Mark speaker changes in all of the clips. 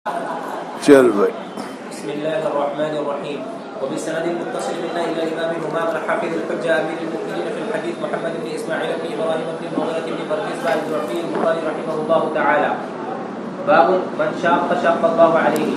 Speaker 1: چل بھائی.
Speaker 2: بسم الله الرحمن الرحيم. وبالسند المتصل منا الى الامام الامام الحافظ الحجه امير المؤمنين في الحديث محمد بن اسماعيل بن ابراهيم بن المغيرة بن برديس الجعفي البخاري رحمه الله تعالى. باب من شاق شاق الله عليه.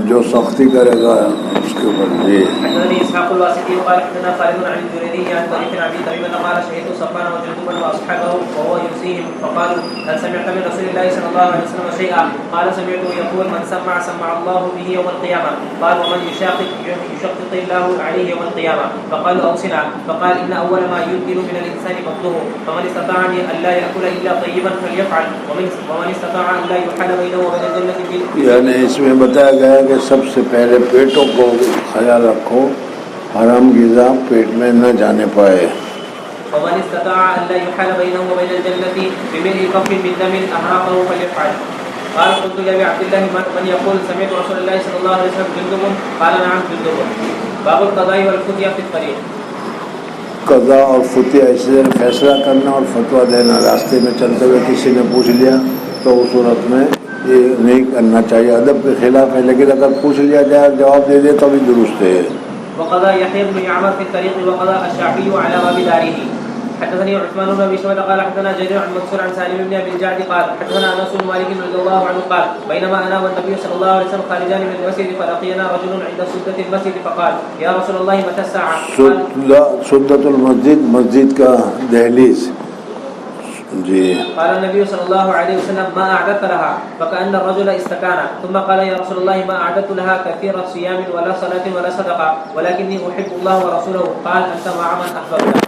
Speaker 1: جو سختی کرے گا اس کے اوپر. جی
Speaker 2: حدثني اسحاق الواسطي قال حدثنا خالد عن الجريري عن طريق ابي تميمه قال شهدت صفوان وجندبا واصحابه وهو يوصيهم فقالوا هل سمعت من رسول الله صلى الله عليه وسلم شيئا؟ قال سمعته يقول من سمع الله به يوم القيامه. قال ومن يشقق الله عليه يوم القيامه. فقالوا اوصنا. فقال ان اول ما ينزل من الانسان بطنه فمن استطاع ان لا ياكل الا طيبا فليفعل ومن استطاع ان لا يحال بينه وبين الجنه
Speaker 1: یعنی اس میں بتایا گیا کہ سب سے پہلے پیٹوں کو خیال رکھو، حرام غذا پیٹ میں نہ جانے پائے.
Speaker 2: ومن استطاع ان لا يحال بينه وبين الجنه بملء كف من دم احرقه فليفعل. قال قلت لابي عبد الله من يقول سمعت رسول الله صلى الله عليه وسلم جندب؟ قال نعم جندب. باب القضاء والفتيا في الطريق.
Speaker 1: قضاء اور فتیا اس سے فیصلہ کرنا اور فتویٰ دینا. راستے میں چلتے ہوئے کسی نے پوچھ لیا تو اس صورت میں یہ نہیں کرنا چاہیے، ادب کے خلاف ہے، لیکن اگر پوچھ لیا جائے اور جواب دے دے تو بھی درست ہے.
Speaker 2: وقضى يحيى بن يعمر في الطريق وقضى الشافعي على باب داره. حدثني عثمان بن ابي شيبه قال حدثنا جرير عن منصور عن سالم بن ابي الجعد قال حدثنا انس بن مالك رضي الله عنه قال بينما انا والنبي صلى الله عليه وسلم خارجان من المسجد فلقينا رجل عند سدة المسجد فقال يا رسول الله متى الساعه؟
Speaker 1: سدة المسجد مسجد کا دہلیز. جی.
Speaker 2: قال النبي صلى الله عليه وسلم ما اعددت لها؟ فكأن الرجل استكان ثم قال يا رسول الله ما اعددت لها كثير صيام ولا صلاة ولا صدقة ولكني احب الله ورسوله. قال انت مع من احببت.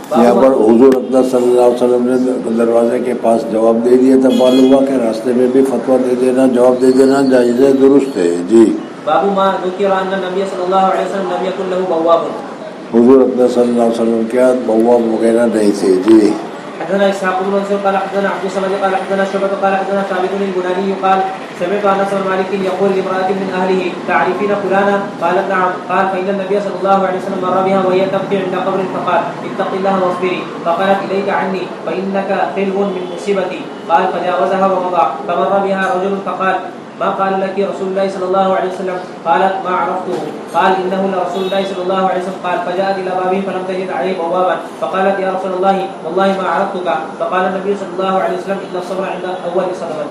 Speaker 1: یہاں پر حضور اقدس صلی اللہ علیہ وسلم نے دروازے کے پاس جواب دے دیا تھا. معلوم ہوا کہ راستے میں بھی فتویٰ دے دینا، جواب دے دینا جائز ہے، درست ہے. جی.
Speaker 2: باب ما ذکر ان النبي صلی اللہ علیہ وسلم لم يكن له بواب.
Speaker 1: حضور اقدس صلی اللہ علیہ وسلم کیا بواب وغیرہ نہیں تھے. جی.
Speaker 2: حدثنا اسحاق بن منصور قال حدثنا عبد الصمد قال حدثنا شعبة قال حدثنا ثابت البناني قال سمعت انس بن مالك يقول لامرأة من اهله تعرفين فلانا؟ قالت نعم. قال فإن النبي صلى الله عليه وسلم مر بها وهي تبكي عند قبر فقال اتق الله واصبري. فقالت اليك عني فإنك خلو من مصيبتي. قال فجاوزها ومضى. فمر بها رجل فقال ما قال لك رسول الله صلى الله عليه وسلم؟ قالت ما عرفته. قال انه لرسول الله صلى الله عليه وسلم. قال فجاءت الى بابه فلم تجد عليه بوابا فقالت يا رسول الله والله ما عرفتك. فقال النبي صلى الله عليه وسلم ان الصبر عند اول صدمه.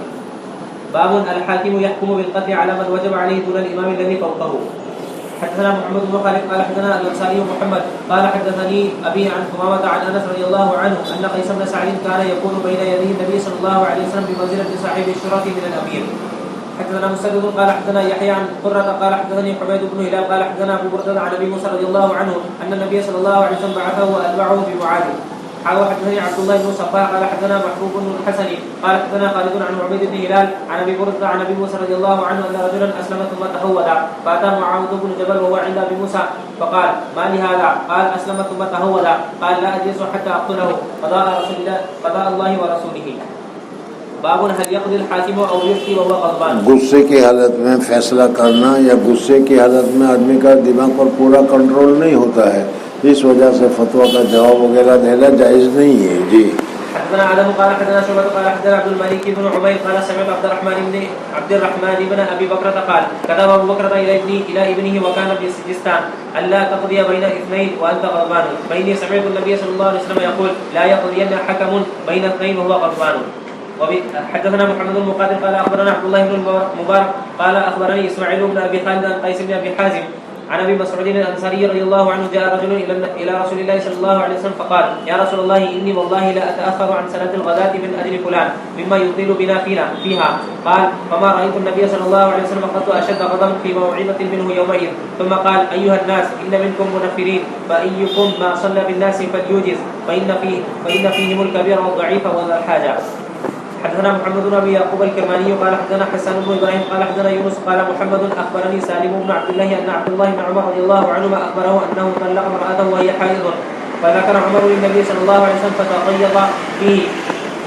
Speaker 2: باب الحاكم يحكم بالقتل على من وجب عليه دون الامام الذي فوقه. حدثنا محمد بن خالد قال حدثنا الانصاري محمد قال حدثني ابي عن ثمامة عن انس رضي الله عنه ان قيس بن سعد كان يكون بين يديه النبي صلى الله عليه وسلم بمنزلة صاحب الشرة من الامير. حدثنا مسدد قال حدثنا يحيى عن قرة قال حدثني حميد بن هلال قال حدثنا ابو بردة عن ابي موسى رضي الله عنه ان النبي صلى الله عليه وسلم بعثه واتبعه بمعاذ. حدثني عبد الله بن صفاء قال حدثنا محبوب بن الحسن قال حدثنا خالد عن عبيد بن هلال عن ابي بردة عن ابي موسى رضي الله عنه ان رجلا اسلم ثم تهود فاتى معاذ بن جبل وهو عند ابي موسى فقال ما لهذا؟ قال اسلم ثم تهود. قال لا اجلس حتى اقتله. قضاء الله ورسوله. باب هل يقضي الحاكم او يفتي وهو غضبان.
Speaker 1: غصے کی حالت میں فیصلہ کرنا یا غصے کی حالت میں آدمی کا دماغ پر پورا کنٹرول نہیں ہوتا ہے، اس وجہ سے فتویٰ کا جواب وغیرہ دینا جائز نہیں ہے. جی.
Speaker 2: حدثنا آدم قال حدثنا شعبة قال حدثنا عبد الملك بن عمير قال سمعت عبد الرحمن بن ابي بكرة قال كتب ابو بكرة الى ابنه وكان بسجستان الا تقضي بين اثنين وانت غضبان فاني سمعت النبي صلى الله عليه وسلم يقول لا يقضين حكم بين اثنين وهو غضبان. حدثنا محمد بن مقاتل قال اخبرنا عبد الله بن مبارك قال اخبرني اسماعيل بن ابي خالد عن قيس بن ابي حازم عن ابي مسعود الانصاري رضي الله عنه جاء رجل الى رسول الله صلى الله عليه وسلم فقال يا رسول الله اني والله لا اتاخر عن صلاه الغداة من اجل فلان مما يطيل بنا فيها. قال فما رايت النبي صلى الله عليه وسلم قط اشد غضبا في موعظه منه يومئذ. ثم قال ايها الناس ان منكم منفرين فايكم ما صلى بالناس فليوجز فان فيهم الكبير والضعيف وذا الحاجه. حدثنا محمد بن ابي يعقوب الكرماني قال حدثنا حسان بن ابراهيم قال حدثنا يونس قال محمد اخبرني سالم بن عبد الله ان عبد الله بن عمر رضي الله عنهما اخبره انه طلق امراته وهي حائض فذكر عمر للنبي صلى الله عليه وسلم فتغيظ فيه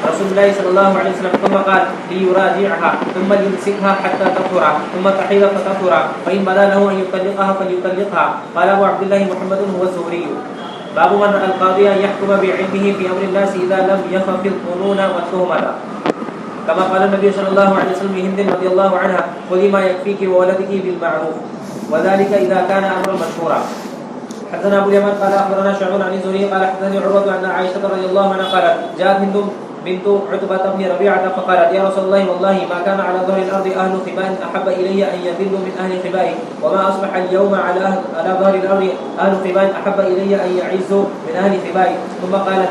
Speaker 2: رسول الله صلى الله عليه وسلم ثم قال ليراجعها ثم ليمسكها حتى تطهر ثم تحيض فتطهر فان بدا له ان يطلقها فليطلقها. قال ابو عبد الله محمد هو الزهري. باب من القاضي يحكم بعلمه في امر الناس اذا لم يخف الظنون والتهمه. كما قال النبي صلى الله عليه وسلم لهند رضي الله عنها خذي ما يكفيك وولدك بالمعروف وذلك إذا كان أمرا مشهورا. حدثنا أبو اليمان قال أخبرنا شعبان عن الزهري قال حدثني عروة أن عائشة رضي الله عنها قالت جاءت هند بنت عتبة بن ربيعة فقالت يا رسول الله والله ما كان على ظهر الأرض أهل خباء أحب إلي أن يذلوا من أهل خبائي وما أصبح اليوم على ظهر الأرض أهل خباء أحب إلي أن يعزوا من أهل خبائي. ثم قالت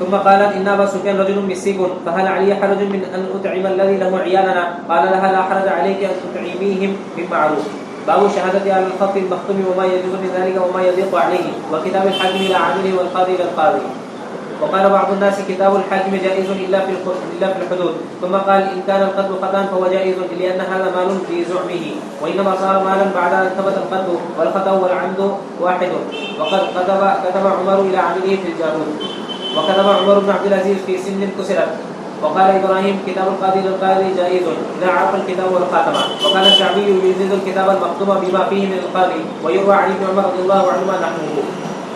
Speaker 2: ثم قالت إن أبا سفيان رجل مسيك فهل علي حرج من أن أطعم الذي له عيالنا؟ قال لها لا حرج عليك أن تطعميهم بالمعروف. باب الشهادة على الخط المختوم وما يجوز من ذلك وما يضيق عليه وكتاب الحاكم إلى عامله والقاضي إلى القاضي. وقال بعض الناس كتاب الحاكم جائز إلا في الحدود. ثم قال إن كان القتل خطأ فهو جائز لأن هذا مال في زعمه وإنما صار مالا بعد أن ثبت القتل والخطأ والعمد واحد. وقد كتب عمر إلى عامله في الجارود وكتب عمر بن عبد العزيز في سن كسرت. وقال إبراهيم كتاب القاضي للقاضي جائز إذا عرف الكتاب والخاتمة. وقال الشعبي يجيز الكتاب المكتوب بما فيه من القاضي ويروى عن ابن عمر رضي الله عنهما نحوه.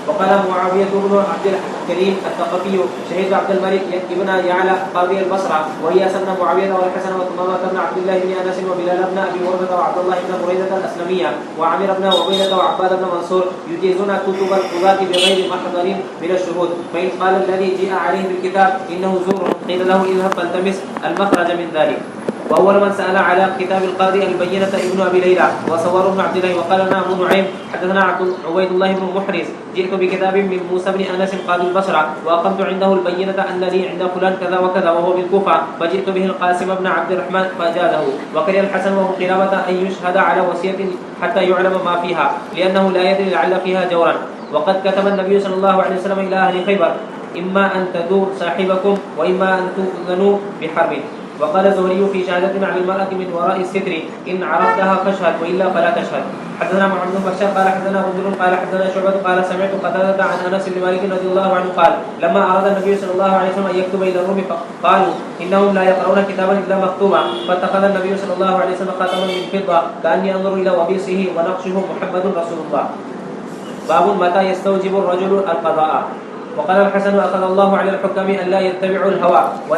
Speaker 2: وقال معاوية بن عبد الكريم الثقفي شهيد عبد الملك ابن يعلى قاضي البصرة وإياس بن معاوية والحسن وثمامة بن عبد الله بن أنس وبلال بن أبي وردة وعبد الله بن بريدة الأسلمية وعامر بن عبيدة وعباد بن منصور يجيزون كتب القضاة بغير محضر من الشهود. فإن قال الذي جاء عليه بالكتاب إنه زور قيل له اذهب فالتمس المخرج من ذلك. وأول من سأل على كتاب القاضي البينة ابن أبي ليلى وصور بن عبد الله. وقال لنا أبو نعيم حدثنا عبيد الله بن محرز جئت بكتاب من موسى بن أنس قاضي البصرة وأقمت عنده البينة أن لي عند فلان كذا وكذا وهو بالكوفة فجئت به القاسم بن عبد الرحمن فأجازه. وكره الحسن وابن قلابة أن يشهد على وصية حتى يعلم ما فيها لأنه لا يدري لعل فيها جورا. وقد كتب النبي صلى الله عليه وسلم إلى أهل خيبر إما أن تدوا صاحبكم وإما أن تؤذنوا بحرب. وقال الزهري في شهادة مع المرأة من وراء الستر إن عرفتها فاشهد وإلا فلا تشهد. حدثنا محمد بن بشار قال حدثنا غندر قال حدثنا شعبة قال سمعت قتادة عن أنس بن مالك رضي الله عنه قال لما أراد النبي صلى الله عليه وسلم أن يكتب إلى الروم قالوا إنهم لا يقرؤون كتابا إلا مكتوبا فاتخذ النبي صلى الله عليه وسلم خاتما من فضة كأني أنظر إلى وبيصه ونقشه محمد رسول الله. باب متى يستوجب الرجل القضاء. وقال الحسن أخذ الله على الحكام أن لا يتبعوا الهوى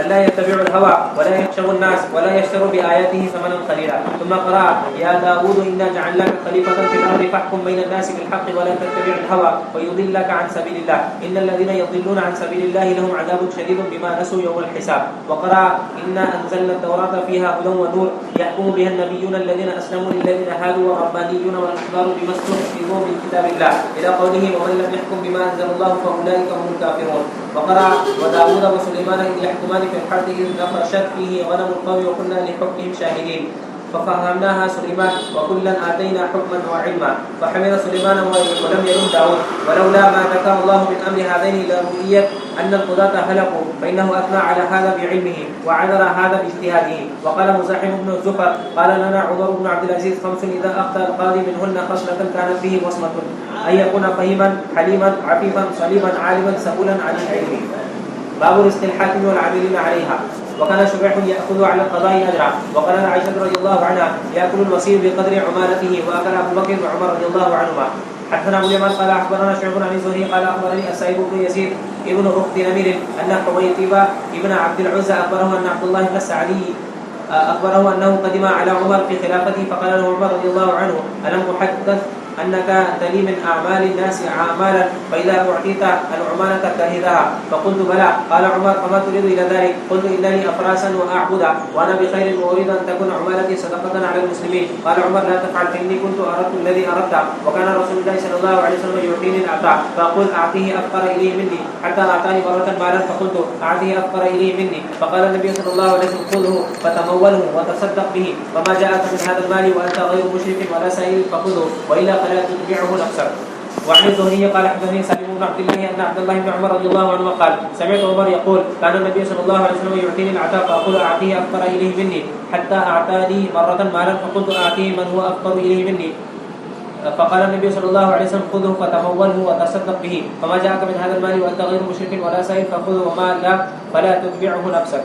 Speaker 2: ألا يتبعوا الهوى ولا يخشوا الناس ولا يشتروا بآياته ثمنا قليلا. ثم قرأ يا داود إنا جعلناك خليفة في الأرض فاحكم بين الناس بالحق ولا تتبع الهوى ويضلك عن سبيل الله إن الذين يضلون عن سبيل الله لهم عذاب شديد بما نسوا يوم الحساب. وقرأ إنا أنزلنا التوراة فيها هدى ونور يحكم بها النبيون الذين أسلموا للذين هادوا والربانيون والأحبار بما استحفظوا من كتاب الله إلى قوله ومن لم يحكم بما أنزل الله فأولئك هم الكافرون. وقرأ وداود وسليمان إذ يحكمان في الحرث إذ نفشت فيه غنم القوم وكنا لحكمهم شاهدين ففهمناها سليمان وكلا آتينا حكما وعلما فحمد سليمان ولم يلم داود ولولا ما ذكر الله من أمر هذين لرؤية أن القضاة هلكوا فإنه أثنى على هذا بعلمه وعذر هذا باجتهاده. وقال مزاحم بن الزفر قال لنا عمر بن عبد العزيز خمس إذا أخطأ القاضي منهن خصلة كانت فيه وصمة أن يكون فهيما حليما عفيفا صليبا عالما سهولا عن العلم. باب رزق الحاكم والعاملين عليها. وكان شبيح يأخذ على القضاء أجرا. وقال عائشة رضي الله عنها يأكل الوصي بقدر عمالته وأكل أبو بكر وعمر رضي الله عنهما. حدثنا أبو اليمان قال أخبرنا شعب عن الزهري قال أخبرني السائب بن يزيد ابن أخت نمير أن حويتب ابن عبد العزى أخبره أن عبد الله بن السعدي أخبره أنه قدم على عمر في خلافته فقال له عمر رضي الله عنه ألم أحدث أنك تلي من أعمال الناس أعمالا فإذا أعطيت العمالة كرهتها فقلت بلى. قال عمر فما تريد إلى ذلك؟ قلت إنني أفراسا وأعبد وأنا بخير وأريد أن تكون عمالتي صدقة على المسلمين. قال عمر لا تفعل فإني كنت أردت الذي أردت وكان رسول الله صلى الله عليه وسلم يعطيني العطاء فأقول أعطيه أفقر إليه مني حتى أعطاني مرة مالا فقلت أعطيه أفقر إليه مني فقال النبي صلى الله عليه وسلم خذه فتموله وتصدق به فما جاءك من هذا المال وأنت غير مشرك ولا سائل فخذه وإلا فلا تتبعه الأكثر. وعن الزهري قال حدثني سالم بن عبد الله أن عبد الله بن عمر رضي الله عنه قال سمعت عمر يقول كان النبي صلى الله عليه وسلم يعطيني العطاء فأقول أعطيه أفقر إليه مني حتى أعطاني مرة مالا فقلت أعطيه من هو أفقر إليه مني فقال النبي صلى الله عليه وسلم خذه فتموله وتصدق به فما جاءك من هذا المال وانت غير مشرك ولا سائل فخذه وما لا فلا تتبعه نفسك.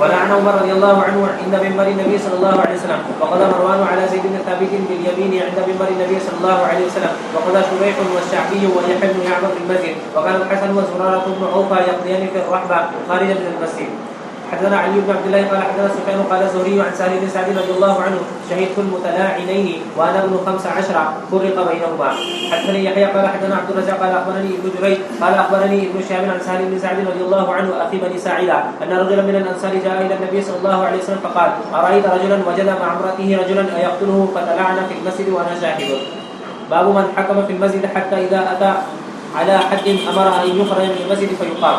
Speaker 2: ولعن عمر رضي الله عنه عند منبر النبي صلى الله عليه وسلم وقضى مروان على زيد بن ثابت باليمين عند منبر النبي صلى الله عليه وسلم وقضى شريح والشعبي ويحيى بن يعمر في المسجد وكان الحسن وزرارة بن عوفة يقضيان في الرحبة خارجا من المسجد. حدثنا علي بن عبد الله قال حدثنا سفيان قال الزهري عن سهل بن سعد رضي الله عنه شهدت المتلاعنين وانا ابن 15 فرق بينهما. حدثني يحيى قال حدثنا عبد الرزاق قال اخبرني ابن جريج قال اخبرني ابن شهاب عن سهل بن سعد رضي الله عنه اخي بني ساعده ان رجلا من الانصار جاء الى النبي صلى الله عليه وسلم فقال ارايت رجلا وجد مع امراته رجلا ايقتله فتلعن في المسجد وانا شاهد. باب من حكم في المسجد حتى اذا اتى على حد امر ان يخرج من المسجد فيقام.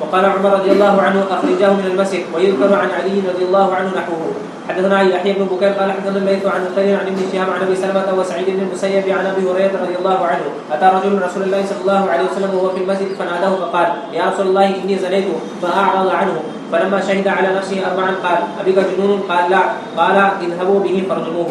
Speaker 2: وقال عمر رضي الله عنه اخرجاه من المسجد ويذكر عن علي رضي الله عنه نحوه. حدثنا يحيى بن بكير قال حدثنا الليث عن الخير عن ابن شهاب عن ابي سلمة وسعيد بن المسيب عن ابي هريرة رضي الله عنه اتى رجل رسول الله صلى الله عليه وسلم وهو في المسجد فناداه فقال يا رسول الله اني زنيت فاعرض عنه فلما شهد على نفسه 4 قال ابيك جنون قال لا قال اذهبوا به فارجموه.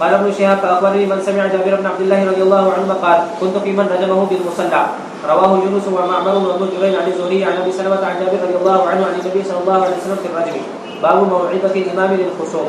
Speaker 2: قال ابن شهاب فاخبرني من سمع جابر بن عبد الله رضي الله عنهما قال كنت في من رجمه بالمصلى. رواه يونس ومعمر وابن جريج عن الزهري عن ابي سلمة عن جابر رضي الله عنه عن النبي صلى الله عليه وسلم في الرجم. باب موعظة الامام للخصوم.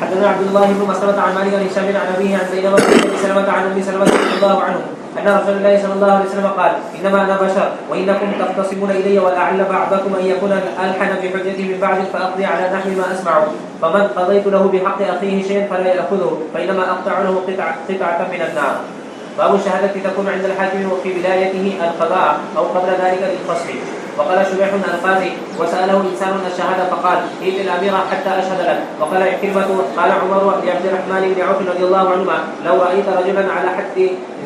Speaker 2: حدثنا عبد الله بن مسلمة عن مالك عن هشام عن أبيه عن زينب بنت أبي سلمة عن أم سلمة رضي الله عنه أن رسول الله صلى الله عليه وسلم قال إنما أنا بشر وإنكم تختصمون إلي ولعل بعضكم أن يكون ألحن في حجته من بعض فأقضي على نحو ما أسمع فمن قضيت له بحق أخيه شيئا فلا يأخذه فإنما أقطع له قطعة من النار. باب الشهادة تكون عند الحاكم وفي ولايته القضاء أو قبل ذلك للخصم. وقال شبيح القاضي وسأله إنسان الشهادة فقال ائت الأمير حتى أشهد لك. وقال عكرمة قال عمر لعبد الرحمن بن عوف رضي الله عنهما لو رأيت رجلا على حد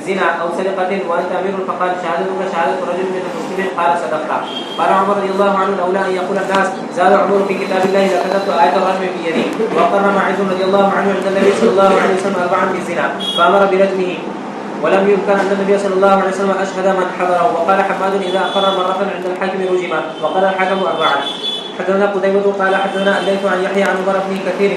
Speaker 2: زنا أو سرقة وأنت أمير فقال شهادتك شهادة رجل من المسلمين قال صدقت. قال عمر رضي الله عنه لولا أن يقول الناس زاد عمر في كتاب الله لكتبت آية الرجم بيدي. وقر معاذ رضي الله عنه عند النبي صلى الله عليه وسلم 4 بالزنا فأمر برجمه ولم يذكر أن النبي صلى الله عليه وسلم أشهد من حضره. وقال حماد إذا أقر مرة عند الحاكم رجم. وقال الحاكم 4. حدثنا قتيبة قال حدثنا الليث عن يحيى عن عمر بن كثير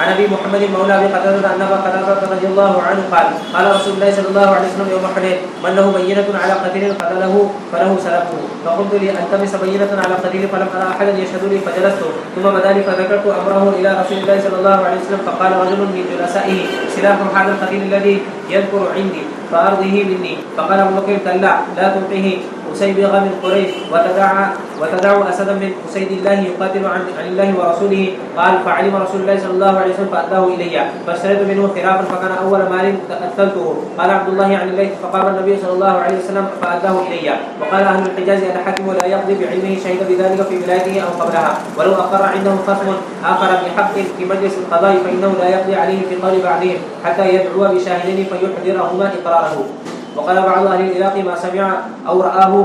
Speaker 2: عن ابي محمد مولى ابي قتادة ان ابا قتادة رضي الله عنه قال قال رسول الله صلى الله عليه وسلم يوم حنين من له بينة على قتيل قتله فله سلبه. فقلت لألتمس بينة على قتيل فلم أرى أحدا يشهد لي فجلست ثم بدا لي فذكرت أمره إلى رسول الله صلى الله عليه وسلم فقال رجل من جلسائه سلاح هذا القتيل الذي يذكر عندي فأرضه مني. فقال ابو بكر كلا لا تلقيه أسيبغ من قريش وتدع أسدا من أسيد الله يقاتل عن الله ورسوله. قال فعلم رسول الله صلى الله عليه وسلم فأداه إلي فاشتريت منه خرافا فكان أول مال أدخلته. قال عبد الله عن الليث فقام النبي صلى الله عليه وسلم فأداه إلي. وقال أهل الحجاز الحاكم ولا يقضي بعلمه شهد بذلك في ولايته أو قبلها ولو أقر عنده خصم آخر بحق في مجلس القضاء فإنه لا يقضي عليه في قول بعضهم حتى يدعو بشاهدين فيحضرهما إقراره. وقال بعض أهل العراق ما سمع أو رآه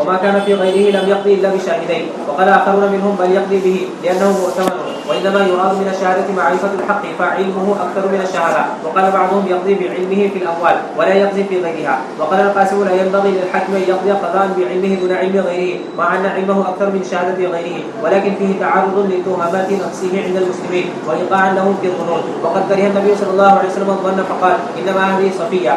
Speaker 2: وما كان في غيره لم يقضي إلا بشاهدين. وقال آخرون منهم بل يقضي به لأنه مؤتمن وإنما يراد من الشهادة معرفة الحق فعلمه أكثر من الشهادة. وقال بعضهم يقضي بعلمه في الأموال ولا يقضي في غيرها. وقال القاسم لا ينبغي للحاكم أن يقضي قضاء بعلمه دون علم غيره مع أن علمه أكثر من شهادة غيره ولكن فيه تعارض لتهمات نفسه عند المسلمين وإيقاعا لهم في الظنون. وقد كره النبي صلى الله عليه وسلم الظن فقال إنما هذه صفية.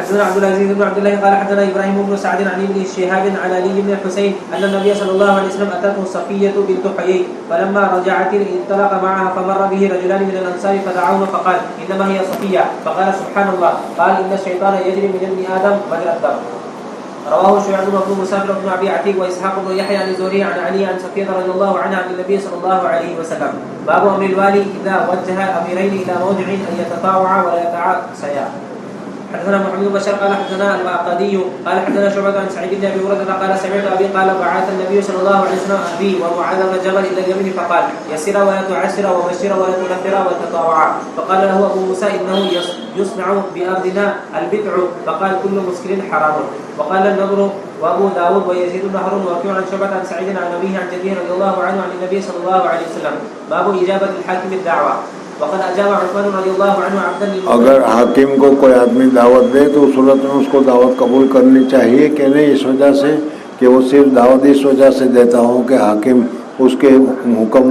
Speaker 2: حدثنا عبد العزيز بن عبد الله قال حدثنا ابراهيم بن سعد عن ابن شهاب عن علي بن الحسين ان النبي صلى الله عليه وسلم اتته صفيه بنت حيي فلما رجعت انطلق معها فمر به رجلان من الانصار فدعوه فقال انما هي صفيه فقال سبحان الله قال ان الشيطان يجري من ابن ادم مجرى الدم. رواه شعيب بن مسافر بن ابي عتيق واسحاق بن يحيى عن الزهري عن علي عن صفيه رضي الله عنها عن النبي صلى الله عليه وسلم. باب امر الوالي اذا وجه اميرين الى موضع ان يتطاوعا ولا يتعاصيا. حدثنا محمد بن بشار قال حدثنا العقدي قال حدثنا شعبة عن سعيد بن ابي هريره قال سمعت ابي قال بعث النبي صلى الله عليه وسلم ابي ومعاذ بن جبل الى اليمن فقال يسر ولا تعسر وبشر ولا تنفر وتطاوعا. فقال له ابو موسى انه يصنع بارضنا البدع فقال كل مسكر حرام. وقال النضر وابو داود ويزيد بن هارون ووكيع عن شعبة عن سعيد عن ابيه عن جده رضي الله عنه عن النبي صلى الله عليه وسلم. باب اجابه الحاكم الدعوه. وقد اجاب عثمان رضي الله عنه عبدا
Speaker 1: اگر حاکم کو کوئی آدمی دعوت دے تو اس صورت میں اس کو دعوت قبول کرنی چاہیے کہ نہیں، اس وجہ سے کہ وہ صرف دعوت اس وجہ سے دیتا ہوں کہ حاکم اس کے حکم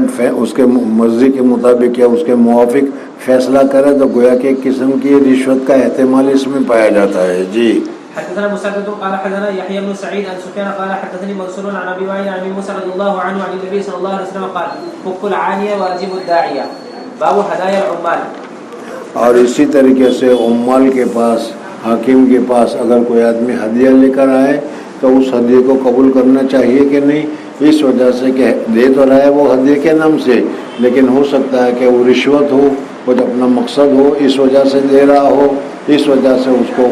Speaker 1: اس کے مرضی کے مطابق یا اس کے موافق فیصلہ کرے، تو گویا کہ ایک قسم کی رشوت کا احتمال اس میں پایا جاتا ہے. جی
Speaker 2: حدثنا مسدد قال حدثنا يحيى بن سعيد عن سفيان قال حدثني منصور عن ابي وائل عن ابي موسى رضي الله عنه عن النبي صلى الله عليه وسلم قال فك العانيه واجب الداعيه. باب هدايا العمال.
Speaker 1: اور اسی طریقے سے عمال کے پاس، حاکم کے پاس اگر کوئی آدمی ہدیہ لے کر آئے تو اس ہدیے کو قبول کرنا چاہیے کہ نہیں، اس وجہ سے کہ دے تو رہا ہے وہ ہدیے کے نام سے، لیکن ہو سکتا ہے کہ وہ رشوت ہو، کچھ اپنا مقصد ہو، اس وجہ سے دے رہا ہو، اس وجہ سے اس کو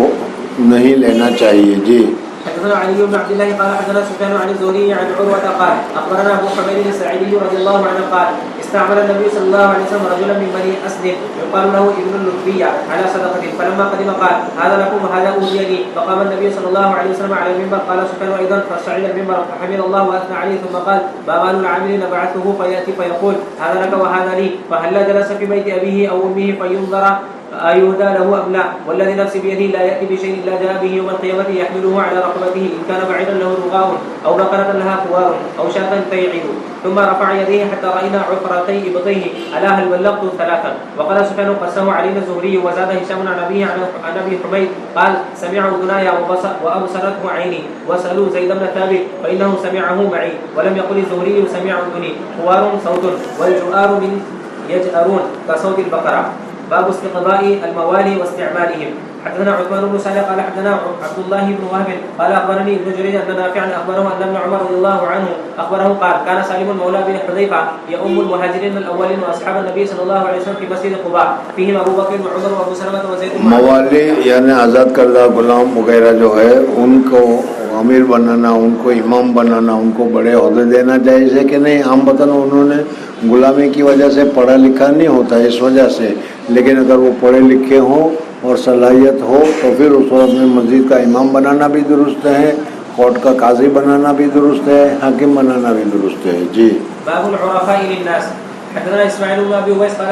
Speaker 1: نہیں لینا چاہیے. جی
Speaker 2: حدثنا علي بن عبد الله قال حدثنا سفيان عن الزهري عن عروة قال اخبرنا ابو حميد الساعدي رضي الله عنه قال استعمل النبي صلى الله عليه وسلم رجلا من بني اسد يقال له ابن اللطبية على صدقة، فلما قدم قال هذا لكم وهذا أهدي لي. فقام النبي صلى الله عليه وسلم على المنبر قال سفيان ايضا فصعد المنبر فحمد الله واثنى عليه ثم قال ما بال العاملين بعثه فياتي فيقول هذا لك وهذا لي، فهلا جلس في بيت ابيه او امه فينظر أيهدى له أم لا، والذي نفسي بيده لا يأتي بشيء إلا جاء به يوم القيامة يحمله على رقبته إن كان بعيدا له رغاء أو بقرة لها خوار أو شاة تيعد. ثم رفع يديه حتى رأينا عفرتي إبطيه ألا هل بلغت ثلاثا. وقال سفيان قصه علينا الزهري وزاد هشام عن أبيه عن أبي حميد قال سمع أذناي وأبصرته عيني وسألوا زيد بن ثابت فإنه سمعه معي، ولم يقل الزهري سمع أذني. خوار صوت والجؤار من يجأرون كصوت البقرة. باب استقضاء الموالي واستعمالهم. حدثنا عثمان بن صالح قال حدثنا عبد الله بن وهب قال اخبرني ابن جريج ان نافعا اخبره ان ابن عمر رضي الله عنه اخبره قال كان سالم مولى بن حذيفه يؤم المهاجرين الاولين واصحاب النبي صلى الله عليه وسلم في مسجد قباء فيهم ابو بكر وعمر وابو سلمة وزيد.
Speaker 1: موالی یعنی آزاد کردہ غلام وغیرہ جو ہے ان کو امیر بنانا، ان کو امام بنانا، ان کو بڑے عہدے دینا جائز ہے کہ نہیں؟ عام وطن انہوں نے غلامی کی وجہ سے پڑھا لکھا نہیں ہوتا اس وجہ سے، لیکن اگر وہ پڑھے لکھے ہوں اور صلاحیت ہو تو پھر اس وقت میں مسجد کا امام بنانا بھی درست ہے، کورٹ کا قاضی بنانا بھی درست ہے، حاکم بنانا بھی درست ہے. جی
Speaker 2: باب العرفاء للناس. حدثنا اسماعيل بن ابي اويس قال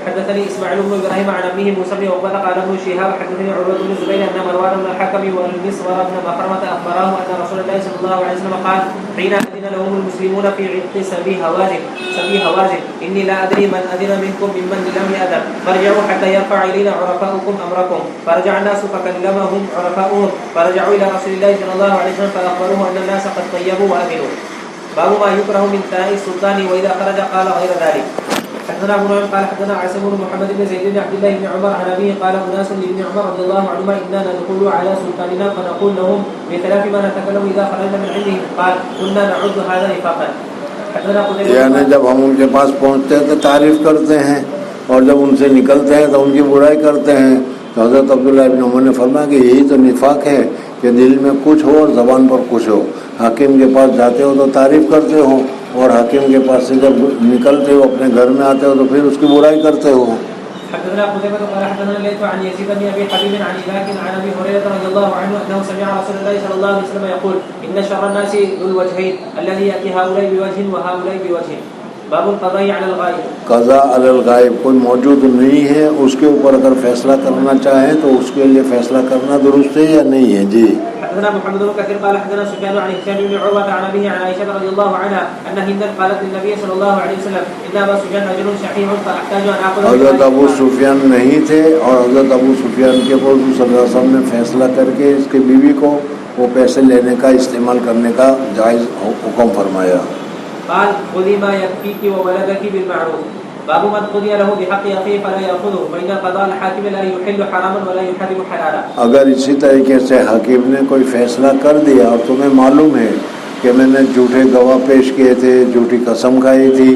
Speaker 2: حدثني اسماعيل بن ابراهيم عن ابيه موسى بن عقبه قال ابن شهاب حدثني عروه بن الزبير ان مروان بن الحكم والمسور بن مخرمه اخبراه ان رسول الله صلى الله عليه وسلم قال حين اذن لهم المسلمون في عتق سبي هوازن اني لا ادري من اذن منكم ممن لم ياذن فارجعوا حتى يرفع الينا عرفاؤكم امركم. فرجع الناس فكلمهم عرفاؤهم فرجعوا الى رسول الله صلى الله عليه وسلم فاخبروه ان الناس قد طيبوا واذنوا. باب ما يكره من ثناء السلطان واذا خرج قال غير ذلك. حدثنا ابو نعيم قال حدثنا عاصم بن محمد بن زيد بن عبد الله بن عمر عن ابيه قال اناس لابن عمر رضي الله عنهما انا ندخل على سلطاننا فنقول لهم بخلاف ما نتكلم اذا خرجنا من عندهم قال كنا نعد هذا نفاقا.
Speaker 1: یعنی جب ہم ان کے پاس پہنچتے ہیں تو تعریف کرتے ہیں اور جب ان سے نکلتے ہیں تو ان کی برائی کرتے ہیں. تو حضرت عبداللہ ابن عمر نے فرمایا کہ یہی تو نفاق ہے کہ دل میں کچھ ہو اور زبان پر کچھ ہو. حاکم کے پاس جاتے ہو تو تعریف کرتے ہو اور حاکم کے پاس سے جب نکلتے ہو اپنے گھر میں آتے ہو تو پھر اس کی برائی کرتے ہو.
Speaker 2: حدثنا قتيبة قال حدثنا الليث عن يزيد بن ابي حبيب عن اباك عن ابي هريرة رضي الله عنه انه سمع رسول الله صلى الله عليه وسلم يقول ان شر الناس ذو الوجهين الذي ياتي هؤلاء بوجه وهؤلاء بوجه. باب القضاء على الغائب. قضاء
Speaker 1: علی الغائب، کوئی موجود نہیں ہے اس کے اوپر اگر فیصلہ کرنا چاہیں تو اس کے لیے فیصلہ کرنا درست ہے یا نہیں ہے؟ جی
Speaker 2: حدثنا محمد بن كثير قال حدثنا سفيان عن هشام بن عروة عن أبيه عن عائشة رضي الله عنها أن هندا قالت للنبي صلى الله عليه وسلم إن أبا سفيان رجل شحيح فأحتاج أن آخذ.
Speaker 1: حضرت ابو سفیان نہیں تھے اور حضرت ابو سفیان کے حضور صلی اللہ علیہ وسلم نے فیصلہ کر کے اس کی بیوی کو وہ پیسے لینے کا استعمال کرنے کا جائز حکم فرمایا.
Speaker 2: قال خذي ما يكفيك وولدك بالمعروف. باب من قضي له بحق أخيه فلا يأخذه فإن قضاء الحاكم لا يحل حراما ولا يحرم حلالا.
Speaker 1: اگر اسی طریقے سے حاکم نے کوئی فیصلہ کر دیا اور تمہیں معلوم ہے کہ میں نے جھوٹے گواہ پیش کیے تھے, جھوٹی قسم کھائی تھی,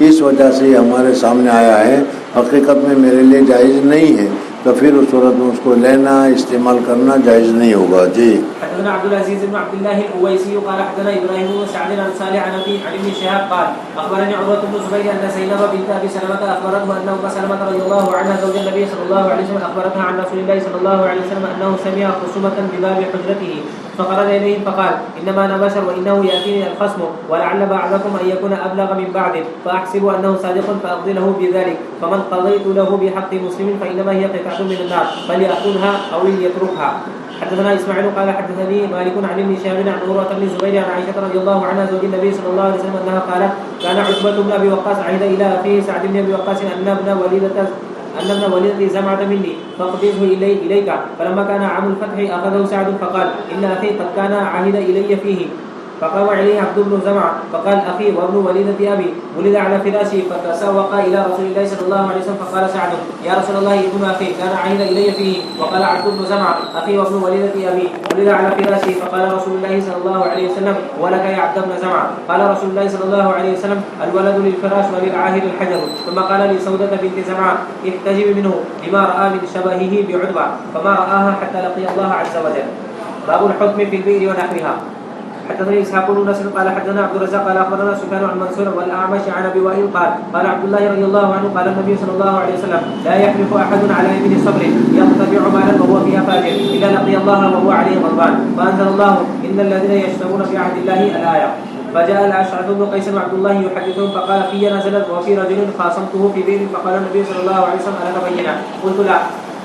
Speaker 1: اس وجہ سے یہ ہمارے سامنے آیا ہے, حقیقت میں میرے لیے جائز نہیں ہے, تو پھر اس صورت میں اس کو لینا استعمال کرنا جائز نہیں ہوگا. جی
Speaker 2: حدثنا عبد العزيز بن عبد الله الأويسي قال حدثنا إبراهيم بن سعد عن صالح عن ابن شهاب قال أخبرني عروة بن الزبير أن زينب بنت أبي سلمة أخبرته أن أم سلمة رضي الله عنها زوج النبي صلى الله عليه وسلم أخبرتها عن رسول الله صلى الله عليه وسلم أنه سمع خصومة بباب حجرته فخرج إليهم فقال إنما أنا بشر وإنه يأتيني الخصم ولعل بعضكم أن يكون أبلغ من بعض فأحسب أنه صادق فأقضي له بذلك فمن قضيت له بحق مسلم فإنما هي قطعة من النار فليأخذها أو ليتركها. حدثنا إسماعيل قال حدثني مالك عن ابن شهاب عن عروة بن الزبير عن عائشة رضي الله عنها زوج النبي صلى الله عليه وسلم أنها قالت كان عتبة بن أبي وقاص عهد إلى أخيه سعد بن أبي وقاص أن ابن وليدة زمعة مني فاقبضه إليك فلما كان عام الفتح أخذه سعد فقال إن أخي قد كان عهد إلي فيه فقام عليه عبد بن زمعة فقال أخي وابن وليدة أبي ولد على فراشي فتسوق إلى رسول الله صلى الله عليه وسلم فقال سعد يا رسول الله ابن أخي كان عهد إلي فيه وقال عبد بن زمعة أخي وابن وليدة أبي ولد على فراشي فقال رسول الله صلى الله عليه وسلم ولك يا عبد بن زمعة قال رسول الله صلى الله عليه وسلم الولد للفراش وللعاهد الحجر ثم قال لسودة بنت زمعة احتجب منه لما رأى من شبهه بعتبة فما رآها حتى لقي الله عز وجل. باب الحكم في البئر ونحوها. حدثني اسحاق بن نصر قال حدثنا عبد الرزاق قال اخبرنا سفيان عن منصور والاعمش عن ابي وائل قال عبد الله رضي الله عنه قال النبي صلى الله عليه وسلم لا يحلف احد على يمين صبر يقتطع مالا وهو فيها فاجر الا لقي الله وهو عليه غضبان فانزل الله ان الذين يشترون بعهد الله الايه. فجاء الاشعث بن قيس وعبد الله يحدثهم فقال في نزلت وفي رجل خاصمته في بئر فقال النبي صلى الله عليه وسلم الك بينا قلت لا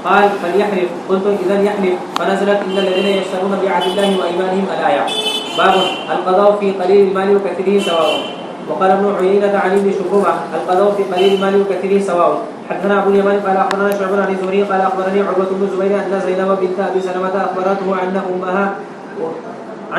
Speaker 2: قال فليحلف قلت اذا يحلف فنزلت ان الذين يشترون بعهد الله وايمانهم الايه. باب القضاء في قليل المال وكثيره سواء. وقال ابن عيينة عن ابن شبرمة القضاء في قليل المال وكثيره سواء. حدثنا ابو اليمان قال اخبرنا شعبة عن الزهري قال اخبرني عروة بن الزبير ان زينب بنت ابي سلمة اخبرته عن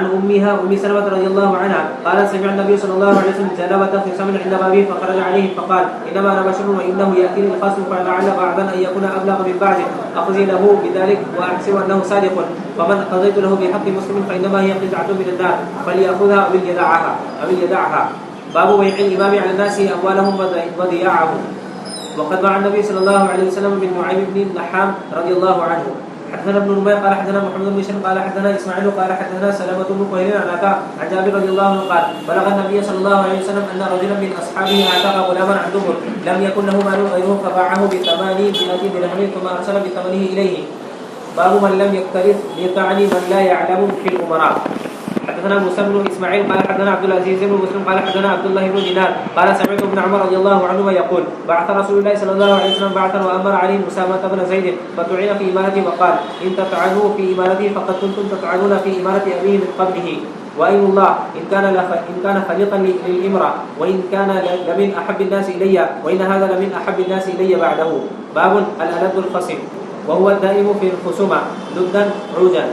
Speaker 2: امها ام سلمة رضي الله عنها قالت سمع النبي صلى الله عليه وسلم جلبة في سمن عند بابه فخرج عليه فقال انما انا بشر وانه ياتيني الخصم فلعل بعضا ان يكون ابلغ من بعض اقضي له بذلك واحسب انه صادق فمن قضيت له بحق مسلم فانما هي قطعة من النار فليأخذها او يدعها. باب بيع الامام على الناس اموالهم وضياعهم. وقد باع النبي صلى الله عليه وسلم بن نعيم بن النحام رضي الله عنه. حدثنا ابن نمير قال حدثنا محمد بن بشر قال حدثنا اسماعيل قال حدثنا سلمة بن قهير عن عطاء عن جابر رضي الله عنه قال بلغ النبي صلى الله عليه وسلم ان رجلا من اصحابه اعتق غلاما عن دبر لم يكن له مال غيره فباعه ب800 درهم ثم ارسل بثمنه اليه. باب من لم يقترض ليطعني من لا يعلم في الامراء. حدثنا موسى بن اسماعيل قال حدثنا عبد العزيز بن مسلم قال حدثنا عبد الله بن دينار قال سمعت ابن عمر رضي الله عنهما يقول بعث رسول الله صلى الله عليه وسلم بعثا وامر عليه اسامة بن زيد فطعن في امارته وقال ان تطعنوا في امارته فقد كنتم تطعنون في امارة ابيه من قبله وإن الله إن كان خليقا للإمرأة وإن كان لمن أحب الناس إلي وإن هذا لمن أحب الناس إلي بعده. باب الألد الخصم وهو الدائم في الخصومة ضدا عوجا.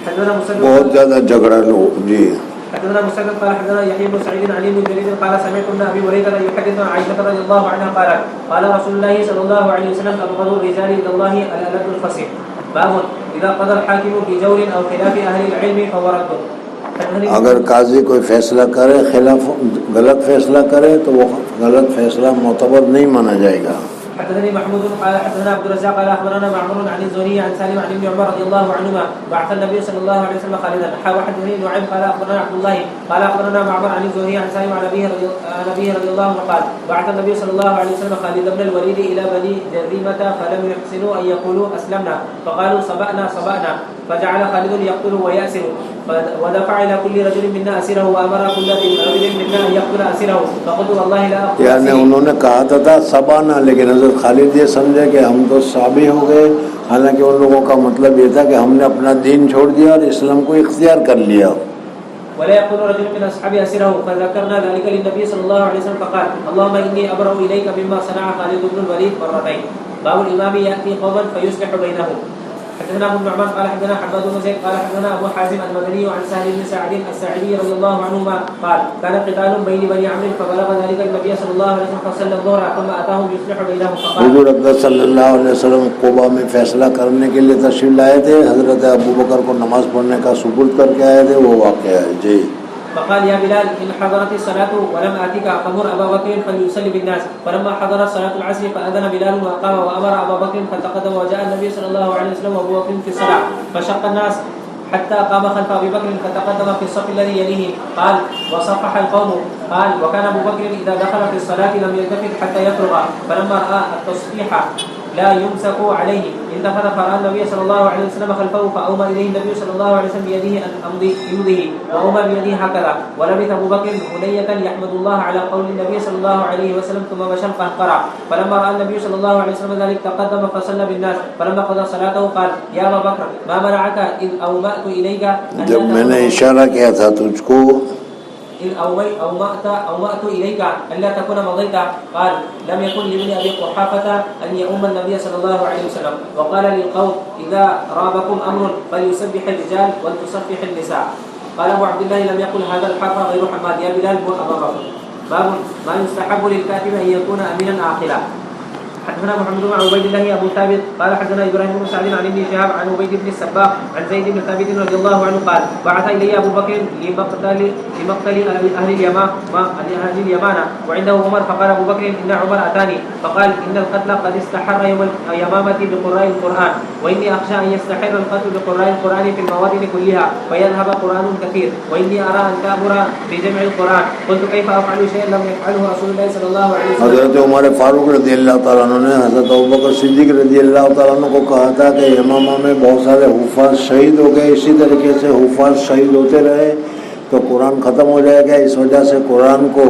Speaker 2: حدثنا مسدد
Speaker 1: بہت زیادہ جھگڑا لو. جی
Speaker 2: حدثنا مسدد قال حدثنا يحيى بن سعيد عن ابن جرير قال سمعت ابن ابي هريره يحدث عن عائشه رضي الله عنها قال رسول الله صلى الله عليه وسلم ابغض الرجال الى الله الالد الخصم. باب اذا قضى الحاكم بجور او خلاف اهل العلم فهو رد.
Speaker 1: اگر قاضی کوئی فیصلہ کرے خلاف غلط فیصلہ کرے تو وہ غلط فیصلہ معتبر نہیں مانا جائے گا.
Speaker 2: حدثني محمود قال حدثنا عبد الرزاق قال اخبرنا معمر عن الزهري عن سالم عن ابن عمر رضي الله عنهما بعث النبي صلى الله عليه وسلم خالدا. حدثني نعيم قال اخبرنا عبد الله قال اخبرنا معمر عن الزهري عن سالم عن ابيه رضي الله عنه قال بعث النبي صلى الله عليه وسلم خالد بن الوليد الى بني جريمة فلم يحسنوا ان يقولوا اسلمنا فقالوا صبأنا فجعل خالد يقتل ويأسر ودفع إلى كل رجل منا أسيره وأمر كل رجل منا أن يقتل أسيره فقلت والله لا أقتل
Speaker 1: یعنی انہوں نے کہا تھا سبانا، لیکن حضرت خالد یہ سمجھے کہ ہم تو صابی ہو گئے، حالانکہ ان لوگوں کا مطلب یہ تھا کہ ہم نے اپنا دین چھوڑ دیا اور اسلام کو اختیار کر لیا.
Speaker 2: ولا يقتل رجل من أصحابه أسيره فذكرنا ذلك للنبي صلى الله عليه وسلم فقال اللهم إني أبرأ إليك مما صنع خالد بن الوليد مرتين. باب الإمام يأتي قوما فيصلح بينهم. حدثنا ابو النعمان قال حدثنا حماد بن زيد قال حدثنا ابو حازم المدني عن سهل بن سعد الساعدي رضي الله عنهما قال كان قتال بين بني عمرو فبلغ ذلك النبي صلى الله عليه وسلم فصلى الظهر ثم اتاهم يصلح بينهم فقال
Speaker 1: حضور اقدس صلی اللہ علیہ وسلم قباء میں فیصلہ کرنے کے لیے تشریف لائے تھے. حضرت ابو بکر کو نماز پڑھنے کا سپرد کر کے آئے تھے. وہ واقعہ ہے جی.
Speaker 2: فقال يا بلال إن حضرت الصلاة ولم آتك فمر أبا بكر فليصلي بالناس. فلما حضرت صلاة العصر فأذن بلال وقام وأمر أبا بكر فتقدم وجاء النبي صلى الله عليه وسلم وأبو بكر في الصلاة فشق الناس حتى قام خلف أبي بكر فتقدم في الصف الذي يليه. قال وصفح القوم. قال وكان أبو بكر إذا دخل في الصلاة لم يلتفت حتى يفرغ فلما رأى التصفيح لا يمسك عليه التفت فرأى النبي صلى الله عليه وسلم خلفه فأومى إليه النبي صلى الله عليه وسلم بيده أن يمضيه وأومى بيده هكذا. ولبث أبو بكر هنية يحمد الله على قول النبي صلى الله عليه وسلم ثم مشى القهقرة. فلما رأى النبي صلى الله عليه وسلم ذلك تقدم فصلى بالناس. فلما قضى صلاته قال يا أبا بكر ما منعك إذ أومأت إليك.
Speaker 1: جب میں نے اشارہ کیا تھا تجھ کو
Speaker 2: إذ أومأت إليك ألا تكون مضيت. قال لم يكن لابن أبي قحافة أن يؤم النبي صلى الله عليه وسلم. وقال للقوم إذا رابكم أمر فليسبح الرجال ولتصفح النساء. قال أبو عبد الله لم يقل هذا الحرف غير حماد يا بلال أبا بكر. باب ما يستحب للكاتب أن يكون أمينا عاقلا. حدثنا محمد بن عبيد الله ابو ثابت قال حدثنا ابراهيم بن سعد عن ابن شهاب عن عبيد بن السباق عن زيد بن ثابت رضي الله عنه قال بعث الي ابو بكر لمقتل اهل اليمامه وعنده عمر فقال ابو بكر ان عمر اتاني فقال ان القتل قد استحر يوم اليمامه بقراء القران واني اخشى ان يستحر القتل بقراء القران في المواطن كلها فيذهب قران كثير واني ارى ان تامر بجمع القران. قلت كيف افعل شيئا لم يفعله رسول الله صلى الله عليه وسلم.
Speaker 1: حضرت عمر فاروق رضی اللہ تعالیٰ عنہ نے حضرت ابوبکر صدیق رضی اللہ تعالیٰ عنہ کو کہا تھا کہ یمامہ میں بہت سارے حفاظ شہید ہو گئے، اسی طریقے سے حفاظ شہید ہوتے رہے تو قرآن ختم ہو جائے گا. اس وجہ سے قرآن کو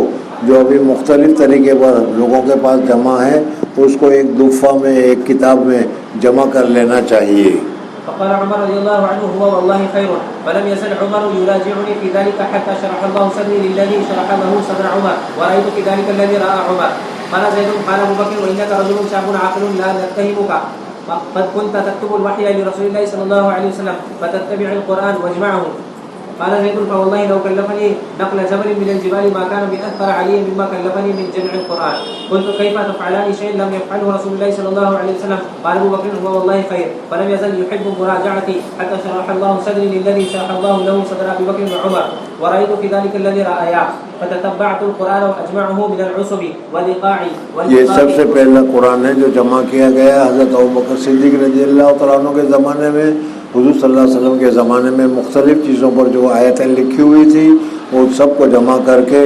Speaker 1: جو ابھی مختلف طریقے پر لوگوں کے پاس جمع ہے اس کو ایک دفعہ میں ایک کتاب میں جمع کر لینا چاہیے.
Speaker 2: فقال عمر رضي الله عنه هو والله خير. فلم يزل عمر يراجعني في ذلك حتى شرح الله صدري للذي شرح له صدر عمر ورأيت في ذلك الذي رأى عمر. قال زيد قال ابو بكر وانك رجل شاب عاقل لا نتهمك قد كنت تكتب الوحي لرسول الله صلى الله عليه وسلم فتتبع القرآن واجمعه. قال زيد فوالله لو كلفني نقل جبل من الجبال ما كان بأثر علي مما كلفني من جمع القرآن. قلت كيف تفعلان شيء لم يفعله رسول الله صلى الله عليه وسلم. قال ابو بكر هو والله خير. فلم يزل يحب مراجعتي حتى شرح الله صدري للذي شرح الله له صدر ابي بكر وعمر ورأيت في ذلك الذي رأياه فتتبعت القرآن واجمعه من العصب والإيقاع.
Speaker 1: یہ سب سے پہلا قرآن ہے جو جمع کیا گیا حضرت ابوبکر صدیق رضی اللہ تعالیٰ عنہ کے زمانے میں. حضور صلی اللہ علیہ وسلم کے زمانے میں مختلف چیزوں پر جو آیتیں لکھی ہوئی تھی وہ سب کو جمع کر کے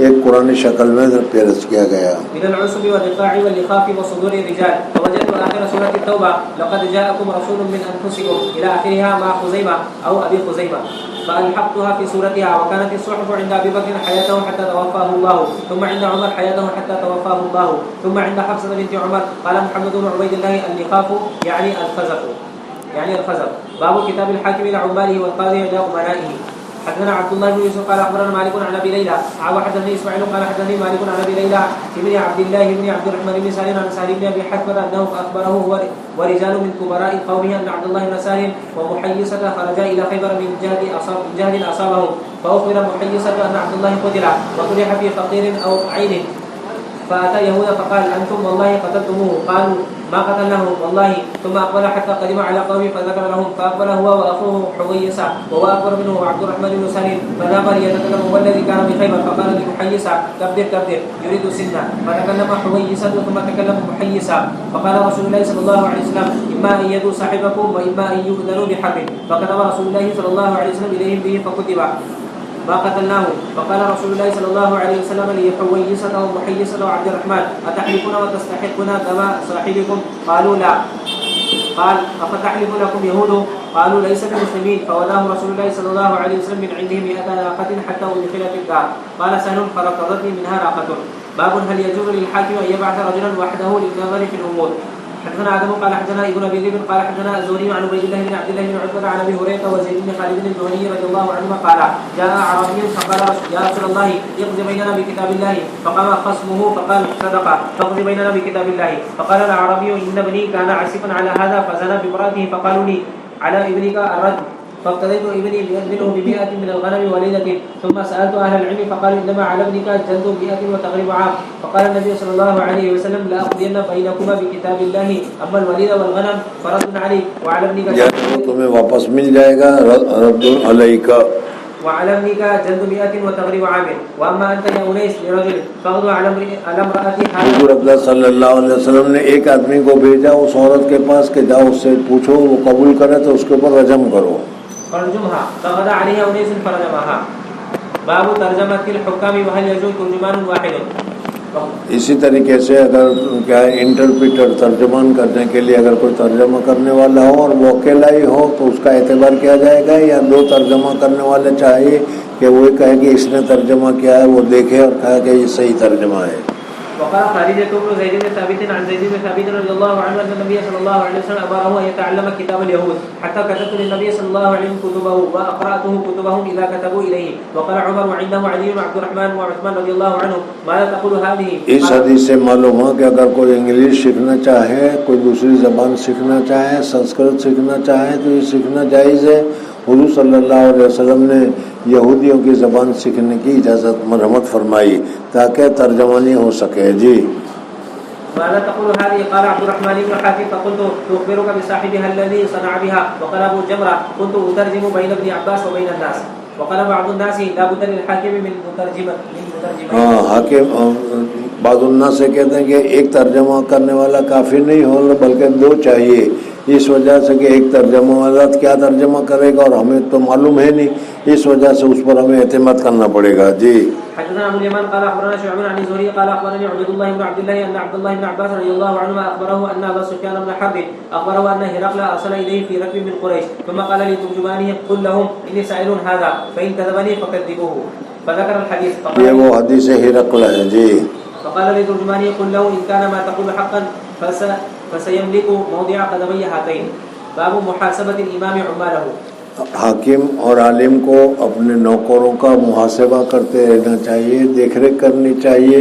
Speaker 1: ایک قرآن شکل میں پیش کیا گیا.
Speaker 2: من العصب والرقاع واللخاف وصدور الرجال. ووجدت آخر سورة التوبة لقد جاءكم رسول من أنفسكم إلى آخرها مع خزيمة أو أبي خزيمة فألحقتها في سورتها. وكانت الصحف عند أبي بكر حياته حتى توفاه الله ثم عند عمر حياته حتى توفاه الله ثم عند حفصة بنت عمر. قال محمد بن عبيد الله اللخاف يعني الخزف. باب كتاب الحاكم إلى عماله والقاضي إلى أمنائه. حدثنا عبد الله بن يوسف قال أخبرنا مالك عن أبي ليلى وحدثني إسماعيل قال حدثني مالك عن أبي ليلى ابن عبد الله بن عبد الرحمن بن سالم عن سالم بن أبي حكمة أنه أخبره ورجال من كبراء قومه أن عبد الله بن سالم ومحيصة خرجا إلى خيبر من جهد أصابه فأخبر محيصة أن عبد الله قتل وطرح في فقير أو عين فأتى يهود فقال أنتم والله قتلتموه. قالوا ما قتلناه والله. ثم أقبل حتى قدم على قومه فذكر لهم فأقبل هو وأخوه حويصة وهو أكبر منه عبد الرحمن بن سالم فذهب ليتكلم هو الذي كان بخيبر فقال لمحيصة كبر يريد سنة. فتكلم حويصة ثم تكلم محيصة فقال رسول الله صلى الله عليه وسلم إما أن يدوا صاحبكم وإما أن يؤذنوا بحرب. فكتب رسول الله صلى الله عليه وسلم إليهم به فكتب ما قتلناه. فقال رسول الله صلى الله عليه وسلم لحويصة ومحيصة وعبد الرحمن أتحلفون وتستحقون دم صاحبكم؟ قالوا لا. قال أفتحلف لكم يهود قالوا ليس بمسلمين فوداه رسول الله صلى الله عليه وسلم من عنده 100 ناقة حتى أدخل في الدار قال سهل فركضتني منها ناقة. باب هل يجوز للحاكم أن يبعث رجلا وحده للنظر في الأمور. حدثنا آدم قال حدثنا ابن أبي ذئب قال حدثنا الزهري عن عبيد الله بن عبد الله بن عتبة عن أبي هريرة وزيد بن خالد الجهني رضي الله عنهما قال جاء أعرابي فقال يا رسول الله اقض بيننا بكتاب الله فقام خصمه فقال صدق فاقض بيننا بكتاب الله. فقال الأعرابي إن ابني كان عسفا على هذا فزنى بامرأته فقالوا لي على ابنك الرجل فاقتديت ابني منه ب100 من الغنم وليدة ثم سألت أهل العلم فقالوا إنما على ابنك جلد 100 وتغريب عام. فقال النبي صلى الله عليه وسلم لأقضين بينكما بكتاب الله أما الوليد والغنم فرد علي وعلى ابنك
Speaker 1: تمہیں واپس مل جائے گا رد علیک
Speaker 2: وعلى ابنك جلد 100 وتغريب عام وأما أنت يا أنيس لرجل فاغدو على امرأة
Speaker 1: حضور اقدس صلی اللہ علیہ وسلم نے ایک آدمی کو بھیجا اس عورت کے پاس کہ جاؤ اس سے پوچھو وہ قبول کرے تو اس کے اوپر رجم کرو.
Speaker 2: فرجمها فغدا عليها أنيس فرجمها. باب ترجمة الحكام وهل يجوز ترجمان واحد.
Speaker 1: اسی طریقے سے اگر کیا ہے انٹرپریٹر ترجمان کرنے کے لیے اگر کوئی ترجمہ کرنے والا ہو اور وہ اکیلا ہی ہو تو اس کا اعتبار کیا جائے گا یا 2 ترجمہ کرنے والے چاہیے کہ وہ کہے کہ اس نے ترجمہ کیا ہے وہ دیکھے اور کہا کہ یہ صحیح ترجمہ ہے.
Speaker 2: وقال خارجة بن زيد بن ثابت عن زيد بن ثابت رضي الله عنه أن النبي صلى الله عليه وسلم أمره أن يتعلم كتاب اليهود حتى كتبت للنبي صلى الله عليه وسلم كتبه وأقرأته كتبهم إذا كتبوا إليه. وقال عمر وعنده علي وعبد الرحمن وعثمان رضي الله عنهم ماذا تقول هذه.
Speaker 1: اس حدیث سے معلوم ہوا کہ اگر کوئی انگلش سیکھنا چاہے کوئی دوسری زبان سیکھنا چاہے سنسکرت سیکھنا چاہے تو یہ سیکھنا جائز ہے. حضور صلی اللہ علیہ وسلم نے یہودیوں کی زبان سیکھنے کی اجازت مرحمت فرمائی تاکہ ترجمانی ہو سکے. جی
Speaker 2: ماذا تقول هذه. قال عبد الرحمن بن حاتم فقلت تخبرك بصاحبها الذي صنع بها. وقال ابو جمره كنت اترجم بين ابن عباس وبين الناس. وقال بعض الناس لا بد للحاكم من مترجم.
Speaker 1: حاکم بعض الناس سے کہتے ہیں کہ ایک ترجمہ کرنے والا کافی نہیں ہو بلکہ 2 چاہیے. اس وجہ سے کہ ایک ترجمہ والا کیا ترجمہ کرے گا اور ہمیں تو معلوم ہے نہیں اس وجہ سے اس پر ہمیں اعتماد کرنا پڑے گا. جی
Speaker 2: حدثنا ابو اليمان قال اخبرنا شعبان عن الزهري قال اخبرني عبد الله بن عبد الله ان عبد الله بن عباس رضي الله عنهما اخبره ان ابا سفيان بن حرب اخبره ان هرقل ارسل اليه في ركب من قريش ثم قال لترجمانه قل لهم اني سائل هذا فان كذبني فكذبوه فذكر الحديث.
Speaker 1: یہ وہ حدیث ہرقل ہے. جی
Speaker 2: فقال لترجمانه قل له ان كان ما تقول حقا فسيملك موضع قدمي هاتين. باب محاسبة الامام عماله.
Speaker 1: حاکم اور عالم کو اپنے نوکروں کا محاسبہ کرتے رہنا چاہیے دیکھ ریکھ کرنی چاہیے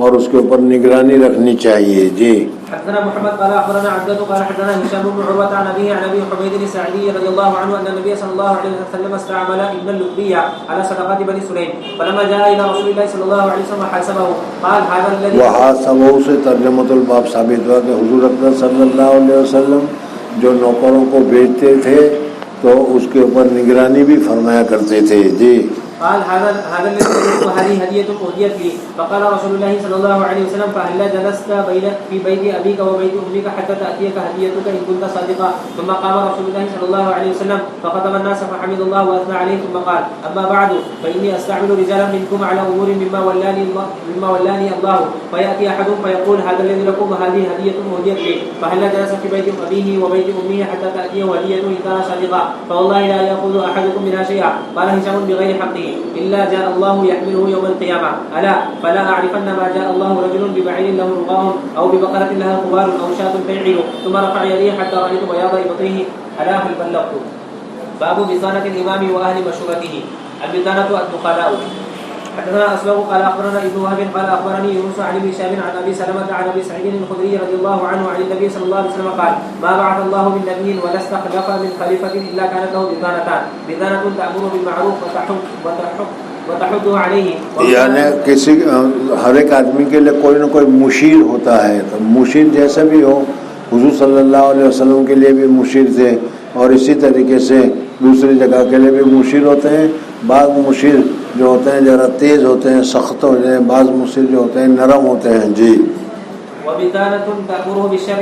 Speaker 1: اور اس کے اوپر نگرانی رکھنی چاہیے. جی
Speaker 2: حدثنا محمد قال اخبرنا عبدة قال حدثنا هشام بن عروة عن ابيه عن ابي حميد الساعدي رضي الله عنه ان النبي صلى الله عليه وسلم استعمل ابن اللقبية على صدقات بني سليم فلما جاء الى رسول الله صلى الله عليه وسلم حاسبه قال هذا الذي
Speaker 1: وحاسبه سے ترجمۃ الباب ثابت ہوا کہ حضور اکرم صلی اللہ علیہ وسلم جو نوکروں کو بھیجتے تھے تو اس کے اوپر نگرانی بھی فرمایا کرتے تھے. جی
Speaker 2: قال هذا الذي هذه هدية أهديت لي. فقال رسول الله صلى الله عليه وسلم فهل جلست في بيت أبيك وبيت أمك حتى تأتيك هديتك إن كنت صادقا. ثم قام رسول الله صلى الله عليه وسلم فخطب الناس فحمد الله وأثنى عليه ثم قال أما بعد فإني أستعمل رجالا منكم على أمور مما ولاني الله فيأتي أحد فيقول هذا الذي لكم وهذه هدية أهديت لي فهل جلس في بيت أبيه وبيت أمه حتى تأتيه هديته إن كان صادقا فوالله لا يأخذ أحدكم منها شيئا. قال هشام بغير حقه إلا جاء الله يحمله يوم القيامة ألا فلا أعرفن ما جاء الله رجل ببعير له رغاء أو ببقرة لها خبار أو شاة تنعل ثم رفع يديه حتى رأيت بياض إبطيه ألا هل بلغت. باب بطانة الإمام وأهل مشورته. البطانة الدخلاء. حدثنا أسباب قال أخبرنا ابن وهب قال أخبرني يونس عن ابن شهاب عن أبي سلمة عن أبي سعيد الخدري رضي الله عنه عن النبي صلى الله عليه وسلم قال ما بعث الله من نبي ولا استخلف من خليفة إلا كانت له بطانتان بطانة تأمر بالمعروف وتحض علیہ.
Speaker 1: یعنی کسی ہر ایک آدمی کے لیے کوئی نہ کوئی مشیر ہوتا ہے تو مشیر جیسا بھی ہو حضور صلی اللہ علیہ وسلم کے لیے بھی مشیر تھے اور اسی طریقے سے دوسری جگہ کے لیے بھی مشیر ہوتے ہیں. بعض مشیر جو ہوتے ہیں ذرا تیز ہوتے ہیں سخت ہوتے ہیں بعض مشیر جو ہوتے ہیں نرم ہوتے ہیں. جی
Speaker 2: وبتانة تأمره بالشر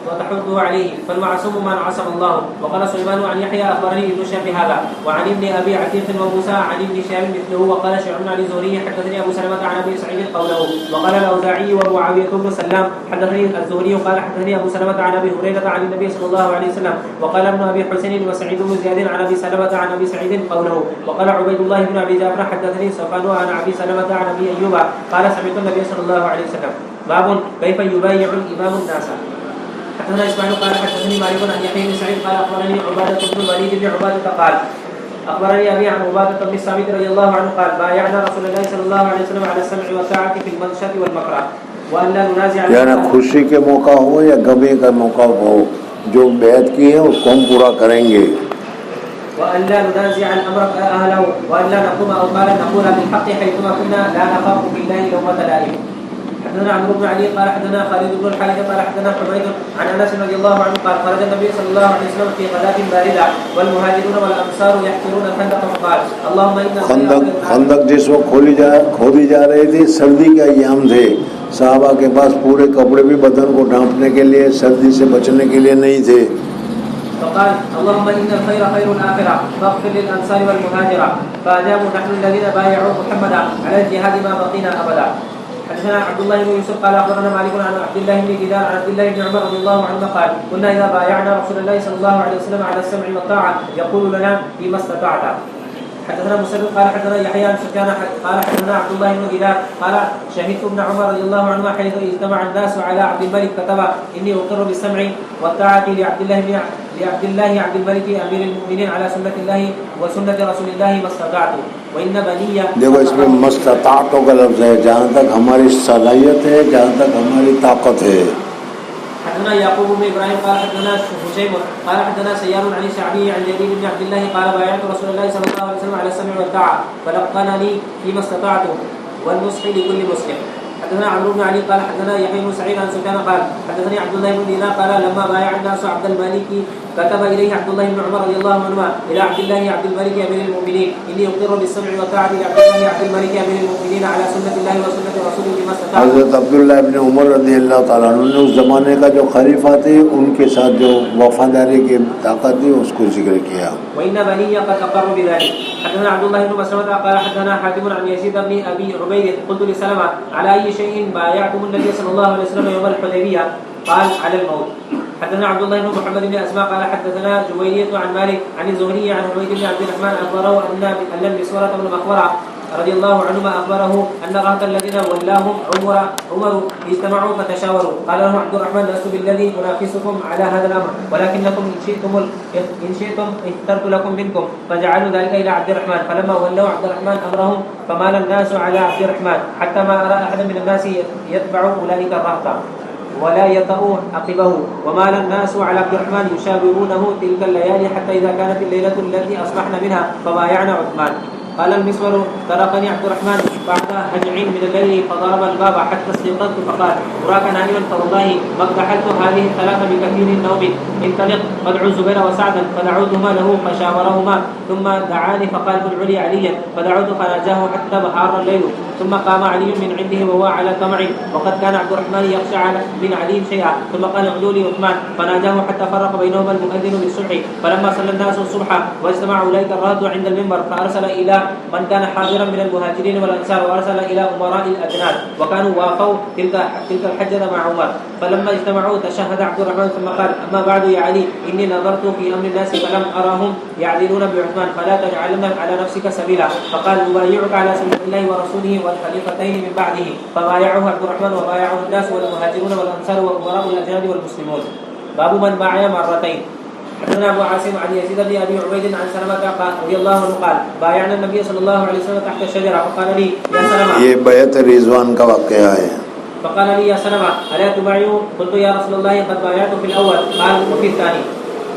Speaker 2: وتحضه عليه فالمعصوم من عصم الله. وقال سليمان عن يحيى أخبرني ابن شهاب هذا وعن ابن أبي عتيق وموسى عن ابن شهاب مثله. وقال شعبان عن الزهري حدثني أبو سلمة عن أبي سعيد قوله. وقال الأوزاعي ومعاوية بن سلام حدثني الزهري قال حدثني أبو سلمة عن أبي هريرة عن النبي صلى الله عليه وسلم. وقال ابن أبي حسين وسعيد بن زياد عن أبي سلمة عن أبي سعيد قوله. وقال عبيد الله بن أبي جعفر حدثني سفيان عن أبي سلمة عن أبي أيوب قال سمعت النبي صلى الله عليه وسلم. باب كيف يبايع الإمام الناس. حدثنا إسماعيل قال حدثني مالك عن يحيى بن سعيد قال أخبرني عبادة بن الوليد بن عبادة قال أخبرني أبي عن عبادة بن الصامت رضي الله عنه قال بايعنا رسول الله صلى الله عليه وسلم على السمع والطاعة في المنشط والمكره وأن لا ننازع.
Speaker 1: یعنی خوشی کے موقع ہو یا غمی کا موقع ہو جو بیعت کی ہے اس کو ہم پورا کریں گے.
Speaker 2: وأن لا ننازع الأمر أهله وأن لا نقوم أو قال نقول بالحق حيثما كنا لا نخاف بالله لومة لائم. حدثنا عمرو بن علي قال حدثنا خالد بن الحارث قال حدثنا حميد عن انس رضي الله عنه قال خرج النبي صلى الله عليه وسلم في غداة باردة والمهاجرون والانصار يحفرون الخندق فقال اللهم ان
Speaker 1: خندق جس وقت کھودی جا رہی تھی سردی کے ایام تھے صحابہ کے پاس پورے کپڑے بھی بدن کو ڈھانپنے کے لیے سردی سے بچنے کے لیے نہیں تھے.
Speaker 2: فقال اللهم ان الخير خير الاخره فاغفر للانصار والمهاجر فاجابوا نحن الذين بايعوا محمدا على الجهاد ما بقينا ابدا. حدثنا عبد الله بن يوسف قال اخبرنا مالك عن عبد الله بن دينار عن عبد الله بن عمر رضي الله عنهما قال كنا اذا بايعنا رسول الله صلى الله عليه وسلم على السمع والطاعه يقول لنا فيما استطعت. حدثنا مسدد قال حدثنا يحيى عن سفيان قال حدثنا عبد الله بن دينار قال شهدت ابن عمر رضي الله عنهما حيث اجتمع الناس على عبد الملك كتب اني اقر بالسمع والطاعه لعبد الله عبد الملك امير المؤمنين على سنه الله وسنه رسول الله ما استطعت وان بني.
Speaker 1: دیکھو اس میں مستطاعتوں کا لفظ ہے جہاں تک ہماری صلاحیت ہے جہاں تک ہماری طاقت ہے.
Speaker 2: حدثنا يعقوب بن ابراهيم قال حدثنا هشيم قال حدثنا سيار عن الشعبي عن جرير بن عبد الله قال بايعت رسول الله صلى الله عليه وسلم على السمع والطاعه فلقنني فيما استطعت والنصح لكل مسلم. حدثنا عمرو بن علي قال حدثنا يحيى بن سعيد عن سفيان قال حدثني عبد الله بن دينار قال لما بايع الناس عبد الملك كتب اليه عبد الله بن عمر رضي الله عنهما الى عبد الله عبد الملك امير المؤمنين اني اقر بالسمع والطاعه لعبد الله عبد الملك امير المؤمنين على سنه الله وسنه رسوله بما استطاع.
Speaker 1: حضرت عبداللہ ابن عمر رضی اللہ تعالیٰ عنہ نے اس زمانے کا جو خلیفہ تھے ان کے ساتھ جو وفاداری کی طاقت تھی اس کو ذکر کیا.
Speaker 2: وان بني قد اقروا بذلك. حدثنا عبد الله بن مسلمة قال حدثنا حاتم عن يزيد بن ابي عبيد قلت لسلمة على اي شيء بايعتم النبي صلى الله عليه وسلم يوم الحديبية قال على الموت. حدثنا عبد الله بن محمد بن اسماء قال حدثنا جويرية عن مالك عن الزهري عن حميد بن عبد الرحمن اخبره ان المسورة بن مخورة رضي الله عنهما اخبره ان رهط الذين ولاهم عمر اجتمعوا فتشاوروا قال له عبد الرحمن لست بالذي انافسكم على هذا الامر ولكنكم ان شئتم اخترت لكم منكم فجعلوا ذلك الى عبد الرحمن فلما ولوا عبد الرحمن امرهم فمال الناس على عبد الرحمن حتى ما ارى احدا من الناس يتبع اولئك الرهط ولا يطأوا عقبه ومال الناس على عبد الرحمن يشاورونه تلك الليالي حتى اذا كانت الليله التي اصبحنا منها فبايعنا عثمان. قال المسور طرقني عبد الرحمن بعد هجع من الليل فضرب الباب حتى استيقظت فقال أراك نائما فوالله ما اقتحلت هذه الثلاثة بكثير النوم انطلق فادعوا الزبير وسعدا فدعوتهما له فشاورهما ثم دعاني فقال ادعوا لي عليا فدعوت فناجاه حتى بحار الليل ثم قام علي من عنده وهو على طمع وقد كان عبد الرحمن يخشى من علي شيئا ثم قال ادعوا لي عثمان فناجاه حتى فرق بينهما المؤذن بالصبح فلما صلى الناس الصبح واجتمع أولئك الرهط عند المنبر فأرسل إلى من كان حاضرا من المهاجرين والأنصار وأرسل إلى أمراء الأجناد وكانوا وافوا تلك الحجة مع عمر فلما اجتمعوا تشهد عبد الرحمن ثم قال أما بعد يا علي إني نظرت في أمر الناس فلم أراهم يعدلون بعثمان فلا تجعلن على نفسك سبيلا فقال أبايعك على سنة الله ورسوله والخليفتين من بعده فبايعه عبد الرحمن وبايعه الناس والمهاجرون والأنصار وأمراء الأجناد والمسلمون. باب من بايع مرتين. حدثنا ابو عاصم عن يزيد بن ابي عبيد عن سلمة رضي الله عنه قال بايعنا النبي صلى الله عليه وسلم تحت الشجره فقال لي يا سلمة
Speaker 1: یہ بیعت رضوان کا واقعہ ہے.
Speaker 2: فقال لي يا سلمة الا تبايعوا قلت يا رسول الله قد بايعت في الاول قال وفي الثاني.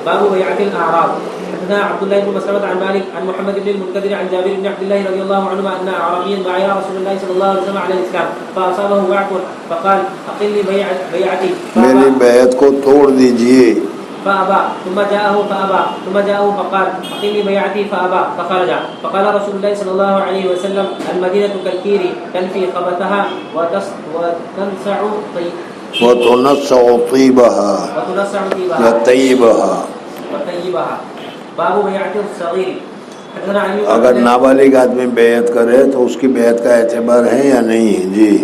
Speaker 2: باب بيعة الاعراب. حدثنا عبد الله بن مسلمة عن مالك عن محمد بن المنكدر عن جابر بن عبد الله رضي الله عنهما ان اعرابيا بايع رسول الله صلى الله عليه وسلم على الاسلام فاصابه وعك فقال اقل لي بيعتي
Speaker 1: میری بیعت کو توڑ دیجئے
Speaker 2: فأبى ثم جاءه فقال أقم بيعتي فأبى فخرج فقال رسول الله صلى الله عليه وسلم المدينة كالكير تنفي خبثها وتنسع
Speaker 1: وتنسع طيبها
Speaker 2: وتنسع طيبها
Speaker 1: وطيبها.
Speaker 2: وطيبها. باب بیعت الصغیر. حدثنا علی
Speaker 1: اگر نابالغ آدمی بیعت کرے تو اس کی بیعت کا اعتبار ہے یا نہیں؟ جی.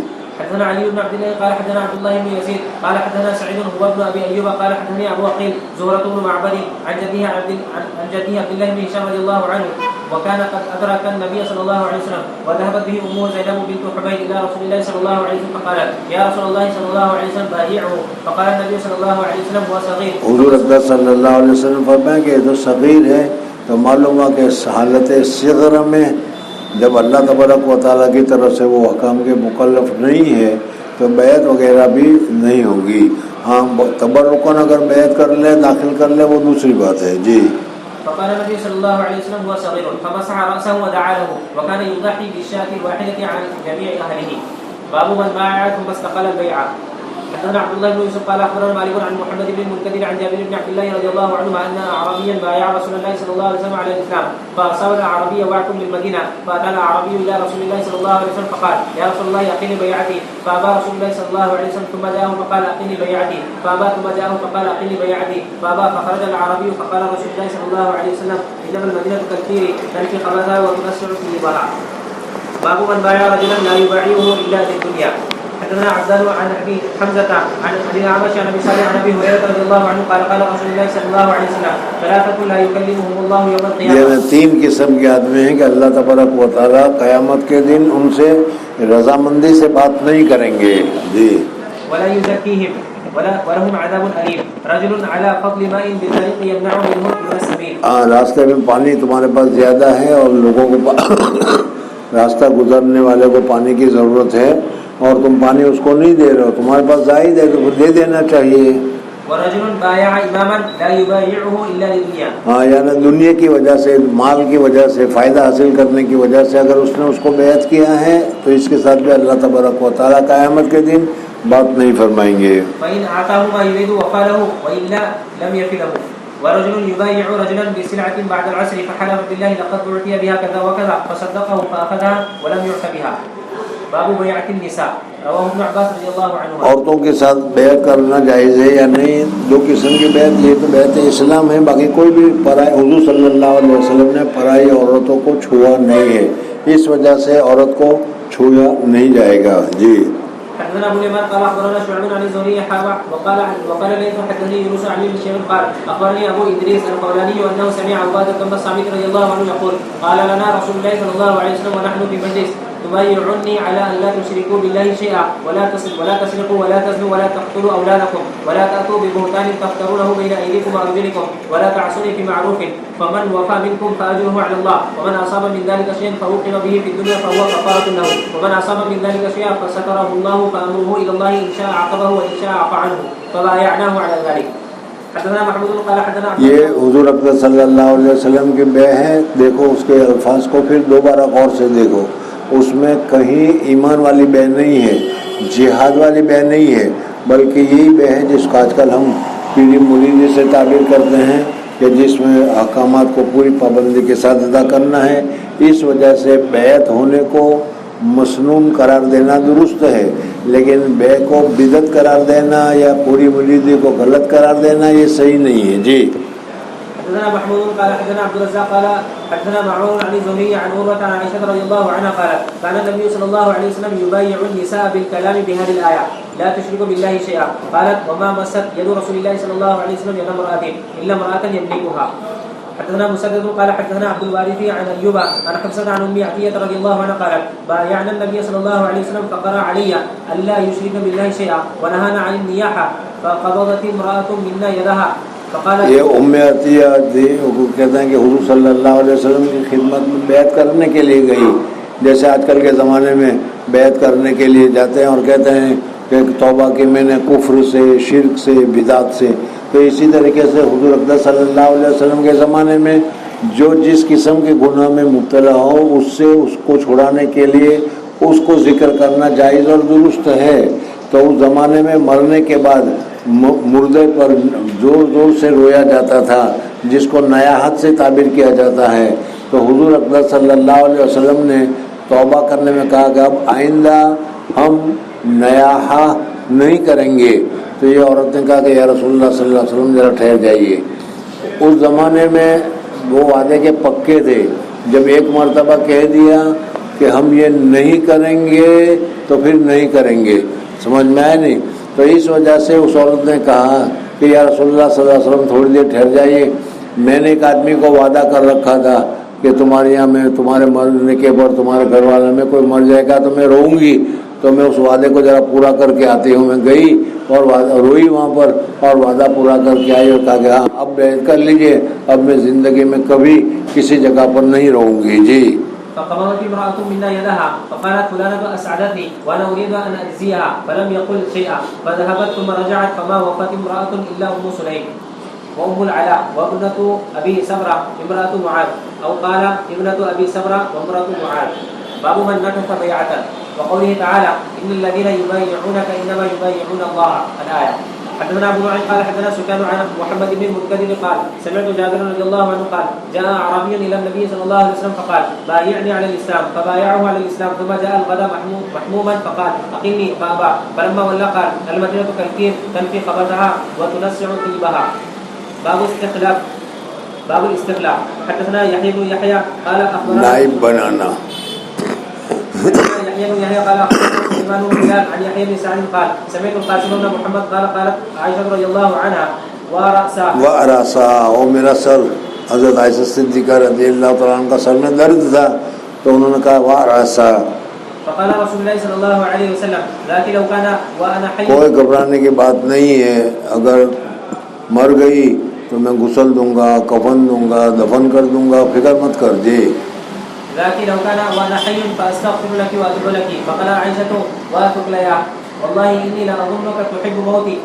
Speaker 2: حدثنا علي بن عبد الله قال حدثنا عبد الله بن يزيد قال حدثنا سعيد هو ابن ابي ايوب قال حدثني ابو عقيل زهرة بن معبد عن جده عبد الله بن هشام رضي الله عنه وكان قد ادرك النبي صلى الله عليه وسلم وذهبت به امه زينب بنت حبيب الى رسول الله صلى الله عليه وسلم فقالت يا رسول الله صلى الله عليه وسلم بايعه فقال النبي صلى الله عليه وسلم هو صغير.
Speaker 1: حضور اقدس صلی اللہ علیہ وسلم فرمایا کہ جو صغیر ہے تو معلوم ہوا کہ حالت صغر میں جب اللہ تبارک و تعالیٰ کی طرف سے وہ حکام کے مکلف نہیں ہے تو بیعت وغیرہ بھی نہیں ہوگی. ہاں تبرکن اگر بیعت کر لے داخل کر لے وہ دوسری بات ہے. جی.
Speaker 2: فقال النبي صلى الله عليه وسلم هو صغير فمسح رأسه ودعا له وكان يضحي بالشاة الواحدة عن جميع أهله. باب من بايع ثم استقل البيعة. حدثنا عبد الله بن يوسف قال اخبرنا مالك عن محمد بن المنكدر عن جابر بن عبد الله رضي الله عنهما ان اعرابيا بايع رسول الله صلى الله عليه وسلم على الاسلام فاصاب الاعرابي وعك بالمدينه فاتى الاعرابي الى رسول الله صلى الله عليه وسلم فقال يا رسول الله اعطني بيعتي فابى رسول الله صلى الله عليه وسلم ثم جاءه فقال اعطني بيعتي فابى ثم جاءه فقال اعطني بيعتي فابى فخرج الاعرابي فقال رسول الله صلى الله عليه وسلم انما المدينه كالكير تنفي خبثها وتنسع في بضاعه. باب من بايع رجلا لا يبايعه الا للدنيا. حدثنا عبدان عن ابي حمزه عن ابي اعمش عن ابي صالح عن ابي هريره رضي الله عنه قال قال رسول الله صلى الله عليه وسلم ثلاثه لا يكلمهم الله يوم القيامه.
Speaker 1: یہ تین قسم کے آدمی ہیں کہ اللہ تبارک و تعالیٰ قیامت کے دن ان سے رضامندی سے بات نہیں کریں گے. جی.
Speaker 2: ولا يزكيهم ولهم عذاب اليم. رجل على فضل ماء بالطريق يمنع منه ابن السبيل.
Speaker 1: راستے میں پانی تمہارے پاس زیادہ ہے اور لوگوں کو راستہ گزرنے والے کو پانی کی ضرورت ہے اور تم پانی اس کو نہیں دے رہے ہو، تمہارے پاس زائد ہے تو دے دینا چاہیے.
Speaker 2: ورجل بايع اماما لا يبايعه الا للدنيا.
Speaker 1: ہاں یعنی دنیا کی وجہ سے، مال کی وجہ سے، فائدہ حاصل کرنے کی وجہ سے اگر اس نے اس کو بیعت کیا ہے تو اس کے ساتھ بھی اللہ تبارک و تعالیٰ قیامت کے دن بات نہیں فرمائیں گے.
Speaker 2: فإن أعطاه ما يريد وقاله وإلا لم يفله. ورجل يبايع رجلا بسلعة بعد العصر فحلف بالله لقد أعطي بها كذا وكذا فصدقه فأخذها ولم يعط بها. باب بیعت النساء. رواه ابن عباس رضی اللہ عنہ.
Speaker 1: عورتوں کے ساتھ بیعت کرنا جائز ہے یا نہیں؟ دو قسم کی بیعت، یہ تو بیعت اسلام ہے، باقی کوئی بھی پرائی، حضور صلی اللہ علیہ وسلم نے پرائی عورتوں کو چھوا نہیں ہے، اس وجہ سے عورت کو چھویا نہیں جائے گا. جی.
Speaker 2: حدثنا ابو اليمان قال اخبرنا شعيب عن الزهري وقال ليث حدثني يونس عن ابن شهاب قال اخبرني ابو ادريس القولاني انه سمع عباده بن الصامت رضي الله عنه يقول قال لنا رسول الله صلى الله عليه وسلم ونحن في مجلس تبايعني على ان لا تشركوا بالله شيئا ولا تسرقوا ولا تزنوا ولا تقتلوا اولادكم ولا تاتوا ببهتان تفترونه بين ايديكم وارجلكم ولا تعصوني في معروف فمن وفى منكم فاجره على الله ومن اصاب من ذلك شيئا فوقف به في الدنيا فهو كفاره له ومن اصاب من ذلك شيئا فستره الله فامره الى الله ان شاء عاقبه وان شاء عفى عنه فبايعناه على ذلك. حدثنا محمود قال حدثنا
Speaker 1: یہ حضور اکرم صلی اللہ علیہ وسلم کی بے ہے. دیکھو اس کے الفاظ کو پھر دوبارہ غور سے دیکھو، اس میں کہیں ایمان والی بے نہیں ہے، جہاد والی بے نہیں ہے، بلکہ یہی بے ہے جس کو آج کل ہم پیری مریدی سے تعبیر کرتے ہیں کہ جس میں احکامات کو پوری پابندی کے ساتھ ادا کرنا ہے. اس وجہ سے بیعت ہونے کو مسنون قرار دینا درست ہے، لیکن بے کو بدعت قرار دینا یا پوری مریدی کو غلط قرار دینا یہ صحیح نہیں ہے. جی.
Speaker 2: حدثنا محمود قال حدثنا عبد الرزاق قال حدثنا معمر عن الزهري عن عروة عن عائشة رضي الله عنها قالت كان النبي صلى الله عليه وسلم يبايع النساء بالكلام بهذه الآية لا تشركوا بالله شيئا. قالت وما مست يد رسول الله صلى الله عليه وسلم يد امرأة إلا امرأة يملكها. حدثنا مسدد قال حدثنا عبد الوارث عن أيوب عن حفصة عن أم عطية رضي الله عنها قالت بايعنا النبي صلى الله عليه وسلم فقرأ علي ألا يشرك بالله شيئا ونهانا عن النياحة فقبضت امرأة منا يدها.
Speaker 1: یہ ام عطیہ کہتے ہیں کہ حضور صلی اللہ علیہ وسلم کی خدمت میں بیعت کرنے کے لیے گئی، جیسے آج کل کے زمانے میں بیعت کرنے کے لیے جاتے ہیں اور کہتے ہیں کہ توبہ کی میں نے کفر سے، شرک سے، بدعت سے. تو اسی طریقے سے حضور اکرم صلی اللہ علیہ وسلم کے زمانے میں جو جس قسم کے گناہ میں مبتلا ہو اس سے اس کو چھڑانے کے لیے اس کو ذکر کرنا جائز اور درست ہے. تو اس زمانے میں مرنے کے بعد مردے پر زور زور سے رویا جاتا تھا، جس کو نیاحت سے تعبیر کیا جاتا ہے. تو حضور اکرم صلی اللہ علیہ وسلم نے توبہ کرنے میں کہا کہ اب آئندہ ہم نیاحہ نہیں کریں گے. تو یہ عورت نے کہا کہ یا رسول اللہ صلی اللہ علیہ وسلم ذرا ٹھہر جائیے. اس زمانے میں وہ وعدے کے پکے تھے. جب ایک مرتبہ کہہ دیا کہ ہم یہ نہیں کریں گے تو پھر نہیں کریں گے. سمجھ میں آئے نہیں؟ تو اس وجہ سے اس عورت نے کہا کہ یا رسول اللہ صلی اللہ علیہ وسلم تھوڑی دیر ٹھہر جائیے. میں نے ایک آدمی کو وعدہ کر رکھا تھا کہ تمہارے یہاں میں تمہارے مرنے کے بعد تمہارے گھر والوں میں کوئی مر جائے گا تو میں رہوں گی، تو میں اس وعدے کو ذرا پورا کر کے آتی ہوں. میں گئی اور روئی وہاں پر اور وعدہ پورا کر کے آئی اور کہا کہ ہاں اب بیعت کر لیجئے، اب میں زندگی میں کبھی کسی جگہ پر نہیں رہوں گی. جی.
Speaker 2: فقبضت امرأة منا يدها فقالت فلانة أسعدتني وأنا أريد أن أجزيها فلم يقل شيئا فذهبت ثم رجعت فما وفت امرأة إلا أم سليم وأم العلاء وابنة أبي سبرة امرأة معاذ أو قال ابنة أبي سبرة وامرأة معاذ. باب من نكث بيعة وقوله تعالى إن الذين يبايعونك إنما يبايعون الله. الآية. حدثنا ابو نعيم قال حدثنا سفيان عن محمد بن المنكدر قال سمعت جابر رضي الله عنه قال جاء اعرابي الى النبي صلى الله عليه وسلم فقال بايعني على الاسلام فبايعه على الاسلام ثم جاء الغداء محموما فقال اقلني فابى فلما ولى قال المدينه كالكير تنفي خبثها وتنسع طيبها. باب الاستخلاف. حدثنا يحيى بن يحيى قال اخبرنا
Speaker 1: نائب بنانا.
Speaker 2: يحيى بن يحيى قال اخبرنا سليمان بن بلال عن يحيى بن سعد قال سمعت القاسم بن محمد قالت عائشة رضي الله عنها ورأسها
Speaker 1: اور میرا سر حضرت عائشہ صدیقہ رضی اللہ تعالیٰ عنہ کا سر میں درد تھا تو انہوں نے کہا ورأسها.
Speaker 2: فقال رسول اللہ صلی اللہ علیہ وسلم ذاك لو كان وانا حي.
Speaker 1: کوئی گھبرانے کی بات نہیں ہے، اگر مر گئی تو میں غسل دوں گا، کفن دوں گا، دفن کر دوں گا، فکر مت کر. جی.
Speaker 2: ذاك لو كان وانا حي فاستغفر لك واتوب لك. فقال عائشة واتوب لها والله اني لاظنك تحب موتي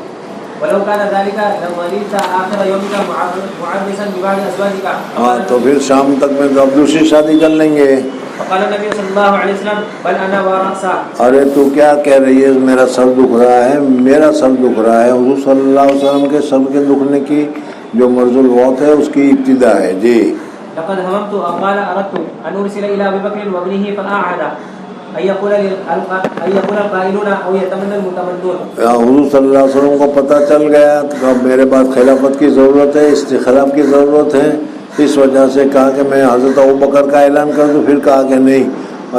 Speaker 2: ولو كان ذلك لمرضت اخر يومك معرسا ببعض ازواجك.
Speaker 1: ہاں تو پھر شام تک میں تو اب دوسری شادی کر لیں گے.
Speaker 2: فقال النبي صلى الله عليه وسلم بل انا ورأسا.
Speaker 1: ارے تو کیا کہہ رہی ہے؟ میرا سر دکھ رہا ہے، میرا سر دکھ رہا ہے. حضور صلی اللہ علیہ وسلم کے سر کے دکھنے کی جو مرض الموت ہے اس کی ابتدا ہے. جی.
Speaker 2: لقد هممت قال اردت ان ارسل الى ابي بكر وابنه فاعاد ان يقول القائلون او يتمنى المتمنون.
Speaker 1: حضور صلی اللہ علیہ وسلم کو پتہ چل گیا کہ اب میرے بعد خلافت کی ضرورت ہے، استخلاف کی ضرورت ہے. اس وجہ سے کہا کہ میں حضرت ابوبکر کا اعلان کر دوں. پھر کہا کہ نہیں،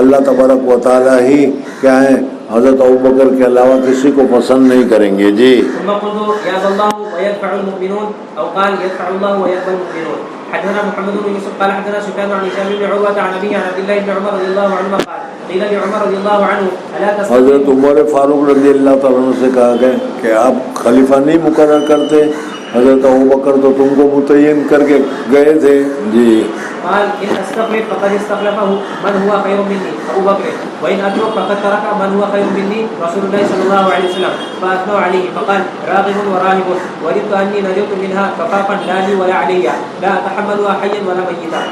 Speaker 1: اللہ تبارک و تعالیٰ ہی کیا ہے حضرت ابوبکر کے علاوہ کسی کو پسند نہیں کریں گے. جی.
Speaker 2: ثم قلت يا الله ويدفع المؤمنون او قال يدفع الله ويقبل المؤمنون. حدثنا محمد بن يوسف قال حدثنا سفيان عن هشام بن عروة عن أبيه عن عبد الله بن عمر رضي الله عنهما قال قيل لعمر رضي الله عنه الا تستطيع.
Speaker 1: حضرت عمر فاروق رضی اللہ تعالیٰ عنہ سے کہا گیا کہ آپ خلیفہ نہیں مقرر کرتے؟ حضرت ابوبکر تو تم کو متعین کر کے گئے تھے. جی.
Speaker 2: قال ان استخلف فقد استخلفه من هو خير مني ابو بكر وان اترك فقد ترك من هو خير مني رسول الله صلى الله عليه وسلم. فاثنوا عليه فقال راغب وراهب وددت اني نجوت منها كفافا لا لي ولا علي لا اتحملها حيا ولا ميتا.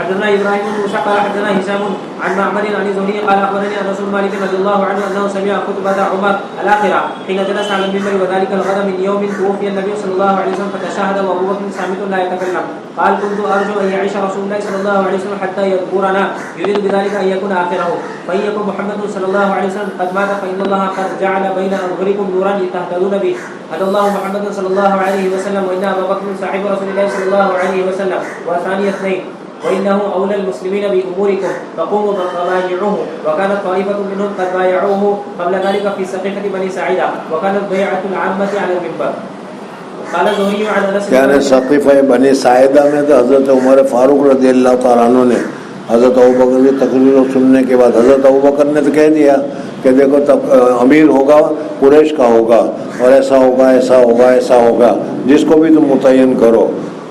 Speaker 2: حدثنا ابراهيم بن موسى قال حدثنا هشام عن معمر عن الزهري قال اخبرني انس بن مالك رضي الله عنه انه سمع خطبه عمر الاخره حين جلس على المنبر وذلك الغد من يوم توفي النبي صلى الله عليه وسلم فتشهد وابو بكر صامت لا يتكلم. قال كنت ارجو ان يعيش رسول الله صلى الله عليه وسلم حتى يذكرنا يريد بذلك ان يكون اخره فان يكن محمد صلى الله عليه وسلم قد مات فان الله قد جعل بين اظهركم نورا لتهتدون به. هدى الله محمد صلى الله عليه وسلم وان ابا بكر صاحب رسول الله صلى الله عليه وسلم وثاني اثنين وإنه أولى المسلمين بأموركم فقوموا فبايعوه. وكانت طائفة منهم قد بايعوه قبل ذلك في سقيفة بني ساعدة وكانت بيعة العامة على المنبر. قال الزهري عن أنس
Speaker 1: یعنی سقیفہ بنی ساعدہ میں تو حضرت عمر فاروق رضی اللہ تعالیٰ عنہ نے حضرت ابوبکر کی تقریر سننے کے بعد حضرت ابوبکر نے تو کہہ دیا کہ دیکھو تب امیر ہوگا قریش کا ہوگا اور ایسا ہوگا ایسا ہوگا ایسا ہوگا، جس کو بھی تم متعین کرو.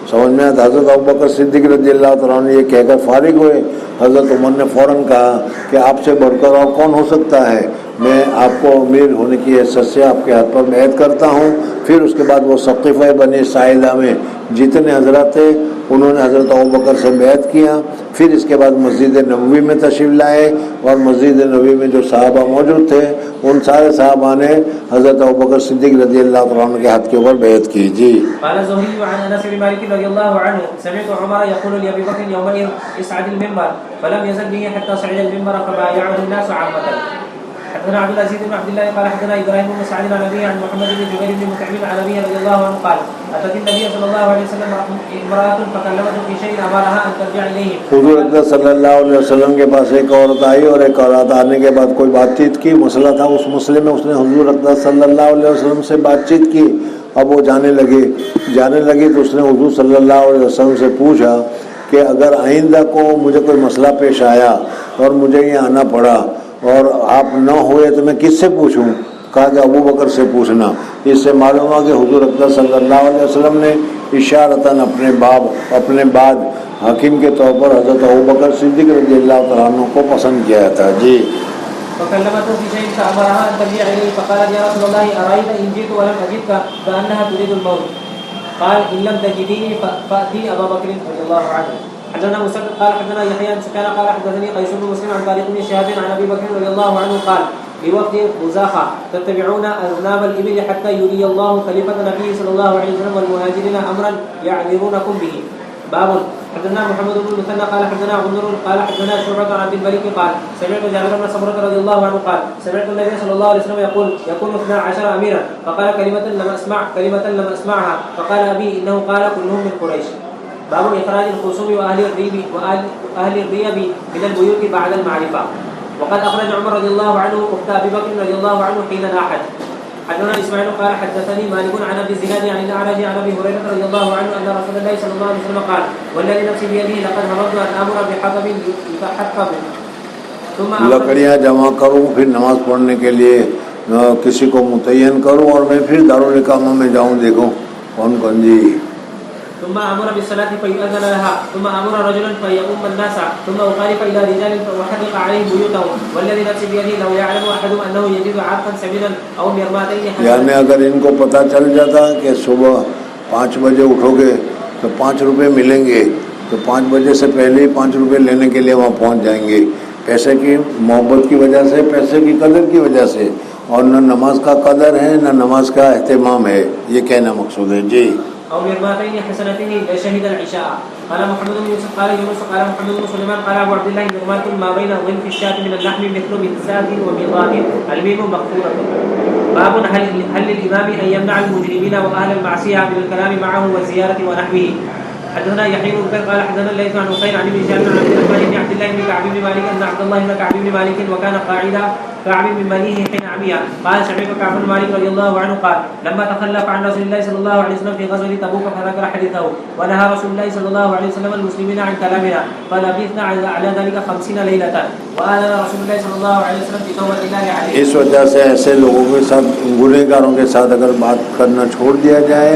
Speaker 1: سمجھ میں آتا. حضرت ابوبکر صدیق رضی اللہ تعالیٰ عنہ یہ کہہ کر فارغ ہوئے. حضرت عمر نے فوراً کہا کہ آپ سے بڑھ کر اور کون ہو سکتا ہے، میں آپ کو امیر ہونے کی حیثیت سے آپ کے ہاتھ پر بیعت کرتا ہوں. پھر اس کے بعد وہ سقیفہ بنی ساعدہ میں جتنے حضرات تھے انہوں نے حضرت ابوبکر سے بیعت کیا. پھر اس کے بعد مسجد نبوی میں تشریف لائے اور مسجد نبوی میں جو صحابہ موجود تھے ان سارے صحابہ نے حضرت ابوبکر صدیق رضی اللہ تعالیٰ عنہ کے ہاتھ کے اوپر بیعت کی. جی.
Speaker 2: قال الزهري عن انس بن مالك رضي الله عنه سمعت عمر يقول لابي بكر يومئذ اصعد المنبر فلم يزل به حتى صعد المنبر فبايعه الناس عامة. حدثنا عبد العزيز بن عبد الله قال حدثنا ابراهيم بن سعد عن ابيه عن محمد بن جبير بن مطعم عن ابيه رضي الله عنه قال اتت النبي صلى الله عليه وسلم امراه فكلمته في شيء امرها ان ترجع اليه.
Speaker 1: حضور اقدس صلی اللہ علیہ وسلم کے پاس ایک عورت آئی اور ایک عورت آنے کے بعد کوئی بات چیت کی، مسئلہ تھا اس مسئلے میں، اس نے حضور اقدس صلی اللہ علیہ وسلم سے بات چیت کی. اب وہ جانے لگی تو اس نے حضور صلی اللہ علیہ وسلم سے پوچھا کہ اگر آئندہ کو مجھے کوئی مسئلہ پیش آیا اور مجھے یہ آنا پڑا اور آپ نہ ہوئے تو میں کس سے پوچھوں؟ کہا کہ ابو بکر سے پوچھنا. اس سے معلوم ہوا کہ حضور اقدس صلی اللہ علیہ وسلم نے اشارتاً اپنے بعد حاکم کے طور پر حضرت ابو بکر صدیق رضی اللہ تعالیٰ عنہ کو پسند کیا تھا. جی.
Speaker 2: فكلمته في شيء فأمرها أن ترجع إليه فقالت يا رسول الله أرأيت إن جئت ولم أجدك كأنها تريد الموت. قال إن لم تجديني فأتي أبا بكر رضي الله عنه. حدثنا مسدد قال حدثنا يحيى بن سفيان قال حدثني قيس بن مسلم عن طارق بن شهاب عن أبي بكر رضي الله عنه قال لوفد خزاعة تتبعون أذناب الإبل حتى يري الله خليفة النبي صلى الله عليه وسلم والمهاجرين أمرا يعذرونكم به. باب. حدثنا محمد بن المثنى قال حدثنا غندر قال حدثنا شعبة عن عبد الملك قال سمعت جابر بن سمرة رضي الله عنه قال سمعت النبي صلى الله عليه وسلم يكون 12 أميرا فقال كلمة لم أسمعها فقال أبي إنه قال كلهم من قريش. باب إخراج الخصوم وأهل الريب من البيوت بعد المعرفة. وقد أخرج عمر رضي الله عنه أخت أبي بكر رضي الله عنه حين ناحت. حدثنا اسماعيل قال حدثني مالك عن ابي الزناد عن الاعرج عن ابي هريره رضي الله عنه ان رسول الله صلى الله عليه وسلم قال والذي نفسي بيده لقد هممت ان امر بحطب يتحطب ثم
Speaker 1: لکڑیاں جمع کروں، پھر نماز پڑھنے کے لیے کسی کو متعین کروں اور میں پھر دارالحکامہ میں جاؤں دیکھوں کون کون. جی.
Speaker 2: ثم امر بالصلاه فيؤذن لها ثم امر رجلا فيؤم الناس ثم اخالف الى رجال فاحرق عليهم بيوتهم والذي نفسي بيده لو يعلم احدهم انه يجد عرقا سمينا او مرماتين.
Speaker 1: یعنی اگر ان کو پتہ چل جاتا کہ صبح 5 بجے اٹھو گے تو 5 روپے ملیں گے تو 5 بجے سے پہلے ہی 5 روپے لینے کے لیے وہاں پہنچ جائیں گے، پیسے کی محبت کی وجہ سے، پیسے کی قدر کی وجہ سے، اور نہ نماز کا قدر ہے نہ نماز کا اہتمام ہے. یہ کہنا مقصود ہے. جی.
Speaker 2: او مرماتين حسنتين شهد العشاء. قال محمد بن يوسف قال يونس قال محمد بن سليمان قال ابو عبد الله مرمات ما بين ظلف الشاة من اللحم مثل بنسات وميضات الميم مقطوره. باب هل للامام ان يمنع المجرمين واهل المعصيه من الكلام معه والزياره ونحوه. حدثنا يحيى بن بكر قال حدثنا الليث عن حسين عن ابن شهاب عن عبد الرحمن بن عبد الله بن كعب بن مالك ان عبد الله بن كعب بن مالك وكان قاعدا كعب بن ماليه حين عمي قال سمعت كعب بن مالك رضي الله عنه قال لما تخلف عن رسول الله صلى الله عليه وسلم في غزوه تبوك فذكر حديثه ونهى رسول الله صلى الله عليه وسلم المسلمين عن كلامنا فلبثنا على ذلك 50 ليله وآذن رسول الله صلى الله عليه وسلم بتوبه الله عليه.
Speaker 1: اس وجہ سے ایسے لوگوں کے ساتھ، گنہگاروں کے ساتھ اگر بات کرنا چھوڑ دیا جائے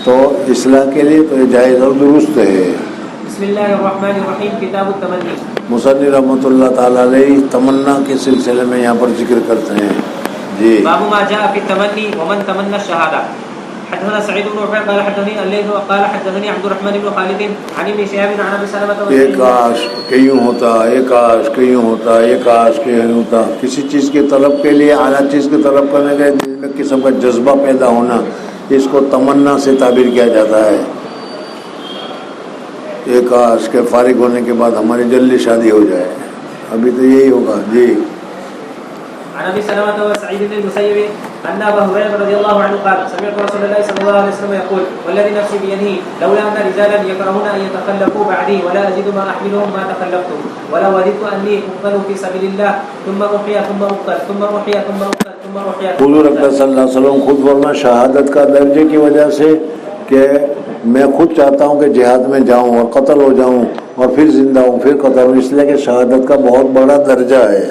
Speaker 1: تو اصلاح کے لیے تو یہ جائز اور درست ہے.
Speaker 2: بسم اللہ الرحمن الرحیم. کتاب التمنی.
Speaker 1: مصنف رحمۃ اللہ تعالیٰ علیہ تمنا کے سلسلے میں یہاں پر ذکر کرتے ہیں. جی.
Speaker 2: باب ما جاء في التمني ومن تمنى الشهاده. حدثنا سعيد بن عفان قال حدثني الليث قال حدثني عبد الرحمن بن خالد عن ابن شهاب عن ابي سلمة.
Speaker 1: ایک کاش کہ یوں ہوتا، ایک کاش کہ یوں ہوتا، ایک کاش کہ یوں ہوتا. کسی چیز کی طلب کے لیے، اعلیٰ چیز کی طلب کرنے کے دل میں قسم کا جذبہ پیدا ہونا، اس کو تمنا سے تعبیر کیا جاتا ہے. ایک کاش کے فارغ ہونے کے بعد ہماری جلدی شادی ہو جائے. ابھی تو یہی ہوگا. جی.
Speaker 2: عن ابي سلمة وسعيد بن المسيب ان ابا هريره رضي الله عنه قال سمعت رسول الله صلى الله عليه وسلم يقول والذي نفسي بيده لولا ان رجالا يكرهون ان يتخلفوا بعدي ولا اجد ما احملهم ما تخلفت ولا وددت اني اقتل في سبيل الله ثم احيا ثم اقتل ثم احيا ثم اقتل ثم احيا.
Speaker 1: حضور اکرم صلی اللہ علیہ وسلم خود فرمایا شہادت کا درجے کی وجہ سے کہ میں خود چاہتا ہوں کہ جہاد میں جاؤں اور قتل ہو جاؤں اور پھر زندہ ہوں پھر قتل ہوں، اس لیے کہ شہادت کا بہت بڑا درجہ ہے.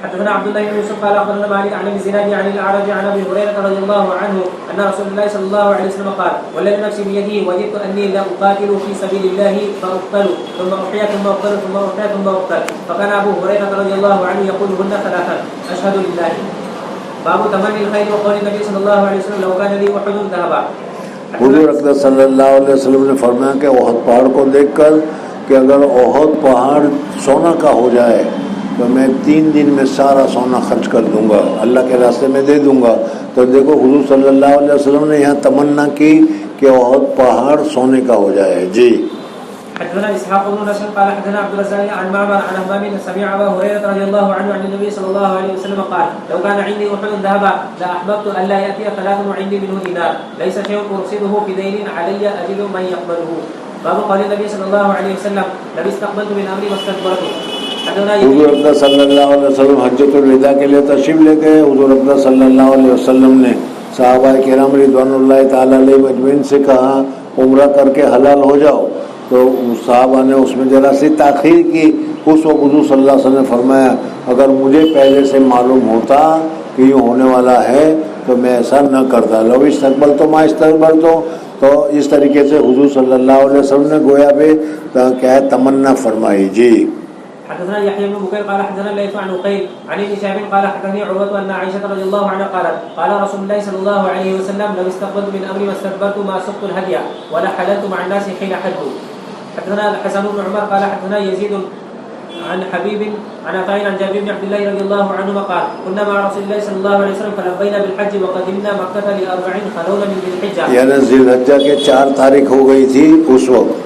Speaker 2: حدثنا عبد الله بن يوسف قال اخبرنا مالك عن ابن زناد عن الاعرج عن ابي هريره رضي الله عنه ان رسول الله صلى الله عليه وسلم قال والذي نفسي بيده وجدت اني لا اقاتل في سبيل الله فاقتل ثم احيا ثم اقتل ثم احيا ثم اقتل. فكان ابو هريره رضي الله عنه يقولهن ثلاثا اشهد لله. باب تمني الخير وقول النبي صلى الله عليه وسلم لو كان لي احد ذهبا.
Speaker 1: حضور اکرم صلی اللہ علیہ وسلم نے فرمایا کہ احد پہاڑ کو دیکھ کر کہ اگر احد پہاڑ سونا کا ہو جائے تو میں 3 دن میں سارا سونا خرچ کر دوں گا، اللہ کے راستے میں دے دوں گا. تو دیکھو حضور صلی اللہ علیہ وسلم نے یہاں تمنا کی کہ احد پہاڑ سونے کا ہو جائے. جی.
Speaker 2: حدثنا اسحاق بن نصر قال حدثنا عبد الرزاق عن معمر عن همام سمع ابا هريره رضي الله عنه عن النبي صلى الله عليه وسلم قال لو كان عندي احد ذهبا لاحببت الا ياتي ثلاث وعندي منه دينار ليس شيء ارصده في دين علي اجد من يقبله. باب قول النبي صلى الله عليه وسلم لو استقبلت من امري واستدبرت.
Speaker 1: حضور اقدس صلی اللہ علیہ وسلم حجۃ الوداع کے لیے تشریف لے گئے. حضور اقدس صلی اللہ علیہ وسلم نے صحابہ کرام رضوان اللہ تعالیٰ علیہ مجمعین سے کہا عمرہ کر کے حلال ہو جاؤ. تو صحابہ نے اس میں ذرا سی تاخیر کی. اس وقت حضور صلی اللہ علیہ وسلم نے فرمایا اگر مجھے پہلے سے معلوم ہوتا کہ یہ ہونے والا ہے تو میں ایسا نہ کرتا. لو استقبل تو ما استقبل تو اس طریقے سے حضور صلی اللہ علیہ وسلم نے گویا بھی کیا تمنا فرمائی. جی
Speaker 2: حدثنا يحيى بن بكير قال حدثنا الليث عن عقيل عن ابن شهاب قال حدثني عروة أن عائشة رضي الله عنها قالت قال رسول الله صلى الله عليه وسلم لو استقبلت من أمري ما استدبرت ما سقت الهدي ولا حللت مع الناس حين حلوا. حدثنا الحسن بن عمر قال حدثنا يزيد عن حبيب عن عطاء عن جابر بن عبد الله رضي الله عنهما قال كنا مع رسول الله صلى الله عليه وسلم فلبينا بالحج وقدمنا مكة ل40 خلونا من ذي الحجة.
Speaker 1: یعنی ذی الحجہ کے 4 تاریخ ہو گئی تھی اس وقت.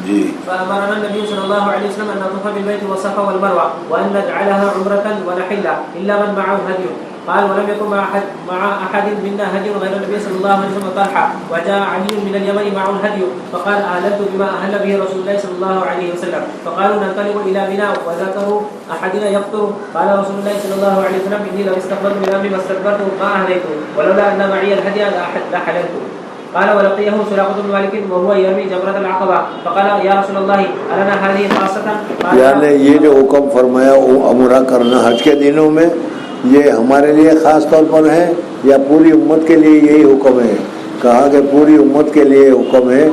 Speaker 1: جی
Speaker 2: فأمرنا النبي صلى الله عليه وسلم أن نطوف بالبيت والصفا والمروة وأن نجعلها عمرة ونحل إلا من معه هدي. قال ولم يكن مع أحد منا هدي غير النبي صلى الله عليه وسلم طلحة وجاء علي من اليمن معه الهدي فقال أهللت بما أهل به رسول الله صلى الله عليه وسلم. فقالوا ننطلق إلى منى وذكروا أحدنا يفطر. قال رسول الله صلى الله عليه وسلم إني لو استقبلت من أمري ما استدبرت ما أهليت ولولا أن معي الهدي لحللت. قال ولقيه سراقة بن مالك وهو يرمي جمرة العقبة فقال يا رسول الله ألنا هذه خاصة.
Speaker 1: یعنی یہ جو حکم فرمایا عمرہ کرنا حج کے دنوں میں یہ ہمارے لیے خاص طور پر ہے یا پوری امت کے لیے یہی حکم ہے؟ کہا کہ پوری امت کے لیے حکم ہے.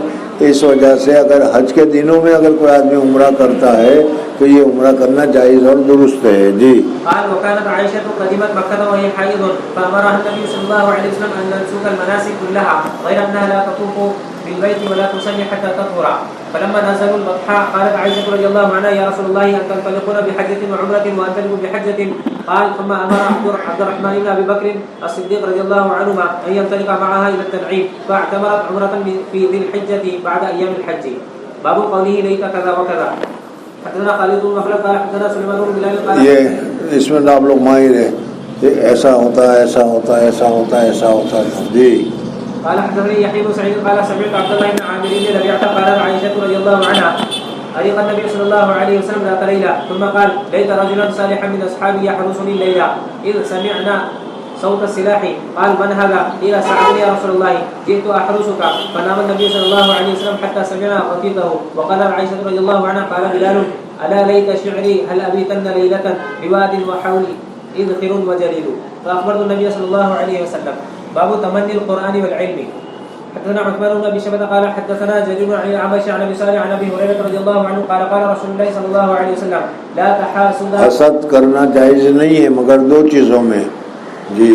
Speaker 1: اس وجہ سے اگر حج کے دنوں میں اگر کوئی آدمی عمرہ کرتا ہے تو یہ عمرہ کرنا جائز اور درست ہے. جی
Speaker 2: قال وكانت عائشة قدمت مكة وهي حائض فأمرها النبي صلى الله عليه وسلم أن تنسك المناسك كلها غير أنها لا تطوف بالبيت ولا تصلي حتى تطهر. فلما نزلوا البطحاء قالت عائشة رضي الله عنها يا رسول الله أن تنطلقون بحجة وعمرة وأنطلقوا بحجة. قال ثم أمر عبد الرحمن بن أبي بكر الصديق رضي الله عنهما أن ينطلق معها إلى التنعيم فاعتمرت عمرة في ذي الحجة بعد أيام الحج. باب قوله ليت كذا وكذا. حدثنا خالد بن مخلد قال حدثنا سليمان بن بلال قال
Speaker 1: یہ اس میں آپ لوگ ماہر ہیں ایسا ہوتا ہے ایسا ہوتا ہے ایسا ہوتا ہے ایسا ہوتا ہے. جی
Speaker 2: قال حدثني يحيى بن سعيد قال سمعت عبد الله بن عامر بن ربيعة قال عائشة رضي الله عنها أريق النبي صلى الله عليه وسلم ذات ليلة ثم قال ليت رجلا صالحا من أصحابي يحرسني الليلة إذ سمعنا صوت السلاح. قال من هذا؟ قيل سعد يا رسول الله جئت أحرسك. فنام النبي صلى الله عليه وسلم حتى سمعنا خطيته. وقال عائشة رضي الله عنها قال بلال ألا ليت شعري هل أبيتن ليلة بواد وحولي إذخر وجليل. فأخبرت النبي صلى الله عليه وسلم. باب تمني القرآن والعلم. حدثنا عثمان بن ابي شيبه قال حدثنا جرير عن الأعمش عن ابي صالح عن ابي هريره رضي الله عنه قال قال رسول الله صلى الله عليه وسلم لا تحاسد.
Speaker 1: حسد کرنا جائز نہیں ہے مگر 2 چیزوں میں. جی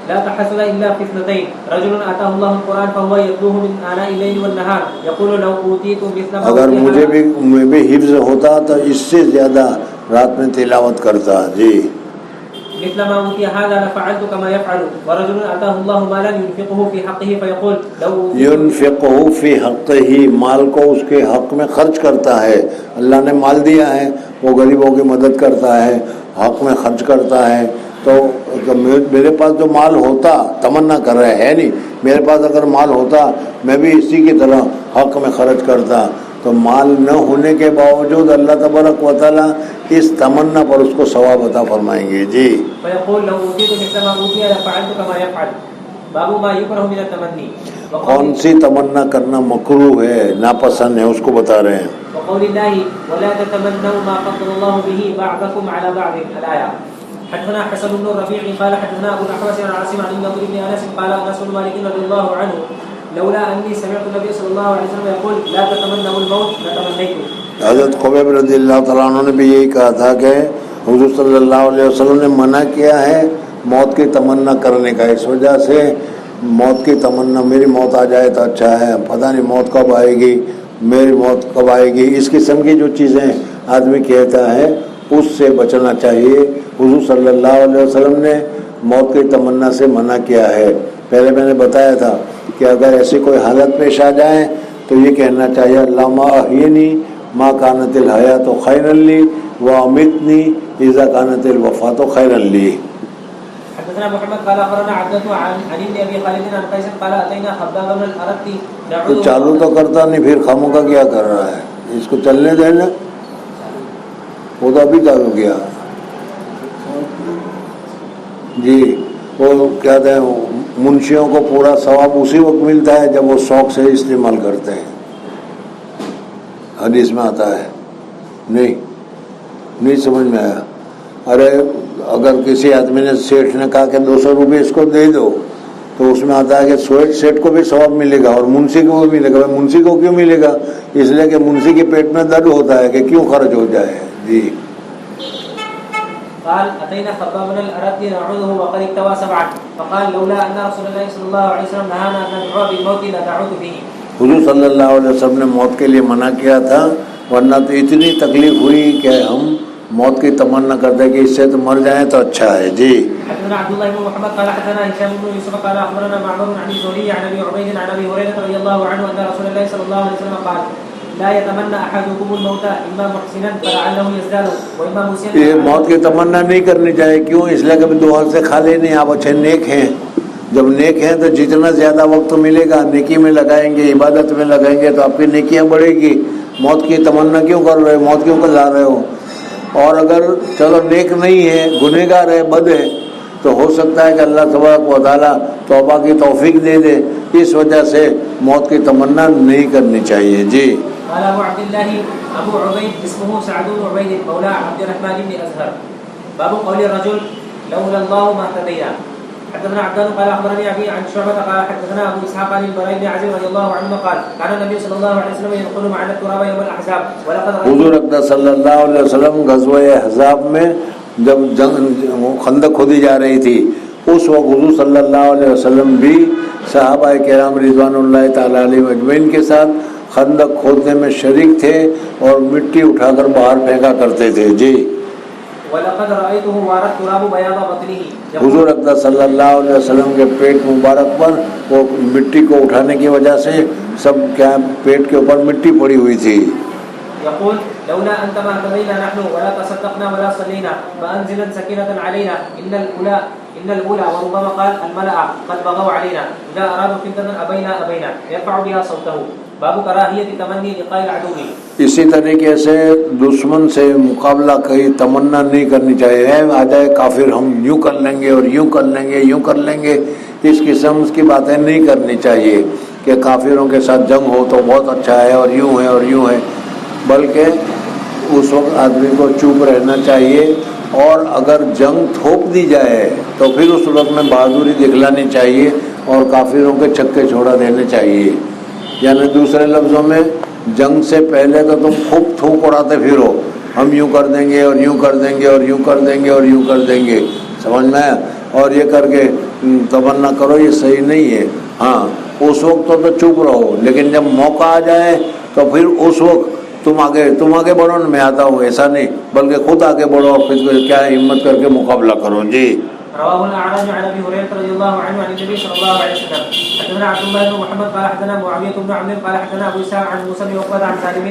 Speaker 2: لا تحسد الا في اثنتين رجل اتاه الله القرآن فهو يتلوه من آناء الليل والنهار يقول لو اوتيت مثل ما
Speaker 1: اگر مجھے بھی حفظ ہوتا تو اس سے زیادہ رات میں تلاوت کرتا. جی
Speaker 2: مثل ما اوتي هذا لفعلت كما يفعل. ورجل اتاه الله مالا ينفقه في حقه فيقول لو
Speaker 1: ينفقه في حقه مال کو اس کے حق میں خرچ کرتا ہے. اللہ نے مال دیا ہے وہ غریبوں کی مدد کرتا ہے حق میں خرچ کرتا ہے. تو میرے پاس جو مال ہوتا تمنا کر رہا ہے نہیں میرے پاس اگر مال ہوتا میں بھی اسی کی طرح حق میں خرچ کرتا. تو مال نہ ہونے کے باوجود اللہ تبارک و تعالیٰ اس تمنا پر اس کو ثواب عطا فرمائیں گے. جی
Speaker 2: فيقول لو اوتيت مثل ما اوتي لفعلت كما يفعل. باب ما يكره من التمني.
Speaker 1: کون سی تمنا کرنا مکروہ ہے ناپسند ہے اس کو بتا رہے ہیں.
Speaker 2: وقول الله ولا تتمنوا ما فضل الله به بعضكم على بعض الآية. حدثنا حسن بن الربيع قال حدثنا ابو الاحوص عن عاصم عن النضر بن انس قال انس بن مالك رضي الله عنه لولا اني سمعت النبي صلى الله عليه وسلم يقول لا تتمنوا الموت لتمنيت.
Speaker 1: حضرت خبیب رضی اللہ تعالیٰ عنہ نے بھی یہی کہا تھا کہ حضور صلی اللہ علیہ وسلم نے منع کیا ہے موت کی تمنا کرنے کا. اس وجہ سے موت کی تمنا میری موت آ جائے تو اچھا ہے پتہ نہیں موت کب آئے گی میری موت کب آئے گی اس قسم کی جو چیزیں آدمی کہتا ہے اس سے بچنا چاہیے. حضور صلی اللہ علیہ وسلم نے موت کی تمنا سے منع کیا ہے. پہلے میں نے بتایا تھا کہ اگر ایسی کوئی حالت پیش آ جائے تو یہ کہنا چاہیے اللہم احیینی ما كانت الحیات خیرا لی وامیتنی اذا كانت الوفاة خیرا لی.
Speaker 2: حدثنا محمد قال اخبرنا عبدة عن ابن ابي خالد عن قيس قال اتينا خباب بن الارت
Speaker 1: تو
Speaker 2: نعوذ.
Speaker 1: چالو تو کرتا نہیں، پھر خاموں کا کیا کر رہا ہے؟ اس کو چلنے دینا. وہ تو ابھی چالو کیا جی. وہ کہتے ہیں منشیوں کو پورا ثواب اسی وقت ملتا ہے جب وہ شوق سے استعمال کرتے ہیں. حدیث میں آتا ہے. نہیں سمجھ میں آیا. ارے اگر کسی آدمی نے سیٹھ نے کہا کہ 200 روپے اس کو دے دو تو اس میں آتا ہے کہ سیٹھ کو بھی ثواب ملے گا اور منشی کو بھی ملے گا. منشی کو کیوں ملے گا؟ اس لیے کہ منشی کے پیٹ میں درد ہوتا ہے کہ کیوں خرچ ہو جائے. جی.
Speaker 2: قال اتينا خباب بن الارت نعوذه وقد اكتوى 7 فقال لولا ان رسول الله صلى الله عليه وسلم نهانا ان ندعو بالموت لدعوت به.
Speaker 1: حضور صلی اللہ علیہ وسلم نے موت کے لیے منع کیا تھا، ورنہ تو اتنی تکلیف ہوئی کہ ہم موت کی تمنا کرتے کہ اس سے تو مر جائیں تو اچھا ہے. جی.
Speaker 2: حدثنا عبد الله بن محمد قال حدثنا هشام بن يوسف قال اخبرنا معمر عن الزهري عن ابي عبيد عن ابي هريره رضي الله عنه ان رسول الله صلى الله عليه وسلم قال لا يتمنى احدكم الموت اما محسنا فلعله يزداد واما مسيئا.
Speaker 1: یہ موت کی تمنا نہیں کرنی چاہیے. کیوں؟ اس لیے کہ دو ہاتھ سے کھا لے نہیں. آپ اچھے نیک ہیں، جب نیک ہیں تو جتنا زیادہ وقت ملے گا نیکی میں لگائیں گے، عبادت میں لگائیں گے تو آپ کی نیکیاں بڑھے گی. موت کی تمنا کیوں کر رہے ہو؟ موت کیوں کر لا رہے ہو؟ اور اگر چلو نیک نہیں ہے، گنہگار ہے، بد ہے، تو ہو سکتا ہے کہ اللہ تبارک و تعالیٰ توبہ کی توفیق دے دے. اس وجہ سے موت کی تمنا نہیں کرنی چاہیے. جی.
Speaker 2: قال ابو عبد الله ابو عبيد اسمه سعد بن عبيد مولى عبد الرحمن بن ازهر. باب قول الرجل لولا الله ما اهتدينا. حدثنا عبدان قال اخبرني ابي عن شعبة قال حدثنا ابو اسحاق عن البراء بن عازب رضي الله عنه قال كان النبي صلى الله عليه وسلم ينقل معنا التراب يوم الاحزاب ولقد
Speaker 1: حضور اقدس صلی اللہ علیہ وسلم غزوہ احزاب میں جب خندق کھودی جا رہی تھی اس وقت حضور صلی اللہ علیہ وسلم بھی صحابہ کرام رضوان اللہ تعالی علیہ اجمعین کے ساتھ خندق کھودنے میں شریک تھے اور مٹی اٹھا کر باہر پھینکا کرتے تھے. جی.
Speaker 2: ولقد رأيته وارد تراب بياض بطنه.
Speaker 1: حضور اقدس صلی اللہ علیہ وسلم کے پیٹ مبارک پر وہ مٹی کو اٹھانے کی وجہ سے سب کیا پیٹ کے اوپر مٹی پڑی ہوئی تھی.
Speaker 2: يقول لولا أنت ما اهتدينا نحن ولا تصدقنا ولا صلينا فأنزلا سكينة علينا إن الأولى وربما قال الملأ قد بغوا علينا إذا أرادوا فتنة أبينا يرفع بها صوته. باب کراہیت تمنی لقاء العدو.
Speaker 1: اسی طریقے سے دشمن سے مقابلہ کی تمنا نہیں کرنی چاہیے. آ جائے کافر ہم یوں کر لیں گے اور یوں کر لیں گے، یوں کر لیں گے، اس قسم کی باتیں نہیں کرنی چاہیے کہ کافروں کے ساتھ جنگ ہو تو بہت اچھا ہے اور یوں ہے اور یوں ہے. بلکہ اس وقت آدمی کو چپ رہنا چاہیے اور اگر جنگ تھوپ دی جائے تو پھر اس وقت میں بہادری دکھلانی چاہیے اور کافروں کے چھکے چھوڑا دینے چاہیے. یعنی دوسرے لفظوں میں جنگ سے پہلے تو تم خوب تھوک اڑاتے پھرو، ہم یوں کر دیں گے اور یوں کر دیں گے اور یوں کر دیں گے اور یوں کر دیں گے، سمجھ میں آیا؟ اور یہ کر کے تمنا کرو، یہ صحیح نہیں ہے. ہاں اس وقت تو چپ رہو، لیکن جب موقع آ جائے تو پھر اس وقت تم آگے بڑھو. میں آتا ہوں ایسا نہیں، بلکہ خود آگے بڑھو اور پھر کیا ہمت کر کے مقابلہ کرو. جی.
Speaker 2: رواه الأعرج عن أبي هريرة رضي الله عنه عن النبي صلى الله عليه وسلم. حدثنا عبد الله بن محمد قال حدثنا معاوية بن عمرو قال حدثنا أبو إسحاق عن موسى بن عقبة عن سالم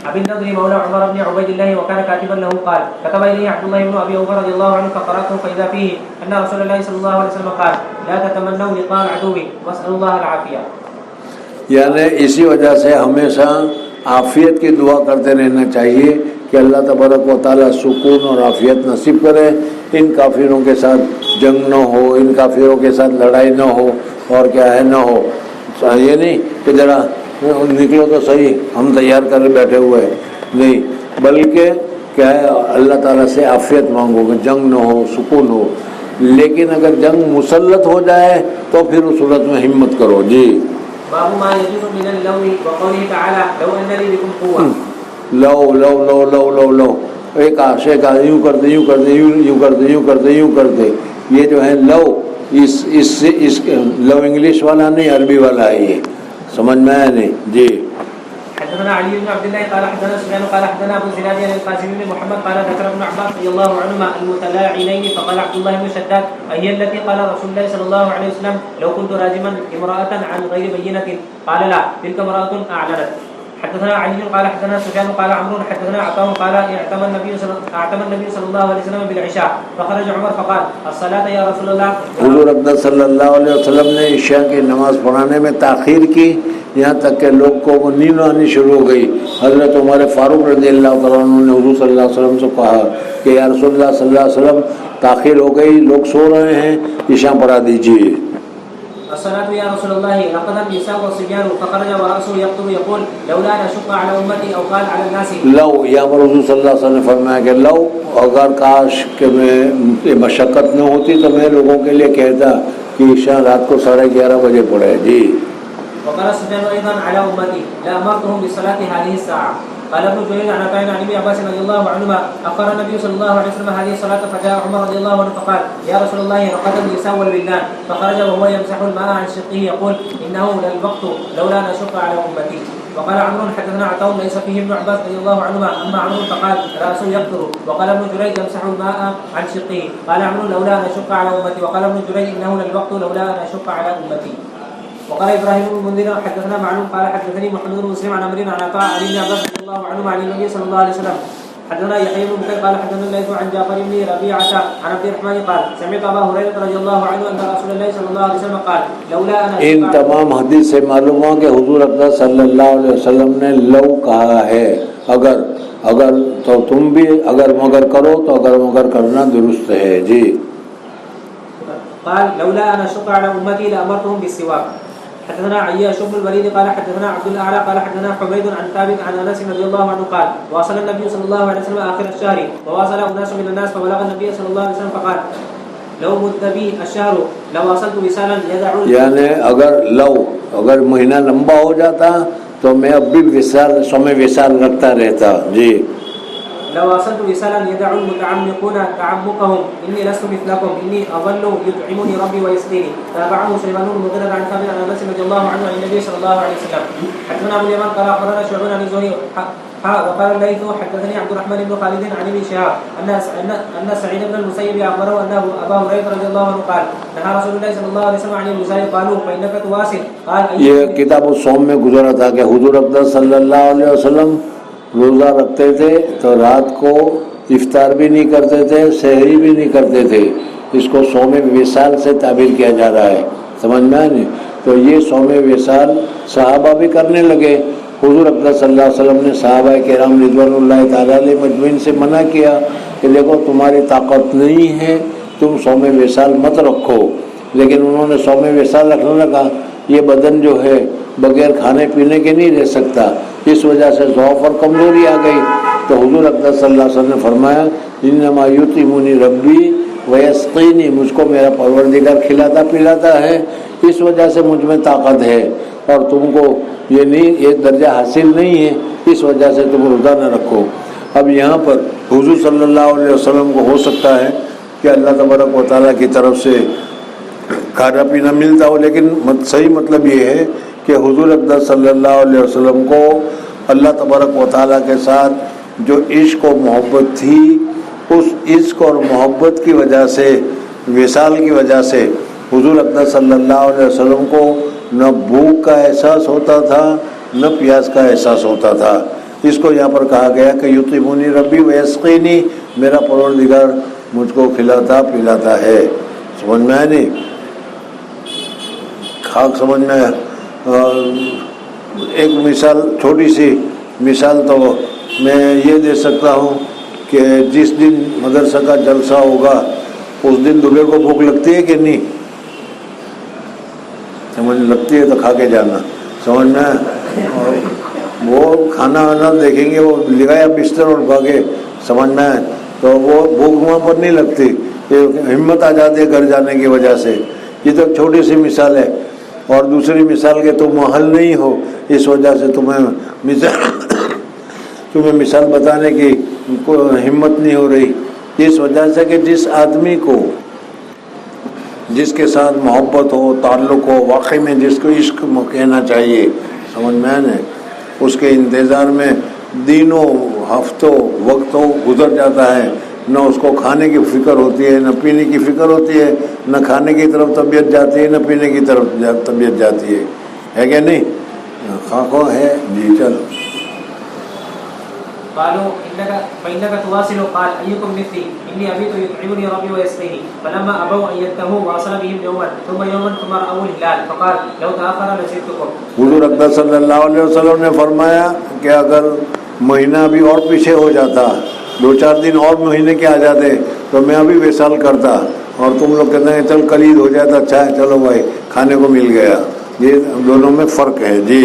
Speaker 2: أبي النضر مولى عمر بن عبيد الله وكان كاتبا له قال كتب إليه عبد الله بن أبي أوفى رضي الله عنه فقرأته فإذا فيه أن رسول الله صلى الله عليه وسلم قال لا تتمنوا لقاء العدو واسألوا الله العافية.
Speaker 1: یعنی اسی وجہ سے ہمیشہ عافیت کی دعا کرتے رہنا چاہیے کہ اللہ تبارک و تعالیٰ سکون اور عافیت نصیب کرے. ان کافروں کے ساتھ جنگ نہ ہو، ان کافروں کے ساتھ لڑائی نہ ہو اور کیا ہے نہ ہو. یہ نہیں کہ ذرا نکلو تو صحیح ہم تیار کر بیٹھے ہوئے ہیں، نہیں، بلکہ کیا ہے اللہ تعالیٰ سے عافیت مانگو کہ جنگ نہ ہو، سکون ہو. لیکن اگر جنگ مسلط ہو جائے تو پھر اس صورت میں ہمت کرو. جی.
Speaker 2: باب ما يجوز من اللوم وقوله تعالى لو ان لي بكم قوه.
Speaker 1: لو لو لو لو لو لو ایک عاشق کا یوں کرتے یوں کرتے یوں کرتے یوں کرتے یوں کرتے، یہ جو ہے لو اس لو انگلش والا نہیں، عربی والا ہے، یہ سمجھ میں آیا نہیں. جی.
Speaker 2: حدثنا علي بن عبد الله قال حدثنا سفيان قال حدثنا ابو الزناد عن القاسم بن محمد قال ذكر ابن عباس رضي الله عنهما المتلاعنين فقال عبد الله بن شداد اهي التي قال رسول الله صلى الله عليه وسلم لو كنت راجما امراه عن غير بينه قال لا تلك امراه اعلنت. حدثنا علي قال حدثنا سفيان قال عمرو حدثنا عطاء قال اعتم النبي صلى الله عليه وسلم بالعشاء فخرج عمر فقال الصلاة يا رسول الله.
Speaker 1: حضور اقدس صلی اللہ علیہ وسلم نے عشاء کی نماز پڑھانے میں تاخیر کی یہاں تک کہ لوگ کو وہ نیند آنی شروع ہو گئی. حضرت عمر فاروق رضی اللہ تعالیٰ عنہ نے حضور صلی اللہ علیہ وسلم سے کہا کہ یا رسول اللہ صلی اللہ علیہ وسلم تاخیر ہو گئی, لوگ سو رہے ہیں, عشاء پڑھا دیجیے.
Speaker 2: الصلاة يا رسول الله لقد النساء والصبيان فخرج ورأسه يقطر يقول لولا أن أشق على أمتي أو قال على الناس.
Speaker 1: لو یہاں پر حضور صلی اللہ علیہ وسلم نے فرمایا کہ لو اگر کاش کہ میں مشقت نہ ہوتی تو میں لوگوں کے لیے کہتا کہ عشاء رات کو 11:30 بجے پڑھے. جی.
Speaker 2: وقال سفيان أيضا على أمتي لأمرتهم بصلاة هذه الساعة. قال ابن جرير عن عطاء عن ابن عباس رضي الله عنهما أخر النبي صلى الله عليه وسلم هذه الصلاة فجاء عمر رضي الله عنه فقال يا رسول الله رقد النساء والولدان فخرج وهو يمسح الماء عن شقه يقول إنه للوقت لولا أن أشق على أمتي. وقال عمرو حدثنا عطاء ليس فيه ابن عباس رضي الله عنهما أما عمرو فقال رأسه يقطر. وقال ابن جريج يمسح الماء عن شقه. قال عمرو لولا أن أشق على أمتي. وقال ابن جريج إنه للوقت لولا أن أشق على أمتي. وقال ابراهيم بن المنذر حدثنا معلوم قال حدثني محمد بن مسلم عن عمرو عن عطاء عن ابن عباس رضي الله عنهما عن النبي صلى الله عليه وسلم. حدثنا يحيى بن بكير قال حدثنا الليث عن جعفر بن ربيعة عن عبد الرحمن قال سمعت ابا هريرة رضي الله عنه ان رسول الله صلى الله عليه وسلم قال لولا انا. ان
Speaker 1: تمام حدیث سے معلوم ہوا کہ حضور اقدس صلی اللہ علیہ وسلم نے لو کہا ہے, اگر تو تم بھی اگر مگر کرو تو اگر مگر کرنا درست ہے. جی.
Speaker 2: قال لولا انا اشق على امتي لامرتهم بالسواك. حدثنا عياش بن الوليد قال حدثنا عبد الاعلى قال حدثنا حميد عن ثابت عن انس رضي الله عنه قال واصل النبي صلى الله عليه وسلم اخر الشهر وواصل اناس من الناس فبلغ النبي صلى الله عليه وسلم فقال لو مد بي الشهر لواصلت وصالا يدعو.
Speaker 1: یعنی اگر مہینہ لمبا ہو جاتا تو میں اب بھی سوم وصال رکھتا رہتا. جی.
Speaker 2: لو واصلت وصالا يدعو المتعمقون تعمقهم اني لست مثلكم اني اظل يطعمني ربي ويسقيني. تابعه سليمان بن مغيرة عن ثابت عن انس رضي الله عنه عن النبي صلى الله عليه وسلم. حدثنا ابو اليمان قال اخبرنا شعبة عن الزهري وقال الليث حدثني عبد الرحمن بن خالد عن ابن شهاب ان سعيد بن المسيب اخبره انه ابا هريرة رضي الله عنه قال نهى رسول الله صلى الله عليه وسلم عن الوصال قالوا فانك تواصل. قال
Speaker 1: یہ کتاب الصوم میں گزرا تھا کہ حضور اقدس صلی اللہ علیہ وسلم روزہ رکھتے تھے تو رات کو افطار بھی نہیں کرتے تھے, سحری بھی نہیں کرتے تھے. اس کو صوم وصال سے تعبیر کیا جا رہا ہے, سمجھ میں نہیں. تو یہ صوم وصال صحابہ بھی کرنے لگے. حضور اقدس صلی اللہ علیہ وسلم نے صحابہ کرام رضوان اللہ تعالیٰ علیہ مجمعین سے منع کیا کہ دیکھو تمہاری طاقت نہیں ہے, تم صوم وصال مت رکھو. لیکن انہوں نے صوم وصال رکھنے لگا. یہ بدن جو ہے بغیر کھانے پینے کے نہیں رہ سکتا, اس وجہ سے ضعف اور کمزوری آ گئی. تو حضور اقدس صلی اللہ علیہ وسلم نے فرمایا انما یطعمنی ربی ویسقینی, مجھ کو میرا پروردگار کھلاتا پلاتا ہے, اس وجہ سے مجھ میں طاقت ہے, اور تم کو یہ درجہ حاصل نہیں ہے, اس وجہ سے تم روزہ نہ رکھو. اب یہاں پر حضور صلی اللہ علیہ وسلم کو ہو سکتا ہے کہ اللہ تبارک و تعالیٰ کی طرف سے کھانا پینا ملتا ہو, لیکن صحیح مطلب یہ ہے کہ حضور اقدس صلی اللہ علیہ وسلم کو اللہ تبارک و تعالیٰ کے ساتھ جو عشق و محبت تھی, اس عشق اور محبت کی وجہ سے, وصال کی وجہ سے حضور اقدس صلی اللہ علیہ وسلم کو نہ بھوک کا احساس ہوتا تھا نہ پیاس کا احساس ہوتا تھا. اس کو یہاں پر کہا گیا کہ یطعمنی ربی ویسقینی, میرا پروردگار مجھ کو کھلاتا پلاتا ہے. سمجھ میں آئے نہیں؟ خاک سمجھ میں. ایک مثال, چھوٹی سی مثال تو میں یہ دے سکتا ہوں کہ جس دن مدرسہ کا جلسہ ہوگا اس دن دوپہر کو بھوک لگتی ہے کہ نہیں؟ سمجھ لگتی ہے تو کھا کے جانا, سمجھ میں. اور وہ کھانا وانا دیکھیں گے, وہ لگایا بستر اور بھاگے, سمجھ میں, تو وہ بھوک وہاں پر نہیں لگتی, ہمت آ جاتی ہے گھر جانے کی وجہ سے. یہ تو چھوٹی سی مثال ہے. اور دوسری مثال کہ تم محل نہیں ہو, اس وجہ سے تمہیں مثال بتانے کی ہمت نہیں ہو رہی, اس وجہ سے کہ جس آدمی کو جس کے ساتھ محبت ہو, تعلق ہو, واقعی میں جس کو عشق کہنا چاہیے, سمجھ میں آنے, اس کے انتظار میں دنوں ہفتوں وقتوں گزر جاتا ہے. نہ اس کو کھانے کی فکر ہوتی ہے, نہ پینے کی فکر ہوتی ہے, نہ کھانے کی طرف طبیعت جاتی ہے, نہ پینے کی طرف طبیعت جاتی ہے کہ نہیں؟ خاکو ہے. جی چلو.
Speaker 2: قالوا فإنك تواصل قال أيكم مثلي إني أبيت يطعمني ربي ويسقيني فلما أبوا أن ينتهوا واصل بهم يوما ثم رأوا الهلال فقال لو تأخر لزدتكم.
Speaker 1: حضور اقدس صلی اللہ علیہ وسلم نے فرمایا کہ اگر مہینہ بھی اور پیچھے ہو جاتا 2-4 دن اور مہینے کے آ جاتے تو میں ابھی وصال کرتا اور تم لوگ کہتے ہیں چل کلید ہو جائے تو اچھا ہے چلو بھائی کھانے کو مل گیا. یہ دونوں میں فرق ہے. جی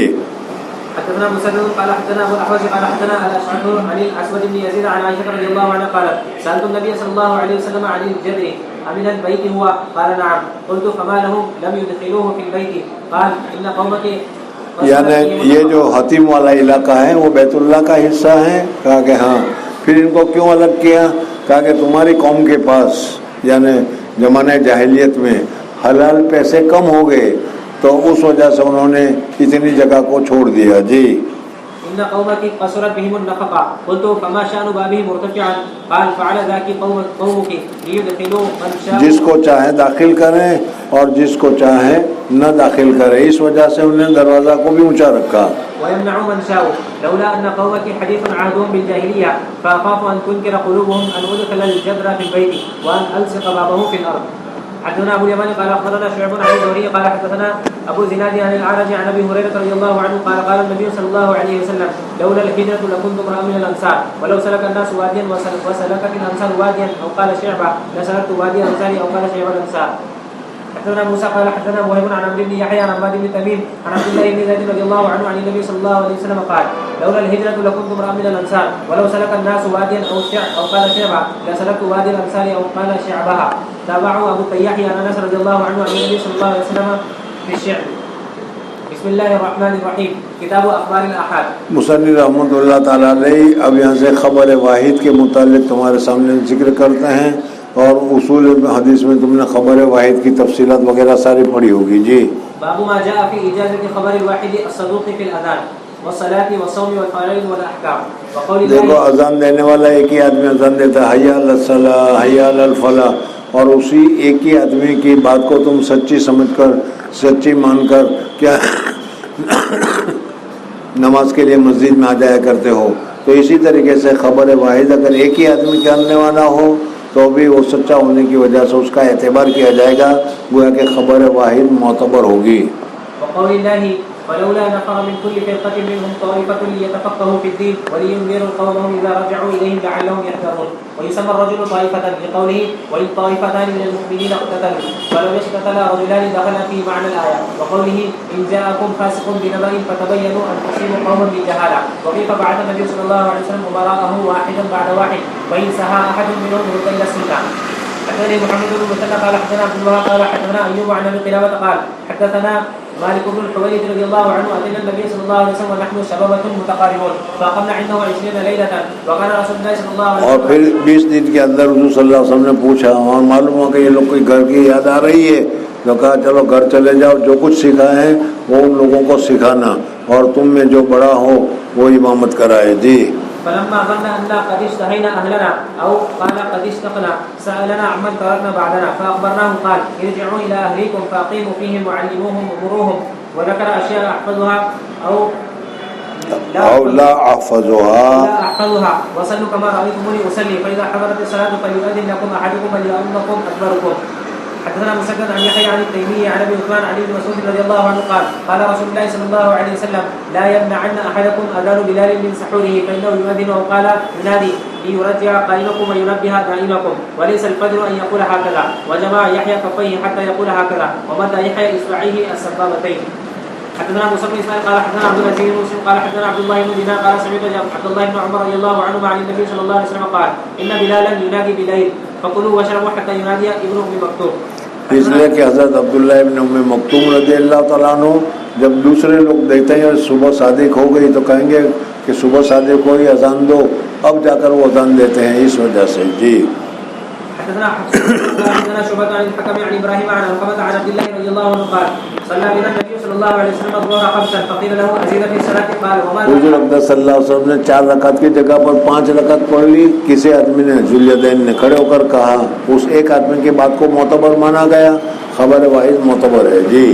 Speaker 2: حدثنا مسدد قال حدثنا ابو الاحوص قال حدثنا الاشعث عن الاسود بن يزيد عن عائشه رضي الله عنها قالت سالت النبي صلى الله عليه وسلم عن الجدر امن البيت هو قال نعم قلت فما لهم لم يدخلوه في البيت قال ان قومك.
Speaker 1: یعنی یہ جو حتیم والا علاقہ ہے وہ بیت اللہ کا حصہ ہے. کہا کہ ہاں. پھر ان کو کیوں الگ کیا؟ کہا کہ تمہاری قوم کے پاس یعنی زمانہ جاہلیت میں حلال پیسے کم ہو گئے تو اس وجہ سے انہوں نے اتنی جگہ کو چھوڑ دیا. جی
Speaker 2: ان قومك قصرت بهم النفقه قلت فما شان بابه مرتفعا قال فعل ذاك قومك ليدخلوا من شاء.
Speaker 1: جس کو چاہے داخل کریں اور جس کو چاہے نہ داخل کریں. اس وجہ سے انہوں نے دروازہ کو بھی اونچا رکھا.
Speaker 2: ويمنع من شاء لولا ان قومك حديث عهدهم بالجاهليه فاخاف ان تنكر قلوبهم ان ادخل الجدر في البيت وان الصق بابه في الارض. حدثنا ابو اليمان قال اخبرنا شعيب عن الزهري قال حدثنا ابو زناد عن الاعرج عن ابي هريره رضي الله عنه قال قال النبي صلى الله عليه وسلم لولا الهجره لكنت امرا من الانصار ولو سلك الناس واديا وسلكت الانصار واديا او قال شعبه لسلكت وادي الانصار او قال شعبه الانصار. حدثنا موسى قال حدثنا وهيب عن عمرو بن يحيى عن عباد بن تميم عن عبد الله بن زيد رضي الله عنه عن النبي صلى الله عليه وسلم قال لولا الهجرة لكنت امرأ من الأنصار ولو سلك الناس واديا أو قال شعبة لسلكت وادي الأنصار أو قال شعبها. تابعه أبو التياح عن أنس رضي الله عنه عن النبي صلى الله عليه وسلم في الشعر. بسم الله الرحمن الرحيم. کتاب اخبار الآحاد.
Speaker 1: مصنف رحمۃ اللہ تعالیٰ علیہ اب یہاں سے خبر واحد کے متعلق تمہارے سامنے ذکر کرتے ہیں اور اصول حدیث میں تم نے خبر واحد کی تفصیلات وغیرہ ساری پڑھی ہوگی. جی
Speaker 2: باب ما جاء في اجازه خبر الواحد الصدوق في الاذان والصلاه والصوم والفرائض والاحكام. وقول
Speaker 1: دیکھو اذان دینے والا ایک ہی آدمی اذان دیتا ہے حی علی الصلاۃ حی علی الفلاح اور اسی ایک ہی آدمی کی بات کو تم سچی سمجھ کر سچی مان کر کیا نماز کے لیے مسجد میں آ جایا کرتے ہو. تو اسی طریقے سے خبر واحد اگر ایک ہی آدمی جاننے والا ہو تو بھی وہ سچا ہونے کی وجہ سے اس کا اعتبار کیا جائے گا گویا کہ خبر واحد معتبر ہوگی.
Speaker 2: وقول الله ولولا نفر من كل فرقة منهم طائفة ليتفقهوا في الدين ولينذروا قومهم إذا رجعوا إليهم لعلهم يحذرون. ويسمى الرجل طائفة لقوله وإن طائفتان من المؤمنين اقتتلوا ولو اقتتل رجلان دخل في معنى الآية. وقوله إن جاءكم فاسق بنبأ فتبينوا أن تصيبوا قوما بجهالة. وكيف بعث النبي صلى الله عليه وسلم أمراءه واحدا بعد واحد وإن سها أحد منهم رد إلى السلطان. حدثنا محمد بن مسلم قال حدثنا عبد الوهاب قال حدثنا أيوب عن أبي قلابة قال حدثنا مالك بن الحويرث رضي الله عنه أتينا النبي صلى الله عليه وسلم ونحن شبابة متقاربون فأقمنا عنده 20 ليلة وكان رسول الله صلى الله عليه وسلم. اور پھر 20 دن کے اندر حضور صلی اللہ علیہ وسلم نے پوچھا اور معلوم ہوا کہ یہ لوگ کوئی گھر کی یاد آ رہی ہے تو کہا چلو گھر چلے جاؤ جو کچھ سکھا ہے وہ ان لوگوں کو سکھانا اور تم میں جو بڑا ہو وہ امامت کرائے. جی فلما ظن أن قد اشتهينا أهلنا أو قال قد اشتقنا سألنا عمن تركنا بعدنا فأخبرناه قال ارجعوا إلى أهليكم فأقيموا فيهم وعلموهم أمورهم وذكر أشياء أحفظها أو لا أحفظها وصلوا كما رأيتموني أصلي فإذا حضرت الصلاة فليؤذن لكم أحدكم وليؤمكم أكبركم. حدثنا مسدد عن يحيى عن التيمي عن ابي عثمان عن ابن مسعود رضي الله عنه قال قال رسول الله صلى الله عليه وسلم لا يمنعن احدكم اذان بلال من سحوره فانه يؤذن او قال ينادي ليرجع قائمكم وينبه دائمكم وليس الفجر ان يقول هكذا. وجمع يحيى كفيه حتى يقول هكذا ومد يحيى اصبعيه السبابتين. حدثنا موسى بن اسماعيل قال حدثنا عبد العزيز بن مسلم قال حدثنا عبد الله بن دينار قال سمعت عبد الله بن عمر رضي الله عنهما عن النبي صلى الله عليه وسلم قال ان بلالا ينادي بليل فكلوا واشربوا حتى ينادي ابن ام مكتوم.
Speaker 1: اس لیے کہ حضرت عبداللہ ابن ام مکتوم رضی اللہ تعالیٰ عنہ جب دوسرے لوگ دیکھتے ہیں صبح صادق ہو گئی تو کہیں گے کہ صبح صادق ہوئی اذان دو اب جا کر وہ اذان دیتے ہیں اس وجہ سے. جی
Speaker 2: حدثنا شعبة عن الحكم عن ابراهيم عن علقمة عن عبد الله رضي الله عنه قال صلى بنا النبي صلى الله عليه وسلم الظهر خمسا فقيل له ازيد في الصلاة قال وما
Speaker 1: حضور اقدس صلی اللہ علیہ وسلم نے 4 رکعت کی جگہ پر 5 رکعت پڑھ لی. کسی آدمی نے ذوالیدین نے کھڑے ہو کر کہا اس ایک آدمی کی بات کو معتبر مانا گیا. خبر واحد معتبر ہے. جی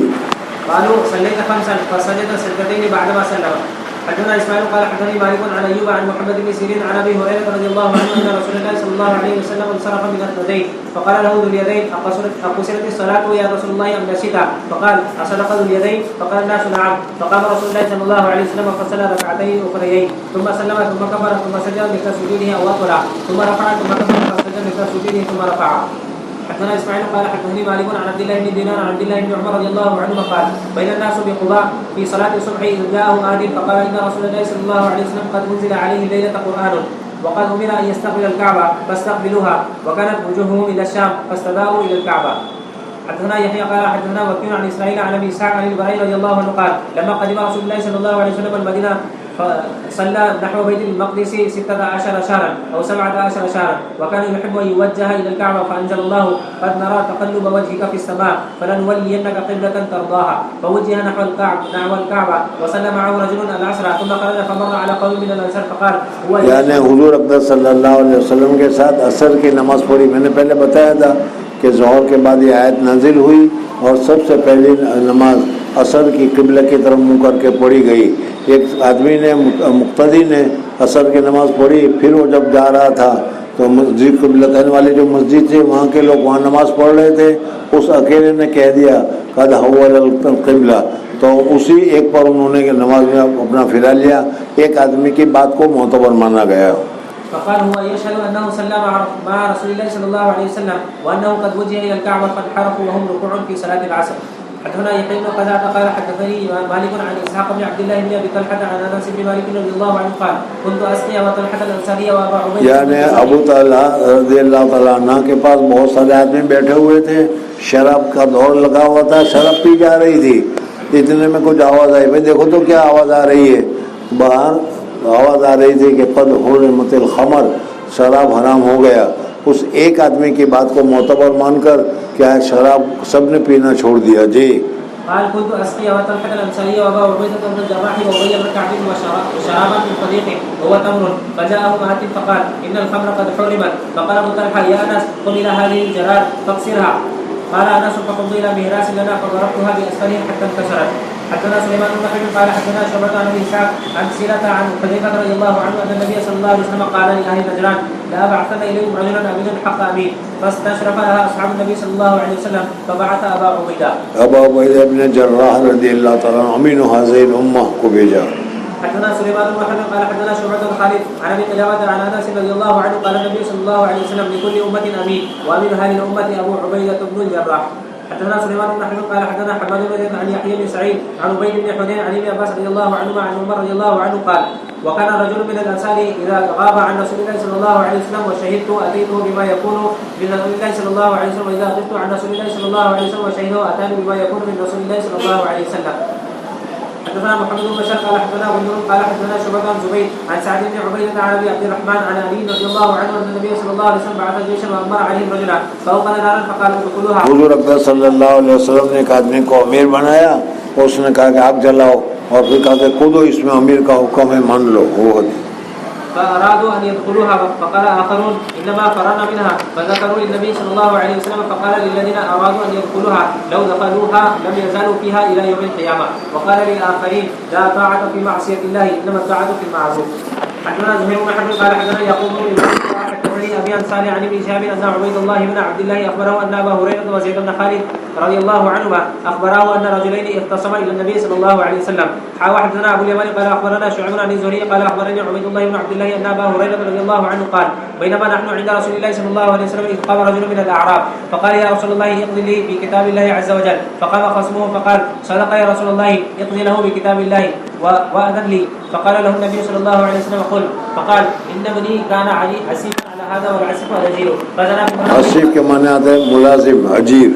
Speaker 2: قالوا صليت خمسا فسجد سجدتين بعدما سلم. حدثنا اسماعيل قال حدثني مالك عن ايوب عن محمد بن سيرين عن ابي هريره رضي الله عنه ان رسول الله صلى الله عليه وسلم انصرف من اثنتين فقال له ذو اليدين اقصرت الصلاه يا رسول الله ام نسيتها؟ فقال اصدق ذو اليدين؟ فقال الناس نعم. فقام رسول الله صلى الله عليه وسلم فصلى ركعتين اخريين ثم سلم ثم كبر ثم سجد مثل سجوده او اطول ثم رفع ثم كبر فسجد مثل سجوده ثم رفع. حدثنا اسماعيل قال حدثني مالك عن عبد الله بن دينار عن عبد الله بن عمر رضي الله عنهما قال بين الناس بقباء في صلاه الصبح اذ جاءه آت فقال ان رسول الله صلى الله عليه وسلم قد انزل عليه ليله قران وقد امر ان يستقبل الكعبه فاستقبلوها وكانت وجوههم الى الشام فاستداروا الى الكعبه. حدثنا يحيى قال حدثنا وكيع عن اسرائيل عن ابي اسحاق عن البراء رضي الله عنه قال لما قدم رسول الله صلى الله عليه وسلم المدينه فصلى نحو بيت المقدس 16 شهرا او 17 شهرا وكان يحب ان يوجه الى الكعبه فانزل الله قد نرى تقلب وجهك في السماء فلنولينك قبلة ترضاها فوجه نحو الكعبه وصلى معه رجل العصر ثم خرج فمر على قوم من الانصار فقال هو
Speaker 1: یعنی حضور اقدس صلی اللہ علیہ وسلم کے ساتھ عصر کی نماز پڑھی. میں نے پہلے بتایا تھا کہ ظہر کے بعد یہ آیت نازل ہوئی اور سب سے پہلی نماز عصر کی قبلہ کی طرف منہ کر کے پڑھی گئی. ایک آدمی نے مقتدی نے عصر کی نماز پڑھی. پھر وہ جب جا رہا تھا تو مسجد قبلتین والی جو مسجد تھی وہاں کے لوگ وہاں نماز پڑھ رہے تھے. اس اکیلے نے کہہ دیا قد حول القبلہ تو اسی ایک پر انہوں نے نماز میں اپنا پھرا لیا. ایک آدمی کی بات کو معتبر مانا گیا.
Speaker 2: فقال هو يشهد انه صلى مع رسول الله صلى الله عليه وسلم وانه قد وجه الى الكعبه فانحرفوا وهم ركوع في صلاه العصر. حدثنا يحيى بن قزعة قال حدثني مالك عن اسحاق بن عبد الله بن ابي طلحه عن انس بن مالك رضي الله عنه قال كنت اسقي وطلحه الانصاري وابا عبيده
Speaker 1: یعنی ابو طلحہ رضی اللہ تعالیٰ عنہ کے پاس بہت سارے آدمی بیٹھے ہوئے تھے. شراب کا دور لگا ہوا تھا. شراب پی جا رہی تھی. اتنے میں کچھ آواز آئی. بھائی دیکھو تو کیا آواز آ رہی ہے. باہر آواز آ رہی تھی کہ قد حرمت الخمر شراب حرام ہو گیا. اس ایک آدمی کی بات کو معتبر مان کر کیا شراب سب نے پینا چھوڑ دیا. جی
Speaker 2: قال كنت اسقي وطلحه الانصاري وابا عبيده بن الجراح وابي بن كعب وشرابا من طريق وهو تمر فجاءه آت فقال ان الخمر قد حرمت فقال ابو طلحه يا انس قم الى هذه الجراد فاكسرها. قال انس فقمت الى مهراس لنا فضربتها باسفلها حتى انكسرت. حدثنا سليمان بن حرب قال حدثنا شعبة عن ابي اسحاق عن سيرة عن حذيفة رضي الله عنه ان النبي صلى الله عليه وسلم قال لاهل نجران لأبعثن اليكم رجلا امينا حق امين فاستشرف لها اصحاب النبي صلى الله عليه وسلم فبعث ابا عبيدة.
Speaker 1: ابا عبیدہ بن جراح رضی اللہ تعالیٰ عنہ امین هذه الامہ کو بھیجا.
Speaker 2: حدثنا سليمان بن حرب قال حدثنا شعبة بن خالد عن ابي قلابة عن انس رضي الله عنه قال النبي صلى الله عليه وسلم لكل امة امين وامين هذه الامة ابو عبيدة بن الجراح. حدثنا سليمان بن حرب قال حدثنا حماد بن زيد عن يحيى بن سعيد عن عبيد بن حنين عن ابن عباس رضي الله عنهما عن عمر رضي الله عنه قال وكان رجل من الانصار اذا غاب عن رسول الله صلى الله عليه وسلم وشهدت اتيته بما يكون من رسول الله صلى الله عليه وسلم واذا غبت عن رسول الله صلى الله عليه وسلم وشهده اتاني بما يكون من رسول الله صلى الله عليه وسلم. حدثنا محمد بن بشار قال حدثنا غندر قال حدثنا شعبة عن زبيد عن سعد بن عبيدة عن ابي عبد الرحمن عن علي رضي الله عنه ان النبي صلى الله عليه وسلم بعث جيشا وامر عليهم رجلا فاوقد نارا فقال ادخلوها.
Speaker 1: حضور اقدس صلی اللہ علیہ وسلم نے ایک آدمی کو امیر بنایا اور اس نے کہا کہ آگ جلاؤ اور پھر کہا کہ خود اس میں امیر کا حکم ہے مان لو. وہ
Speaker 2: فأرادوا أن يدخلوها فقال آخرون إنما فررنا منها فذكروا للنبي صلى الله عليه وسلم فقال للذين أرادوا أن يدخلوها لو دخلوها لم يزالوا فيها إلى يوم القيامة. وقال للآخرين لا طاعة في معصية الله إنما الطاعة في المعروف. حدثنا زهير بن حرب قال حدثنا يعقوب بن حدثني أبي عن صالح عن ابن شهاب أن عبيد الله بن عبد الله أخبره أن أبا هريرة وزيد بن خالد رضي الله عنهما أخبراه أن رجلين اختصما إلى النبي صلى الله عليه وسلم. حدثنا أبو اليمان قال أخبرنا شعيب عن الزهري قال أخبرني عبيد الله بن عبد الله أن أبا هريرة رضي الله عنه قال بينما نحن عند رسول الله صلى الله عليه وسلم إذ قام رجل من الأعراب فقال يا رسول الله اقضي لي بكتاب الله عز وجل. فقام خصمه فقال صدق يا رسول الله اقضي له بكتاب الله وأذن لي. فقال له النبي صلى الله عليه وسلم قل. فقال إن ابني كان عسيفا على هذا والعسيف أجير.
Speaker 1: عسيف کے معنی آتے ہیں ملازم اجیر.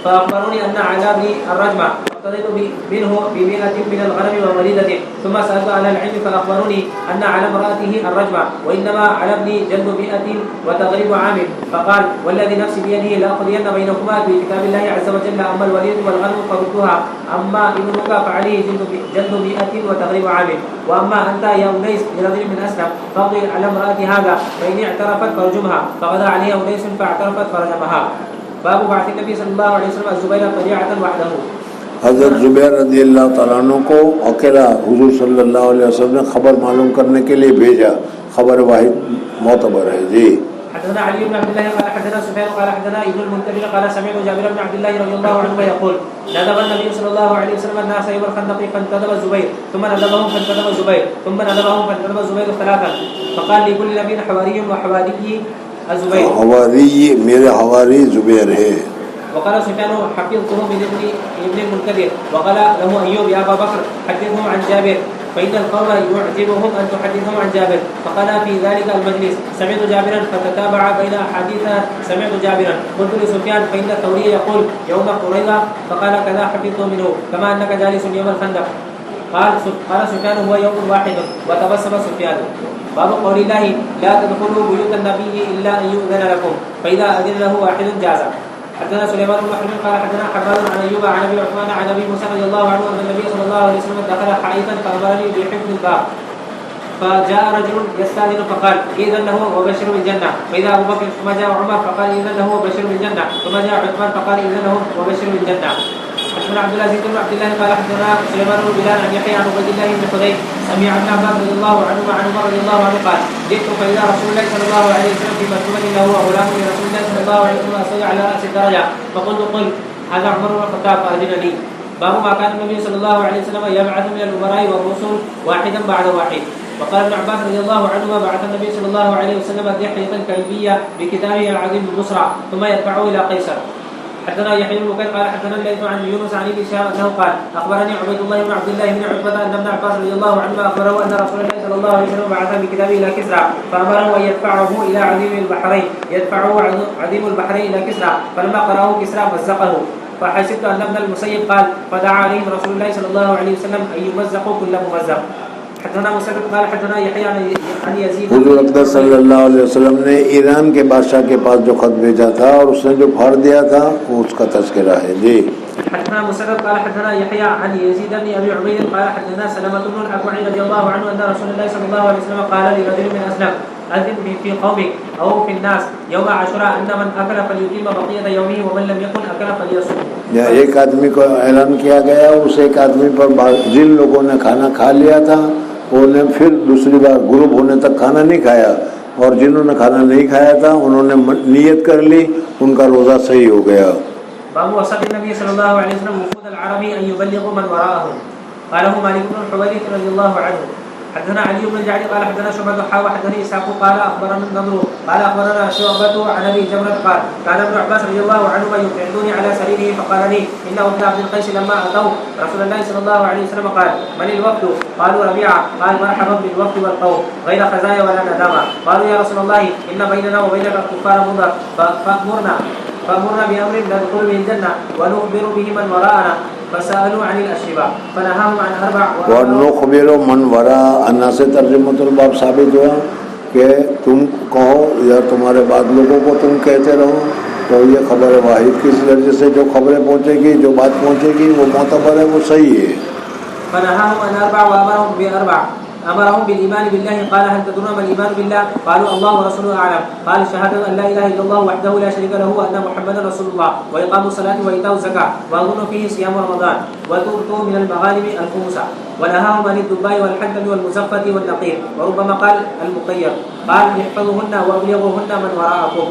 Speaker 2: فأخبروني أن على ابني الرجمة فاقتضيت منه ب100 من الغنم ووليدة ثم سألت على العلم فأخبروني أن على امرأته الرجمة وإنما على ابني جلد 100 وتغريب عام. فقال والذي نفسي بيده لأقضين بينكما بكتاب الله عز وجل أما الوليد والغنم فردوها أما ابنك فعليه جلد 100 وتغريب عام وأما أنت يا أنيس برجل من أسلم فاقضي على امرأة هذا فإن اعترفت فرجمها. فقضى عليها أنيس فاعترفت فرجمها. باب بعث النبي صلى الله عليه وسلم الزبير طليعة وحده.
Speaker 1: حضرت زبیر رضی اللہ تعالیٰ عنہ کو اکیلا حضور صلی اللہ علیہ وسلم نے خبر معلوم کرنے کے لیے بھیجا. خبر واحد معتبر ہے. جی.
Speaker 2: حدثنا علي بن عبد الله قال حدثنا سفيان قال حدثنا ابن المنكدر قال سمعت جابر بن عبد الله رضي الله عنه يقول ندب النبي صلى الله عليه وسلم الناس يوم الخندق فانتدب الزبير ثم ندبهم فانتدب الزبير ثم ندبهم فانتدب الزبير ثلاثا فقال لكل نبي حواري وحواري الزبير. حواری
Speaker 1: میرے حواری زبیر ہے.
Speaker 2: وقال سفيان حفظته من ابن المنكدر وقال له ايوب يا ابا بكر حدثهم عن جابر فإن القوم يعجبهم أن تحدثهم عن جابر. فقال في ذلك المجلس سمعت جابرا فتتابع بين أحاديث سمعت جابرا. قلت لسفيان فإن الثوري يقول يوم قريظة فقال كذا حفظت منه كما أنك جالس يوم الخندق. قال سفيان هو يوم واحد وتبسم سفيان. باب قول الله لا تدخلوا بيوت النبي إلا أن يؤذن لكم فإذا أذن له واحد جاز. حدثنا سليمان بن محرم قال حدثنا حماد عن ايوب عن ابي عثمان عن ابي موسى رضي الله عنه ان النبي صلى الله عليه وسلم دخل حائطا فامرني بحفظ الباب فجاء رجل يستاذن فقال اذن له وبشر بالجنه فاذا ابو بكر ثم جاء عمر فقال اذن له وبشر بالجنه ثم جاء عثمان فقال اذن له وبشر بالجنه. حدثنا عبد العزيز بن عبد الله قال حدثنا سليمان بن بلال عن يحيى عن عبيد الله بن حذيفه سمع ابن عباس رضي الله عنه عن عمر رضي الله عنه قال جئت فاذا رسول الله صلى الله عليه وسلم في مكتوبه له وغلام لرسول الله صلى الله عليه وسلم اصلي على راس الدرجه فقلت قل هذا عمر بن الخطاب فاذن لي. باب ما كان النبي صلى الله عليه وسلم يبعث من الامراء والرسل واحدا بعد واحد. وقال ابن عباس رضي الله عنهما بعث النبي صلى الله عليه وسلم دحية كلبية بكتابه العظيم ببصرى ثم يدفعه الى قيصر. حدثنا يحيى بن بكير قال حدثنا الليث عن يونس عن ابي شهاب انه قال اخبرني عبيد الله بن عبد الله بن عتبة ان ابن عباس رضي الله عنهما اخبره ان رسول الله صلى الله عليه وسلم بعث بكتابه الى كسرى فامره ان يدفعه الى عظيم البحرين الى كسرى فلما قراه كسرى مزقه فحسبت ان ابن المسيب قال فدعا عليهم رسول الله صلى الله عليه وسلم ان يمزقوا كل ممزق. حدثنا مسدد قال حدثنا يحيى عن يزيد. حضور اقدس صلی اللہ علیہ وسلم نے ایران کے بادشاہ کے پاس جو خط بھیجا تھا اور اس نے جو پھاڑ دیا تھا وہ اس کا تذکرہ ہے. جی. حدثنا مسدد قال حدثنا يحيى عن يزيد بن ابي عبيد قال حدثنا سلمة بن الاكوع رضي الله عنه ان رسول الله صلى الله عليه وسلم قال لرجل من اسلم اذن في قومك او في الناس يوم عاشوراء ان من اكل فليتم بقية يومه ومن لم يكن اكل فليصوم. یا ایک آدمی کو اعلان کیا گیا اس ایک آدمی پر جن لوگوں نے کھانا کھا لیا تھا انہوں نے پھر دوسری بار غروب ہونے تک کھانا نہیں کھایا اور جنہوں نے کھانا نہیں کھایا تھا انہوں نے نیت کر لی ان کا روزہ صحیح ہو گیا. باب وصف النبي صلى الله عليه وسلم وفود العربي ان يبلغوا من وراءهم. قاله مالك بن الحويرث رضي الله عنه. حدثنا علي بن جعفر قال حدثنا شعبة حدثني اسحاق قال اخبرنا النضر قال اخبرنا شعبة عن ابي جمرة قال كان ابن عباس رضي الله عنهما يقعدوني على سريره فقال لي ان ابن عبد القيس لما اتوا رسول الله صلى الله عليه وسلم قال من الوفد؟ قالوا ربيعة. قال مرحبا بالوفد والقوم غير خزايا ولا ندامة. قالوا يا رسول الله ان بيننا وبينك الكفار مضر فامرنا بامر ندخل به الجنة ونخبر به من وراءنا فسألوا عن الأشربة فنهاهم عن أربع ونخبر من وراء أن سے ترجمۃ الباب ثابت ہوا کہ تم کہو یا تمہارے بعد لوگوں کو تم کہتے رہو. تو یہ خبر واحد کس ذریعے سے جو خبریں پہنچے گی جو بات پہنچے گی وہ معتبر ہے وہ صحیح ہے. فنهاهم عن أربع وأمرهم بأربع أمرهم بالإيمان بالله. قال هل تدرون ما الإيمان بالله؟ قالوا الله ورسوله أعلم. قال شهادة أن لا إله إلا الله وحده لا شريك له وأن محمدا رسول الله وإقام الصلاة وإيتاء الزكاة وأظن فيه صيام رمضان وتؤتوا من المغانم الخمس. ونهاهم عن الدباء والحنتم والمزفة والنقير وربما قال المقير. قال احفظوهن وأبلغوهن من وراءكم.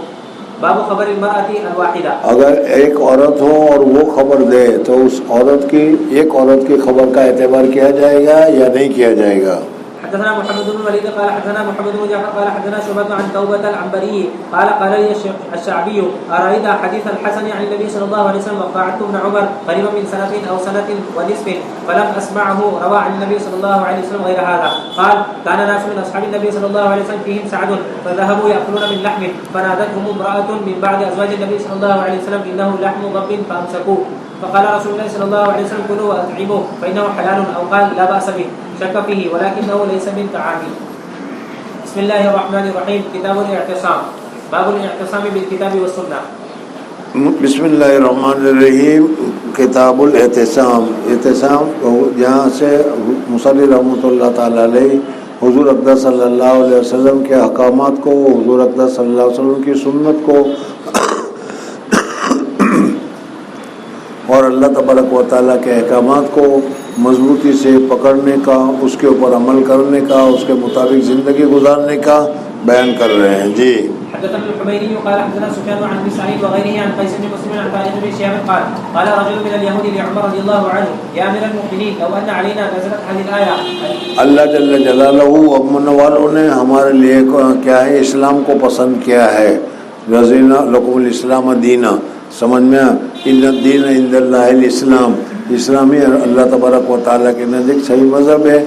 Speaker 2: باب خبر المرأة الواحدة. اگر ایک عورت ہو اور وہ خبر دے تو اس عورت کی ایک عورت کی خبر کا اعتبار کیا جائے گا یا نہیں کیا جائے گا. حدثنا محمد بن الوليد قال حدثنا محمد بن جعفر قال حدثنا شعبة عن توبة العنبري قال لي الشعبي أرأيت حديث الحسن عن النبي صلى الله عليه وسلم وقعدت ابن عمر قريبا من سنة أو سنة ونصف فلم أسمعه روى عن النبي صلى الله عليه وسلم غير هذا. قال كان ناس من أصحاب النبي صلى الله عليه وسلم فيهم سعد فذهبوا يأكلون من لحمه فنادتهم امرأة من بعد أزواج النبي صلى الله عليه وسلم إنه لحم ضب فأمسكوه. فقال رسول الله صلى الله عليه وسلم كلوا وأطعموه فإنه حلال أو قال لا بأس به شك فيه ولكنه ليس من طعام. بسم الله الرحمن الرحيم. كتاب الاعتصام. باب الاعتصام بالكتاب والسنة. بسم اللہ الرحمن الرحیم. کتاب الاعتصام. اعتصام یہاں سے مصلی رحمۃ اللہ تعالی علیہ حضور اقدس صلی اللہ علیہ وسلم کے احکامات کو حضور اقدس صلی اللہ علیہ وسلم کی سنت کو
Speaker 1: اور اللہ تبارک و تعالیٰ کے احکامات کو مضبوطی سے پکڑنے کا، اس کے اوپر عمل کرنے کا، اس کے مطابق زندگی گزارنے کا بیان کر رہے ہیں. جی
Speaker 2: حدثنا الحميدي قال حدثنا سفيان عن ابي سعيد وغيره عن قيس بن مسلم عن طارق بن شهاب قال قال رجل من اليهود لعمر رضي الله عنه يا امير المؤمنين لو ان علينا نزلت هذه الايه. اللہ
Speaker 1: جل جلالہ امن والوں نے ہمارے لیے کیا ہے، اسلام کو پسند کیا ہے. رضینا لکم الاسلام دینا، سمجھ میں، ان الدین عند اللہ الاسلام، اسلامی اللہ تبارک و تعالیٰ کے نزدیک صحیح مذہب ہے،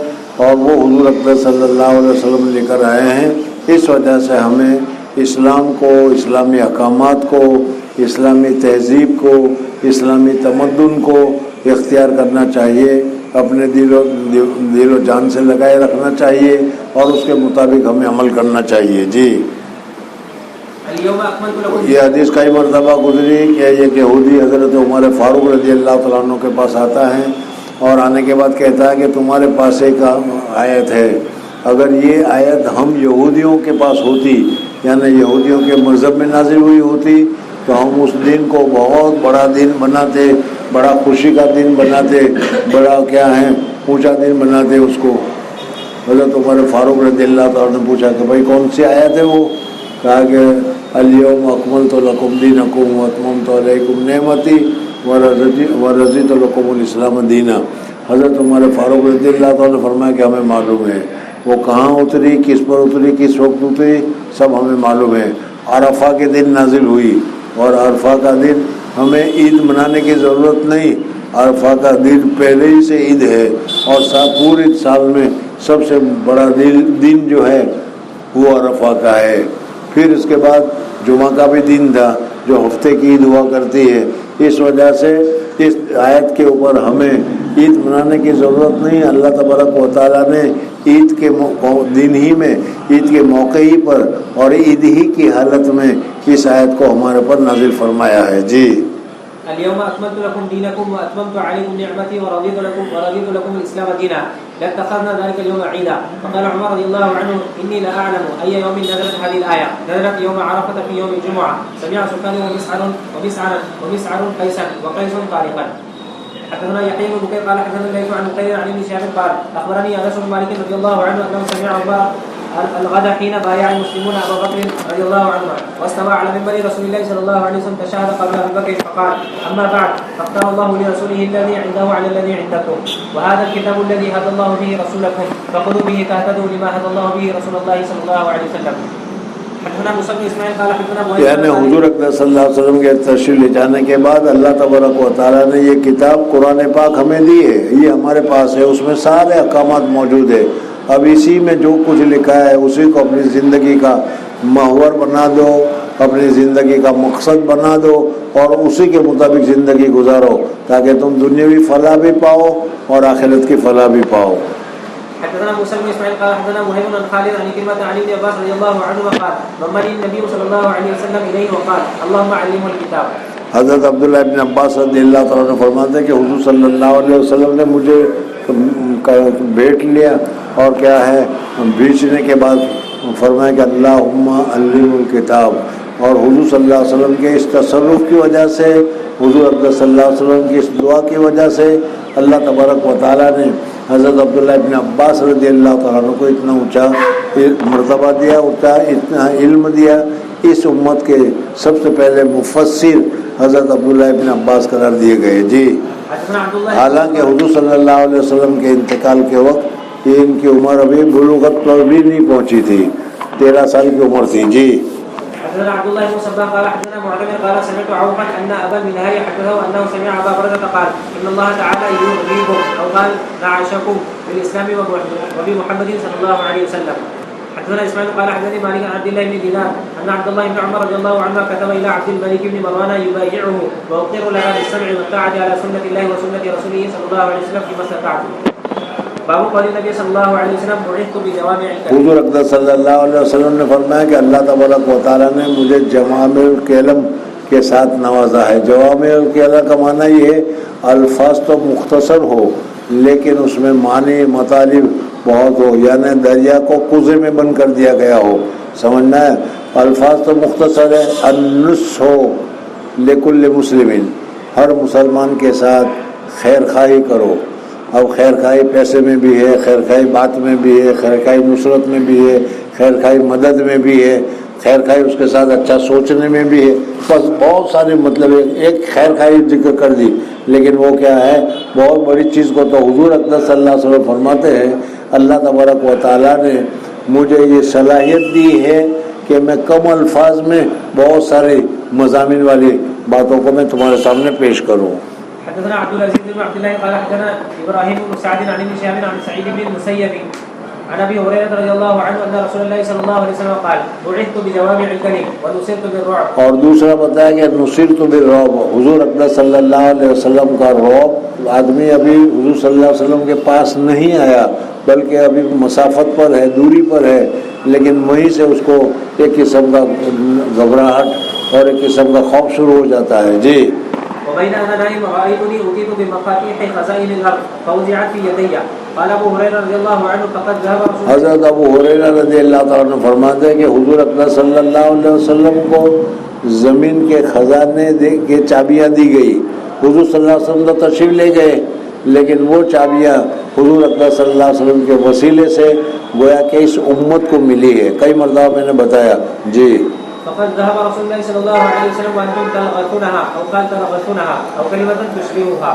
Speaker 1: اور وہ حضور اکبر صلی اللہ علیہ وسلم لے کر آئے ہیں. اس وجہ سے ہمیں اسلام کو، اسلامی احکامات کو، اسلامی تہذیب کو، اسلامی تمدن کو اختیار کرنا چاہیے، اپنے دل و جان سے لگائے رکھنا چاہیے، اور اس کے مطابق ہمیں عمل کرنا چاہیے. جی یہ حدیث کئی مرتبہ گزری کہ ایک یہودی حضرت عمر فاروق رضی اللہ تعالیٰ عنہ کے پاس آتا ہے، اور آنے کے بعد کہتا ہے کہ تمہارے پاس ایک آیت ہے، اگر یہ آیت ہم یہودیوں کے پاس ہوتی، یعنی یہودیوں کے مذہب میں نازل ہوئی ہوتی، تو ہم اس دن کو بہت بڑا دن بناتے، بڑا خوشی کا دن بناتے، بڑا کیا ہے اونچا دن بناتے اس کو. حضرت عمر فاروق رضی اللہ تعالیٰ نے پوچھا کہ بھائی کون سی آیت ہے وہ؟ کہا کہ الیوم اکملت لکم دینکم واتممت علیکم نعمتی ورضیت لکم الاسلام دینا. حضرت عمر فاروق رضی اللہ تعالیٰ نے فرمایا کہ ہمیں معلوم ہے وہ کہاں اتری، کس پر اتری، کس وقت اتری، سب ہمیں معلوم ہے. عرفہ کے دن نازل ہوئی، اور عرفہ کا دن ہمیں عید منانے کی ضرورت نہیں، عرفہ کا دن پہلے ہی سے عید ہے، اور پورے سال میں سب سے بڑا دن جو ہے وہ عرفہ کا ہے. پھر اس کے بعد جمعہ کا بھی دن تھا جو ہفتے کی عید ہوا کرتی ہے. اس وجہ سے اس آیت کے اوپر ہمیں عید منانے کی ضرورت نہیں. اللہ تبارک و تعالیٰ نے عید کے دن ہی میں، عید کے موقع ہی پر اور عید ہی کی حالت میں اس آیت کو ہمارے پر نازل فرمایا ہے. جی
Speaker 2: اليوم اكملت لكم دينكم واتممت عليكم نعمتي ورضيت لكم الاسلام دينا لاتخذنا ذلك اليوم عيدا. فقال عمر رضي الله عنه اني لا اعلم اي يوم نزلت هذه الايه، نزلت يوم عرفه في يوم الجمعه. سمع سفيان ومسعر قيسا وقيس طارقا. حدثنا يحيى بن بكير قال حدثنا الليث عن بكير عن ابن شهاب قال اخبرني انس بن مالك رضي الله عنه انه سمع الغد حين بايع المسلمون ابا بكر رضي الله عنه واستوى على منبر رسول الله صلى الله عليه وسلم تشهد قبل ابي بكر فقال اما بعد فاختار الله لرسوله الذي عنده على الذي عندكم، وهذا الكتاب الذي هدى الله به رسولكم فخذوا به تهتدوا لما هدى الله به رسول الله صلى الله عليه وسلم.
Speaker 1: یعنی حضور اکرم صلی اللہ علیہ وسلم کے تشریف لے جانے کے بعد اللہ تبارک و تعالیٰ نے یہ کتاب قرآن پاک ہمیں دی ہے، یہ ہمارے پاس ہے، اس میں سارے احکامات موجود ہے. اب اسی میں جو کچھ لکھا ہے اسی کو اپنی زندگی کا محور بنا دو، اپنی زندگی کا مقصد بنا دو، اور اسی کے مطابق زندگی گزارو تاکہ تم دنیاوی فلاح بھی پاؤ اور آخرت کی فلاح بھی پاؤ.
Speaker 2: حدثنا موسى بن اسماعيل قال حدثنا مهيب بن خالد عن كلمة عن ابن عباس رضي الله عنهما قال ضمني النبي صلى الله عليه وسلم اليه وقال اللهم علمه الكتاب.
Speaker 1: حضرت عبداللہ ابن عباس رضی اللہ تعالیٰ نے فرماتے ہیں کہ حضور صلی اللہ علیہ وسلم نے مجھے بیٹھ لیا، اور کیا ہے بیچنے کے بعد فرمایا کہ اللہم علم الکتاب. اور حضور صلی اللہ علیہ وسلم کے اس تصرف کی وجہ سے، حضور اکرم صلی اللہ علیہ وسلم کی اس دعا کی وجہ سے اللہ تبارک و تعالیٰ نے حضرت عبداللہ ابن عباس رضی اللہ تعالیٰ عنہ کو اتنا اونچا مرتبہ دیا، اتنا علم دیا. اس امت کے سب سے پہلے مفسر حضرت عبداللہ ابن عباس قرار دیے گئے. جی حالانکہ حضور صلی اللہ علیہ وسلم کے انتقال کے وقت یہ ان کی عمر ابھی بلوغت پر بھی نہیں پہنچی تھی، 13 سال کی عمر تھی. جی
Speaker 2: حدثنا عبد الله بن صباح قال حدثنا معتمر قال سمعت عوفا ان ابا المنهال حدثه انه سمع ابا برده قال ان الله تعالى يغيبكم او قال نعشكم بالاسلام وبمحمد صلى الله عليه وسلم. حدثنا اسماعيل قال حدثني مالك عن عبد الله بن دينار ان عبد الله بن عمر رضي الله عنه كتب الى عبد الملك بن مروان يبايعه واقر لك بالسمع والطاعه على سنه الله وسنه رسوله صلى الله عليه وسلم فيما استطعت. باب قول النبي صلى الله عليه وسلم بعثت بجوامع الكلم. حضور اکرم صلی اللہ علیہ وسلم نے فرمایا کہ اللہ تبارک و تعالیٰ نے مجھے جوامع الکلم کے ساتھ نوازا ہے. جوامع الکلم کا معنی یہ ہے الفاظ تو مختصر ہو لیکن اس میں معنی مطالب بہت ہو، یعنی دریا کو کوزے میں بند کر دیا گیا ہو. سمجھنا ہے، الفاظ تو مختصر ہے. النصح ہو لکل مسلمین،
Speaker 1: ہر مسلمان کے ساتھ خیر خواہی کرو. اب خیر خواہی پیسے میں بھی ہے، خیر خواہی بات میں بھی ہے، خیر خواہی نصرت میں بھی ہے، خیر خواہی مدد میں بھی ہے، خیر خواہی اس کے ساتھ اچھا سوچنے میں بھی ہے. بس بہت سارے مطلب ایک خیر خواہی ذکر کر دی، لیکن وہ کیا ہے بہت بڑی چیز کو تو حضور اقدس صلی اللہ علیہ وسلم فرماتے ہیں اللہ تبارک و تعالیٰ نے مجھے یہ صلاحیت دی ہے کہ میں کم الفاظ میں بہت سارے مضامین والی باتوں کو میں تمہارے سامنے پیش کروں.
Speaker 2: حدثنا عبد العزيز بن عبد الله قال حدثنا ابراهيم بن سعد عن ابن شهاب عن سعيد بن المسيب عن ابي هريره رضي الله عنه ان رسول الله صلى الله عليه وسلم قال بعثت بجوامع الكلم ونصرت بالرعب. اور
Speaker 1: دوسرا بتایا کہ نصرت بالرعب، حضور اقدس صلی اللہ علیہ وسلم کا رعب آدمی ابھی حضور صلی اللہ علیہ وسلم کے پاس نہیں آیا بلکہ ابھی مسافت پر ہے، دوری پر ہے، لیکن وہیں سے اس کو ایک قسم کا گھبراہٹ اور ایک قسم کا خوف شروع ہو جاتا ہے. جی.
Speaker 2: وبين أنا نائم رأيتني أوتيت بمفاتيح خزائن الأرض فوزعت في يدي. قال أبو هريرة رضي الله عنه فقد ذهب رسول الله. حضرت ابو ہریرہ رضی اللہ تعالیٰ عنہ فرماتے ہیں کہ حضور اقدس صلی اللہ علیہ وسلم کو زمین کے خزانے کے چابیاں دی گئی. حضور صلی اللہ علیہ وسلم تو تشریف لے گئے، لیکن وہ چابیاں حضور اقدس صلی اللہ علیہ وسلم کے وسیلے سے گویا کہ اس امت کو ملی ہے. کئی مرتبہ میں نے بتایا. جی. فقد ذهب رسول الله صلى الله عليه وسلم وانتم تلغثونها او قال تلغثونها او كلمه تشبهها.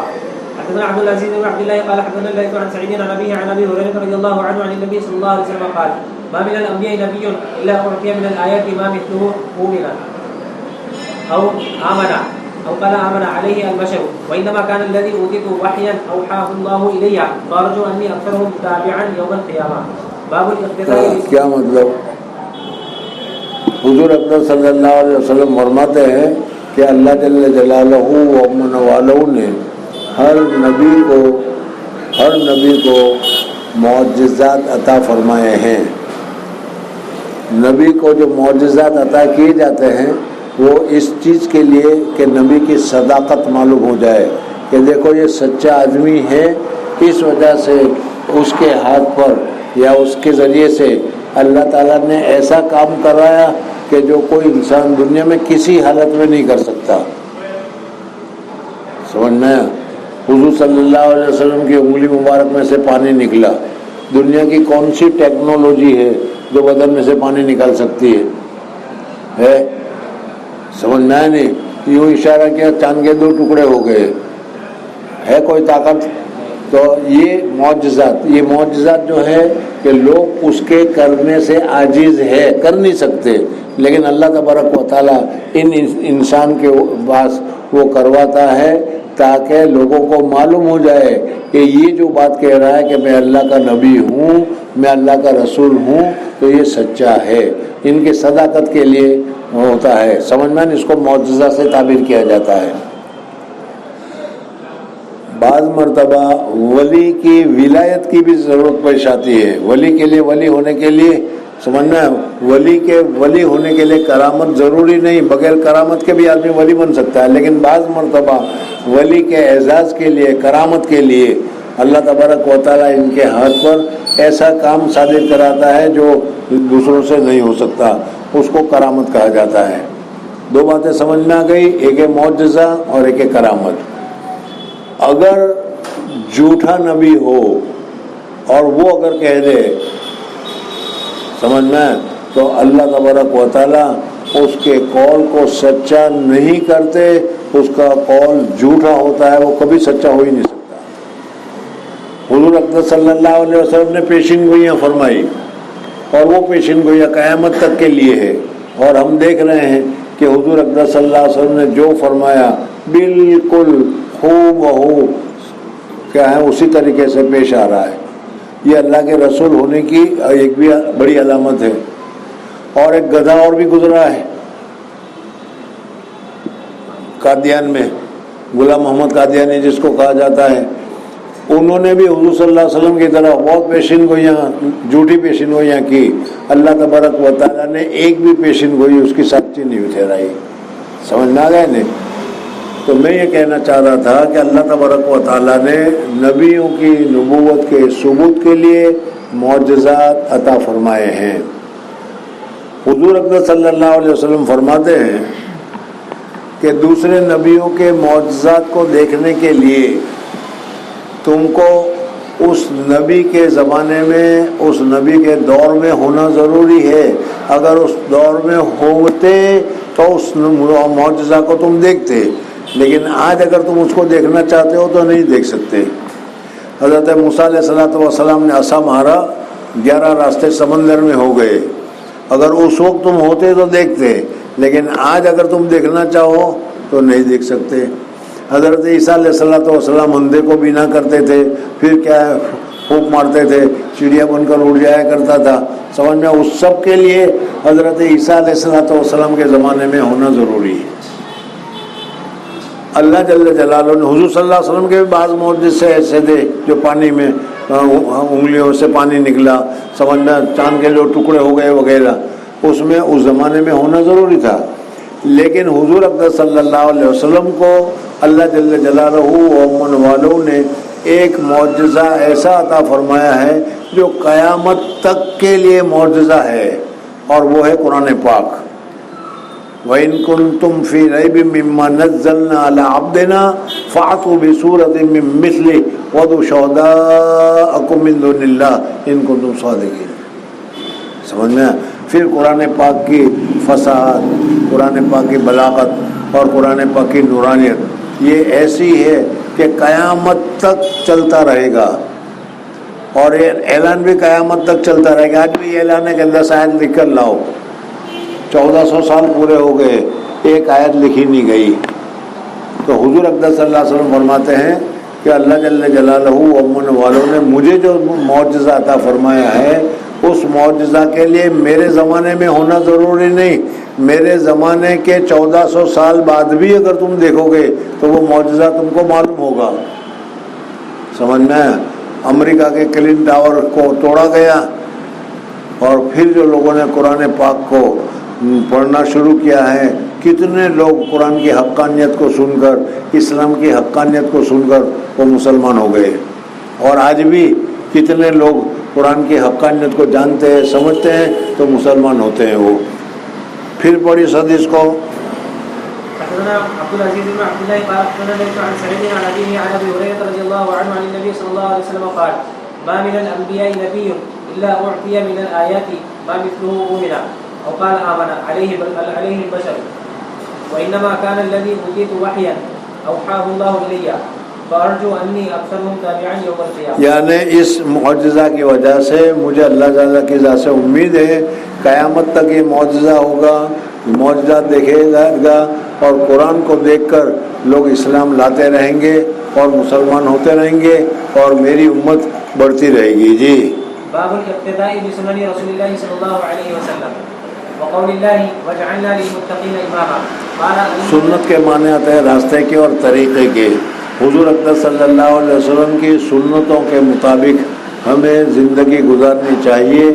Speaker 2: حدثنا عبد العزيز بن عبد الله قال حدثنا الليث عن سعيد عن ابيه عن ابي هريره رضي الله عنه عن النبي صلى الله عليه وسلم قال ما من الانبياء نبي الا اعطي من الايات ما مثله مؤمن او امن او قال امن عليه البشر وانما كان الذي اوتيت وحيا اوحاه الله الي فارجو اني اكثرهم تابعا يوم القيامه. باب الاقتداء. کیا مطلب؟ حضور اقدس صلی اللہ علیہ وسلم فرماتے ہیں کہ اللہ جل جلالہ و امن والوں نے ہر نبی کو معجزات عطا فرمائے ہیں. نبی کو جو معجزات عطا کیے جاتے ہیں وہ اس چیز کے لیے کہ نبی کی صداقت معلوم ہو جائے کہ دیکھو یہ سچا آدمی ہے، اس وجہ سے اس کے ہاتھ پر یا اس کے ذریعے سے اللہ تعالیٰ نے ایسا کام کرایا کہ جو کوئی انسان دنیا میں کسی حالت میں نہیں کر سکتا. سمجھ میں حضور صلی اللہ علیہ وسلم کی انگلی مبارک میں سے پانی نکلا. دنیا کی کون سی ٹیکنالوجی ہے جو بدن میں سے پانی نکال سکتی ہے؟ سمجھ میں آیا نہیں؟ یوں اشارہ کیا چاند کے 2 ٹکڑے ہو گئے. ہے کوئی طاقت؟ تو یہ معجزات جو ہے کہ لوگ اس کے کرنے سے عاجز ہے، کر نہیں سکتے، لیکن اللہ تبارک و تعالیٰ ان انسان کے پاس وہ کرواتا ہے تاکہ لوگوں کو معلوم ہو جائے کہ یہ جو بات کہہ رہا ہے کہ میں اللہ کا نبی ہوں، میں اللہ کا رسول ہوں، تو یہ سچا ہے. ان کی صداقت کے لیے ہوتا ہے. سمجھ میں اس کو معجزہ سے تعبیر کیا جاتا ہے. بعض مرتبہ ولی کی ولایت کی بھی ضرورت پیش آتی ہے. ولی کے لیے ولی ہونے کے لیے سمجھنا ہے ولی ہونے کے لیے کرامت ضروری نہیں، بغیر کرامت کے بھی آدمی ولی بن سکتا ہے، لیکن بعض مرتبہ ولی کے اعزاز کے لیے، کرامت کے لیے اللہ تبارک و تعالیٰ ان کے ہاتھ پر ایسا کام صادر کراتا ہے جو دوسروں سے نہیں ہو سکتا، اس کو کرامت کہا جاتا ہے. 2 باتیں سمجھ میں آ گئی، ایک ہے معجزہ اور ایک ہے کرامت. اگر جھوٹا نبی ہو اور وہ اگر کہہ دے سمجھ میں تو اللہ تبارک و تعالیٰ اس کے قول کو سچا نہیں کرتے، اس کا قول جھوٹا ہوتا ہے، وہ کبھی سچا ہو ہی نہیں سکتا. حضور اقدس صلی اللہ علیہ وسلم نے پیشین گوئیاں فرمائی اور وہ پیشین گوئیاں قیامت تک کے لیے ہے، اور ہم دیکھ رہے ہیں کہ حضور اقدس صلی اللہ علیہ وسلم نے جو فرمایا بالکل ہو کیا ہے اسی طریقے سے پیش آ رہا ہے. یہ اللہ کے رسول ہونے کی ایک بھی بڑی علامت ہے. اور ایک گدھا اور بھی گزرا ہے قادیان میں، غلام محمد قادیانی جس کو کہا جاتا ہے، انہوں نے بھی حضور صلی اللہ علیہ وسلم کی طرح بہت پیشین گوئیاں، جھوٹی پیشین گوئیاں کی. اللہ تبارک و تعالیٰ نے ایک بھی پیشین گوئی اس کی سچی نہیں ٹھہرائی. سمجھ میں آ گئے نہیں؟ تو میں یہ کہنا چاہ رہا تھا کہ اللہ تبارک و تعالیٰ نے نبیوں کی نبوت کے ثبوت کے لیے معجزات عطا فرمائے ہیں. حضور اکرم صلی اللہ علیہ وسلم فرماتے ہیں
Speaker 1: کہ دوسرے نبیوں کے معجزات کو دیکھنے کے لیے تم کو اس نبی کے زمانے میں، اس نبی کے دور میں ہونا ضروری ہے۔ اگر اس دور میں ہوتے تو اس معجزہ کو تم دیکھتے، لیکن آج اگر تم اس کو دیکھنا چاہتے ہو تو نہیں دیکھ سکتے۔ حضرت موسیٰ علیہ السلام نے عصا مارا، 11 راستے سمندر میں ہو گئے۔ اگر اس وقت تم ہوتے تو دیکھتے، لیکن آج اگر تم دیکھنا چاہو تو نہیں دیکھ سکتے۔ حضرت عیسیٰ علیہ السلام اندھے کو بینا کرتے تھے، پھر کیا پھونک مارتے تھے، چڑیا بن کر اڑ جایا کرتا تھا۔ سمجھ میں اس سب کے لیے حضرت عیسیٰ علیہ السلام کے زمانے میں ہونا ضروری ہے۔ اللہ جل جلالہ نے حضور صلی اللہ علیہ وسلم کے بھی بعض معجزے ایسے تھے جو پانی میں انگلیوں سے پانی نکلا، سمجھ میں چاند کے جو ٹکڑے ہو گئے وغیرہ، اس میں اس زمانے میں ہونا ضروری تھا۔ لیکن حضور اقدس صلی اللہ علیہ وسلم کو اللہ جل جلالہ و امن والوں نے ایک معجزہ ایسا عطا فرمایا ہے جو قیامت تک کے لیے معجزہ ہے، اور وہ ہے قرآن پاک۔ وَإِن كُنتُمْ فِي رَيْبٍ مِّمَّا نَزَّلْنَا عَلَىٰ عَبْدِنَا فَأْتُوا بِسُورَةٍ مِّن مِّثْلِهِ وَادْعُوا شُهَدَاءَكُم مِّن دُونِ اللَّهِ إِن كُنتُمْ صَادِقِينَ۔ سمجھ میں؟ پھر قرآن پاک کی فصاحت، قرآن پاک کی بلاغت اور قرآن پاک کی نورانیت یہ ایسی ہے کہ قیامت تک چلتا رہے گا، اور یہ اعلان بھی قیامت تک چلتا رہے گا۔ آج بھی یہ اعلان ہے کہ 10 آیت لکھ کر لاؤ، 1400 سال پورے ہو گئے، ایک آیت لکھی نہیں گئی۔ تو حضور اقدس صلی اللہ علیہ وسلم فرماتے ہیں کہ اللہ جل جلالہ و امن والوں نے مجھے جو معجزہ عطا فرمایا ہے، اس معجزہ کے لیے میرے زمانے میں ہونا ضروری نہیں، میرے زمانے کے 1400 سال بعد بھی اگر تم دیکھو گے تو وہ معجزہ تم کو معلوم ہوگا۔ سمجھ میں؟ امریکہ کے کلن ٹاور کو توڑا گیا، اور پھر جو لوگوں نے قرآن پاک کو پڑھنا شروع کیا ہے، کتنے لوگ قرآن کی حقانیت کو سن کر، اسلام کی حقانیت کو سن کر وہ مسلمان ہو گئے، اور آج بھی کتنے لوگ قرآن کی حقانیت کو جانتے ہیں، سمجھتے ہیں تو مسلمان ہوتے ہیں وہ۔ پھر پڑھی حدیث کو۔
Speaker 2: حدثنا عبد العزيز بن عبد الله قال حدثنا ليث عن سعيد عن أبيه عن أبي هريرة رضي الله عنه عن النبي صلى الله عليه وسلم قال ما من الأنبياء نبي إلا أعطي من الآيات ما مثله أؤمن أو قال آمن عليه البشر وإنما كان الذي أوتيت وحيا أوحاه الله إلي فأرجو أني أكثرهم تابعا يوم القيامة۔ یعنی اس معجزہ کی وجہ سے مجھے اللہ تعالیٰ کی ذات سے امید ہے قیامت تک یہ معجزہ ہوگا، معجزات دیکھے گا، اور قرآن کو دیکھ کر لوگ اسلام لاتے رہیں گے اور مسلمان ہوتے رہیں گے، اور میری امت بڑھتی رہے گی۔ جی باب الاقتداء بسنن رسول الله صلى الله عليه وسلم وقول الله وجعلنا للمتقين اماما قال
Speaker 1: سنت کے معنی آتے ہیں راستے کے اور طریقے کے۔ حضور اقدس صلی اللہ علیہ وسلم کی سنتوں کے مطابق ہمیں زندگی گزارنی چاہیے،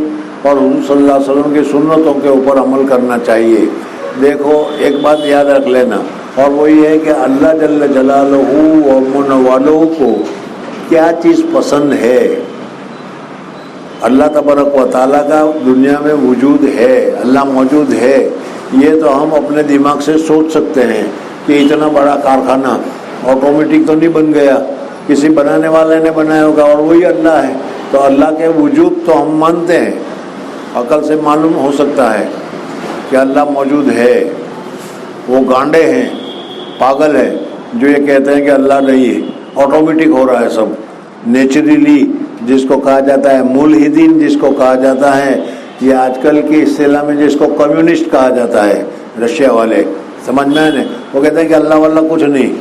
Speaker 1: اور حضور صلی اللہ علیہ وسلم کی سنتوں کے اوپر عمل کرنا چاہیے۔ دیکھو ایک بات یاد رکھ لینا، اور وہ یہ ہے کہ اللہ جل جلالہ و من والوں کو کیا چیز پسند ہے۔ اللہ تبارک و تعالیٰ کا دنیا میں وجود ہے، اللہ موجود ہے، یہ تو ہم اپنے دماغ سے سوچ سکتے ہیں کہ اتنا بڑا کارخانہ آٹومیٹک تو نہیں بن گیا، کسی بنانے والے نے بنایا ہوگا، اور وہی اللہ ہے۔ تو اللہ کے وجود تو ہم مانتے ہیں، عقل سے معلوم ہو سکتا ہے کہ اللہ موجود ہے۔ وہ گانڈے ہیں، پاگل ہے جو یہ کہتے ہیں کہ اللہ نہیں ہے، آٹومیٹک ہو رہا ہے سب، نیچرلی، جس کو کہا جاتا ہے ملحدین، جس کو کہا جاتا ہے، یہ آج کل کی اصطلاح میں جس کو کمیونسٹ کہا جاتا ہے، رشیا والے، سمجھ میں آنے، وہ کہتے ہیں کہ اللہ واللہ کچھ نہیں،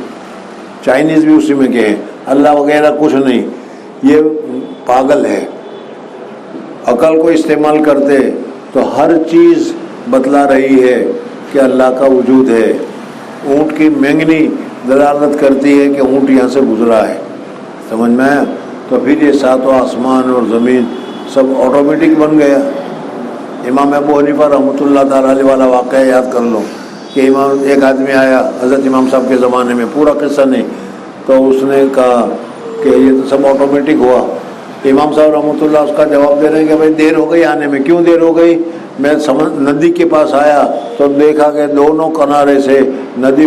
Speaker 1: چائنیز بھی اسی میں کہیں اللہ وغیرہ کچھ نہیں، یہ پاگل ہے۔ عقل کو استعمال کرتے تو ہر چیز بتلا رہی ہے کہ اللہ کا وجود ہے۔ اونٹ کی مینگنی دلالت کرتی ہے کہ اونٹ یہاں سے گزرا ہے، سمجھ میں آیا؟ تو پھر یہ ساتوں آسمان اور زمین سب آٹومیٹک بن گیا۔ امام ابو حنیفہ رحمۃ اللہ تعالیٰ علیہ والا واقعہ یاد کر لو کہ ایک آدمی آیا حضرت امام صاحب کے زمانے میں، پورا قصہ نہیں، تو اس نے کہا کہ یہ تو سب آٹومیٹک ہوا۔ امام صاحب رحمۃ اللہ اس کا جواب دے رہے ہیں کہ بھائی دیر ہو گئی آنے میں۔ کیوں دیر ہو گئی؟ میں ندی کے پاس آیا تو دیکھا کہ دونوں کنارے سے ندی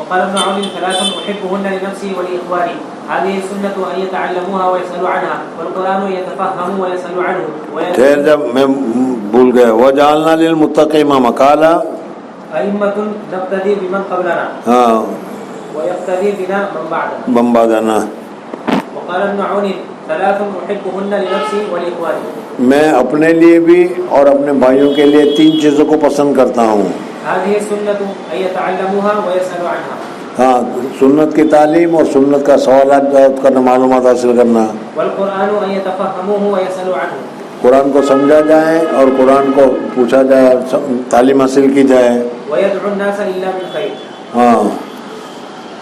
Speaker 2: وقال ابن عون ثلاث أحبهن لنفسي ولإخواني هذه السنة أن يتعلموها ويسألوا عنها والقرآن يتفهموا ويسألوا عنه
Speaker 1: خیر جب میں بھول گیا وجعلنا للمتقین مقالا
Speaker 2: أئمة نقتدي بمن قبلنا
Speaker 1: ہاں
Speaker 2: ويقتدي بنا من بعدنا وقال ابن عون ثلاث أحبهن لنفسي ولإخواني
Speaker 1: میں اپنے لیے بھی اور اپنے بھائیوں کے لیے تین چیزوں کو پسند کرتا ہوں.
Speaker 2: هذه السنة أن يتعلموها ويسألوا عنها.
Speaker 1: ہاں سنت کی تعلیم اور سنت کا سوالات جواب کرنا، معلومات حاصل کرنا.
Speaker 2: والقرآن أن يتفهموه ويسألوا عنه.
Speaker 1: قرآن کو سمجھا جائے اور قرآن کو پوچھا جائے، تعلیم حاصل کی جائے.
Speaker 2: ويدعو الناس إلا بالخير.
Speaker 1: ہاں.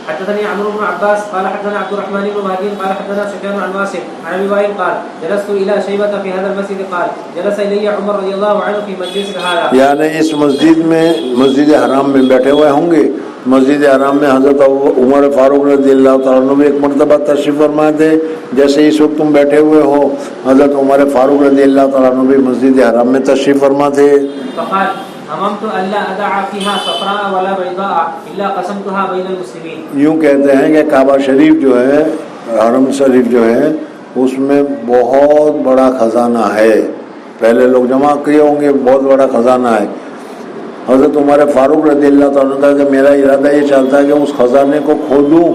Speaker 2: حدثني عمرو بن عباس قال حدثنا عبد الرحمن بن مهدي قال حدثنا سفيان عن واسع عن ابي وائل قال جلست الى شيبة في هذا المسجد قال جلس الي عمر رضي الله عنه في مجلس هذا. یعنی اس مسجد میں، مسجد حرام میں بیٹھے ہوئے ہوں گے. مسجد حرام میں حضرت عمر فاروق رضی اللہ تعالیٰ عنہ بھی ایک مرتبہ تشریف فرما تھے، جیسے اس وقت تم بیٹھے ہوئے ہو. حضرت عمر فاروق رضی اللہ تعالیٰ عنہ بھی مسجد حرام میں تشریف فرما تھے. فقال هممت الا ادع فيها صفراء ولا بيضاء الا قسمتها بين المسلمين.
Speaker 1: یوں کہتے ہیں کہ کعبہ شریف جو ہے، حرم شریف جو ہے، اس میں بہت بڑا خزانہ ہے. پہلے لوگ جمع کیے ہوں گے، بہت بڑا خزانہ ہے. حضرت عمر فاروق رضی اللہ تعالیٰ عنہ کہ میرا ارادہ یہ چلتا ہے کہ اس خزانے کو کھولوں،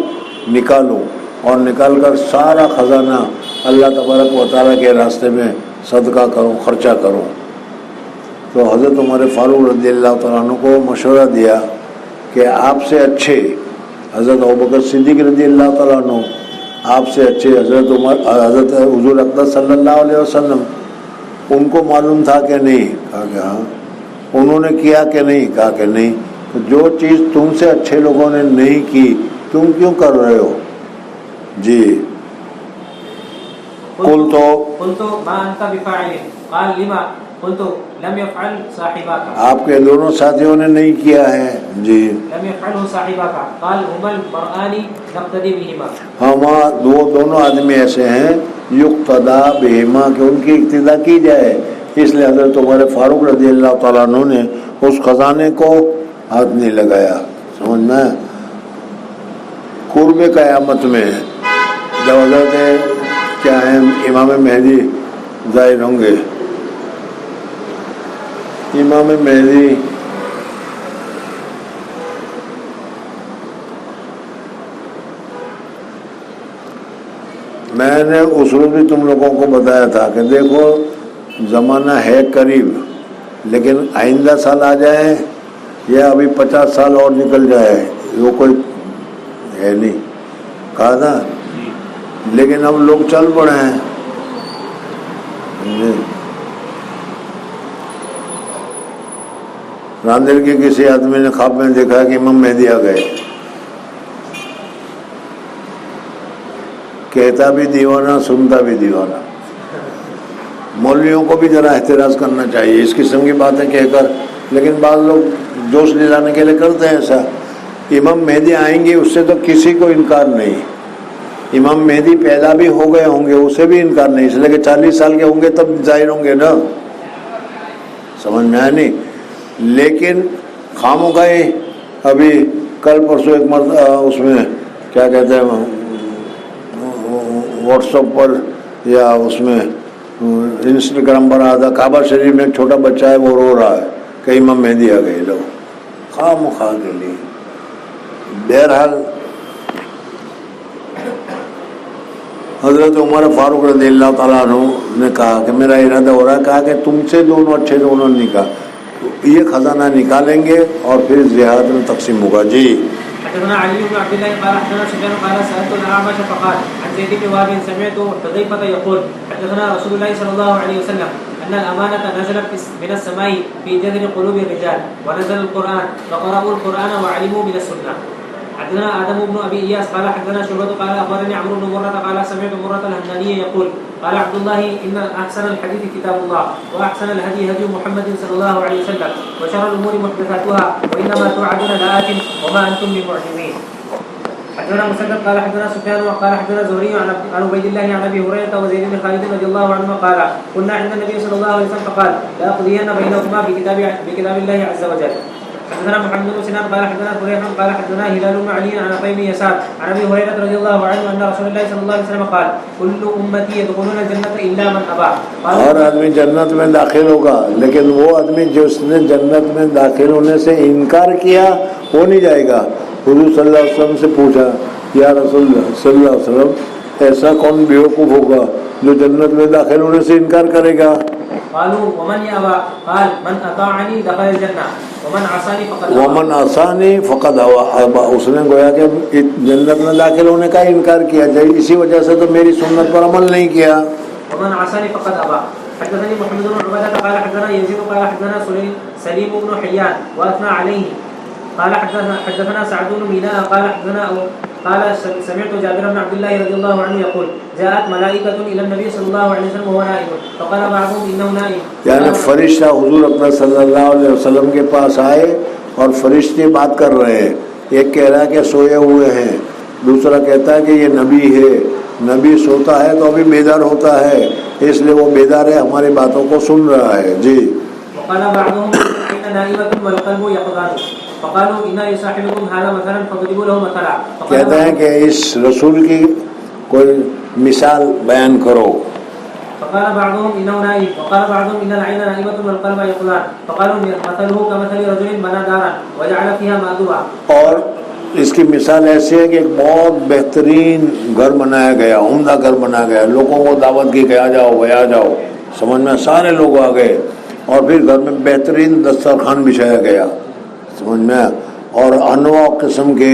Speaker 1: نکالوں اور نکال کر سارا خزانہ اللہ تبارک و تعالیٰ کے راستے میں صدقہ کروں، خرچہ کروں. تو حضرت عمر فاروق رضی اللہ تعالیٰ عنہ کو مشورہ دیا کہ آپ سے اچھے حضرت ابوبکر صدیق رضی اللہ تعالیٰ عنہ آپ سے اچھے حضرت عمر حضرت حضور اقدس صلی اللہ علیہ وسلم، ان کو معلوم تھا کہ نہیں؟ کہا کہ ہاں۔ انہوں نے کیا کہ نہیں؟ کہا کہ نہیں۔ تو جو چیز تم سے اچھے لوگوں نے نہیں کی تم کیوں کر رہے ہو؟ جی
Speaker 2: قلت ما انت بفاعل قال لما قلت لم يفعل صاحبك
Speaker 1: آپ کے دونوں ساتھیوں نے نہیں کیا ہے۔ جی
Speaker 2: لم يفعله صاحبك قال هما المرآن نقتدي بهما،
Speaker 1: ہم وہ دونوں آدمی ایسے ہیں یقتدا بہما کہ ان کی اقتدا کی جائے، اس لیے حضرت عمر فاروق رضی اللہ تعالیٰ عنہ نے اس خزانے کو ہاتھ نہیں لگایا۔ سمجھ میں قرب قیامت میں جب حضرت کیا ہے امام مہدی ظاہر ہوں گے، امام مہدی میں نے اس روز بھی تم لوگوں کو بتایا تھا کہ دیکھو زمانہ ہے قریب، لیکن آئندہ سال آ جائے یا ابھی 50 سال اور نکل جائے وہ کوئی ہے نہیں، کہا تھا، لیکن اب لوگ چل پڑے ہیں۔ راندر کے کسی آدمی نے خواب میں دیکھا کہ امام مہدی آ گئے، کہتا بھی دیوانہ سنتا بھی دیوانہ۔ مولویوں کو بھی ذرا احتراز کرنا چاہیے اس قسم کی باتیں کہہ کر، لیکن بعض لوگ جوش دلانے کے لیے کرتے ہیں ایسا۔ امام مہدی آئیں گے اس سے تو کسی کو انکار نہیں، امام مہدی پیدا بھی ہو گئے ہوں گے اسے بھی انکار نہیں، اس لیے کہ 40 سال کے ہوں گے تب ظاہر ہوں گے نا، سمجھ میں آیا نہیں؟ لیکن خاموخواہ ابھی کل پرسوں ایک مرتبہ اس میں کیا کہتے ہیں واٹس ایپ پر یا اس میں انسٹاگرام پر آتا کعبہ شریف میں ایک چھوٹا بچہ ہے وہ رو رہا ہے کہ امام مہدی آ گئے، لو خامخواہ کے لیے۔ بہرحال حضرت عمر فاروق رضی اللہ تعالیٰ عنہ نے کہا کہ میرا ارادہ ہو رہا ہے، کہا کہ تم سے دونوں اچھے دونوں نے کہا یہ خزانہ نکالیں گے اور پھر جہاد میں تقسیم ہوگا۔ جی
Speaker 2: حدثنا علي بن عبد الله قال حدثنا سفيان قال سألت الأعمش فقال عن زيد بن وهب سمعت حذيفة يقول حدثنا رسول الله صلى الله عليه وسلم أن الأمانة نزلت من السماء في جذر قلوب الرجال ونزل القرآن فقرأوا القرآن وعلموا من السنة. حدثنا آدم بن أبي إياس قال حدثنا شعبة قال أخبرني عمرو بن مرة قال سمعت مرة الهمداني يقول قال عبد الله إن أحسن الحديث كتاب الله وأحسن الهدي هدي محمد صلى الله عليه وسلم وشر الأمور محدثاتها وإنما توعدون لآت وما أنتم بمعجزين. حدثنا مسدد قال حدثنا سفيان وقال حدثنا زهري عن عبيد الله عن أبي هريرة وزيد بن خالد رضي الله عنهما قال كنا عند النبي صلى الله عليه وسلم فقال لأقضين بينهما بكتاب الله عز وجل. حدثنا محمد بن سنان قال حدثنا فريح قال حدثنا هلال بن علي عن ابي بن يسار عن ابي هريره رضي الله عنه ان رسول الله صلى الله عليه وسلم قال كل امتي يدخلون الجنه الا من ابى.
Speaker 1: ہر آدمی جنت میں داخل ہوگا لیکن وہ آدمی جس نے جنت میں داخل ہونے سے انکار کیا وہ نہیں جائے گا۔ حضور صلی اللہ علیہ وسلم سے پوچھا یا رسول اللہ صلی اللہ علیہ وسلم ایسا کون بیوقوف ہوگا جو جنت میں داخل ہونے سے انکار کرے گا؟
Speaker 2: قالوا ومن يأبى قال من أطاعني دخل الجنة ومن عصاني فقد أبى.
Speaker 1: ومن عصاني فقد أبى، اس نے گویا کہ جنت میں داخل ہونے کا انکار کیا جائے، اسی وجہ سے تو میری سنت پر عمل نہیں کیا۔
Speaker 2: ومن عصاني فقد أبى. حدثني محمد بن عبادة قال حدثنا يزيد قال حدثنا سليم بن حيان وأثنى عليه قال حدثنا سعد بن ميناء قال سمعت جابر بن عبد الله رضي الله عنه يقول جاءت ملائكة إلى النبي صلى الله عليه وسلم وهو نائم فقال بعضهم إنه نائم.
Speaker 1: یعنی فرشتہ حضور اپنا صلی اللہ علیہ وسلم کے پاس آئے اور فرشتے بات کر رہے ہیں، ایک کہہ رہا ہے کہ سوئے ہوئے ہیں، دوسرا کہتا ہے کہ یہ نبی ہے، نبی سوتا ہے تو ابھی بیدار ہوتا ہے اس لیے وہ بیدار ہے ہماری باتوں کو سن رہا ہے۔ جی
Speaker 2: وقال بعضهم إن نائمة والقلب يقظان فقالوا إن يصاحبكم هذا مثلا فضربوا له مثلا.
Speaker 1: کہتے ہیں کہ اس رسول کی کوئی مثال بیان کرو۔
Speaker 2: فقال بعضهم إنه نائم وقال بعضهم إن العين نائمة والقلب يقظان فقالوا مثله كمثل رجل بنى دارا وجعل فيها مأذوبا.
Speaker 1: اور اس کی مثال ایسی ہے کہ ایک بہت بہترین گھر بنایا گیا، عمدہ گھر بنایا گیا، لوگوں کو دعوت کی کہ آ جاؤ بھائی آ جاؤ، سمجھ میں سارے لوگ آ گئے اور پھر گھر میں بہترین دسترخوان بچھایا گیا، سمجھ میں، اور انواع قسم کے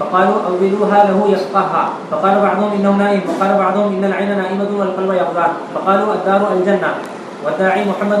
Speaker 2: فقالوا أولوها له يفقهها فقال بعضهم إنه نائم وقال بعضهم إن العين نائمة والقلب يقظان فقالوا الدار الجنة والداعي محمد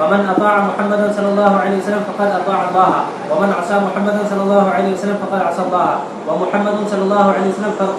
Speaker 2: فمن أطاع محمد صلى الله عليه وسلم فقد أطاع الله ومن عصى محمد صلى الله عليه وسلم فقد عصى الله ومحمد صلى الله عليه وسلم فرق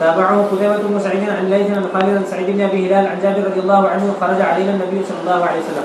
Speaker 2: تابعه قتيبة بن سعيد عن ليث عن خالد بن سعيد بن ابي هلال عن جابر رضي الله عنه خرج علينا النبي صلى الله عليه وسلم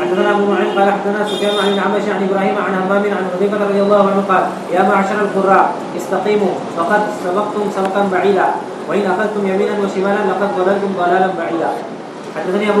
Speaker 2: حدثنا ابو نعيم قال حدثنا سفيان عن الأعمش عن ابراهيم عن همام عن حذيفة رضي الله عنه قال يا معشر القراء استقيموا فقد سبقتم سبقا بعيدا وإن أخذتم يمينا وشمالا لقد ضللتم ضلالا بعيدا। حدثني ابو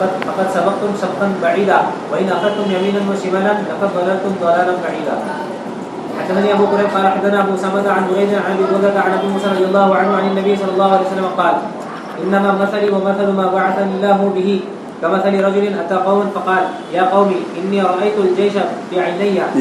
Speaker 2: فقد سبقتم سبقا بعيدا وإن أخذتم يمينا وشمالا لقد ضللتم ضلالا بعيدا. حدثني أبو كريب قال حدثنا أبو سمة عن بريد عن أبي بردة عن أبي موسى رضي الله عنه عن النبي صلى الله عليه وسلم قال إنما مثلي ومثل ما بعثني الله به كمثل رجل أتى قوما فقال يا قوم إني رأيت الجيش بعيني.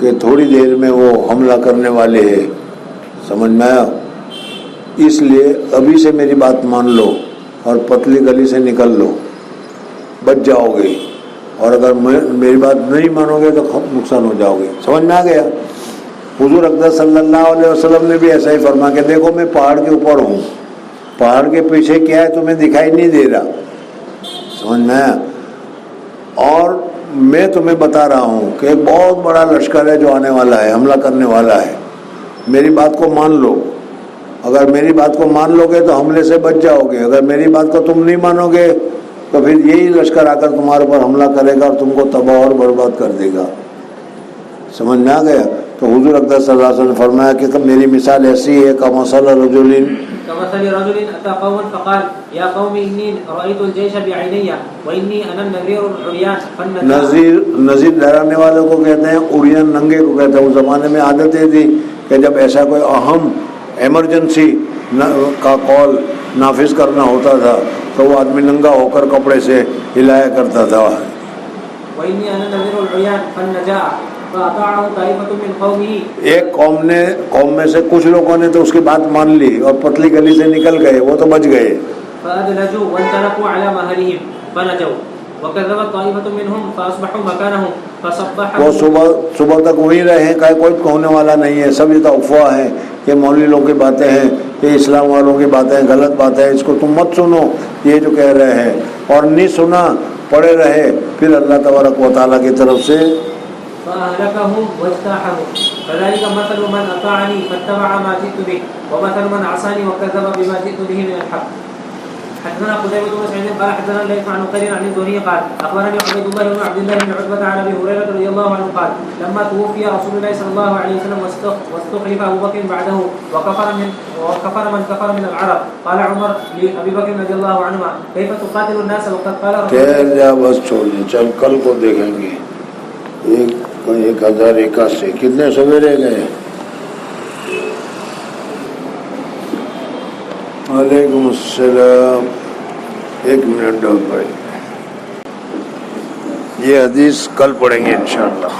Speaker 1: کہ تھوڑی دیر میں وہ حملہ کرنے والے ہیں. سمجھ میں آیا؟ اس لیے ابھی سے میری بات مان لو اور پتلی گلی سے نکل لو، بچ جاؤ گے. اور اگر میری بات نہیں مانو گے تو نقصان ہو جاؤ گے. سمجھ میں آ گیا؟ حضور اقدس صلی اللہ علیہ وسلم نے بھی ایسا ہی فرمایا کہ دیکھو میں پہاڑ کے اوپر ہوں، پہاڑ کے پیچھے کیا ہے تمہیں دکھائی نہیں دے رہا. سمجھ میں آیا؟ اور میں تمہیں بتا رہا ہوں کہ ایک بہت بڑا لشکر ہے جو آنے والا ہے، حملہ کرنے والا ہے. میری بات کو مان لو. اگر میری بات کو مان لو گے تو حملے سے بچ جاؤ گے. اگر میری بات کو تم نہیں مانو گے تو پھر یہی لشکر آ کر تمہارے اوپر حملہ کرے گا اور تم کو تباہ اور برباد کر دے گا. سمجھ میں آ گیا؟ تو حضور اقدس صلی اللہ علیہ وسلم نے فرمایا کہ میری مثال ایسی ہے کمثل رجل
Speaker 2: كمثل رجل أتى قوما فقال يا قوم إني رأيت الجيش بعيني وإني أنا النذير العريان.
Speaker 1: نذیر ڈرانے والوں کو کہتے ہیں، عریان ننگے کو کہتے ہیں. اس زمانے میں عادت یہ تھی کہ جب ایسا کوئی اہم ایمرجنسی کا قول نافذ کرنا ہوتا تھا تو وہ آدمی ننگا ہو کر کپڑے سے ہلایا کرتا تھا.
Speaker 2: وإني أنا النذير العريان فالنجا فأطاعه طائفة من قومه.
Speaker 1: ایک قوم میں سے کچھ لوگوں نے تو اس کی بات مان لی اور پتلی گلی سے نکل گئے، وہ تو بچ گئے.
Speaker 2: فأدلجوا وانطلقوا على مهلهم فنجوا وكذبت طائفة منهم فأصبحوا مكانهم فصبح.
Speaker 1: وہ صبح تک وہی رہے، کوئی کہنے والا نہیں ہے. سب یہ تو افواہ ہے، یہ مولوی لوگوں کی باتیں ہیں، یہ اسلام والوں کی باتیں ہیں، غلط باتیں ہیں، اس کو تم مت سنو یہ جو کہہ رہے ہیں. اور نہیں سنا، پڑے رہے. پھر اللہ تبارک و تعالیٰ کی طرف سے
Speaker 2: فأهلكهم واجتاحهم. فذلك مثل من أطاعني فاتبع ما جئت به ومثل من عصاني وكذب بما جئت به من الحق. حدثنا قتيبة بن سعيد قال حدثنا الليث عن نقيل عن الزهري قال أخبرني عبيد الله بن عبد الله بن عتبة عن أبي هريرة رضي الله عنه قال لما توفي رسول الله صلى الله عليه وسلم واستخلف أبو بكر بعده وكفر من كفر من العرب قال عمر لأبي بكر رضي الله عنهما كيف تقاتل الناس وقد قال رسول الله.
Speaker 1: بس چھوڑیے، چل کل کو دیکھیں گے. 1081 کتنے سویرے گئے؟ وعلیکم السلام. 1 منٹ ڈال بھائی، یہ حدیث کل پڑھیں گے انشاءاللہ.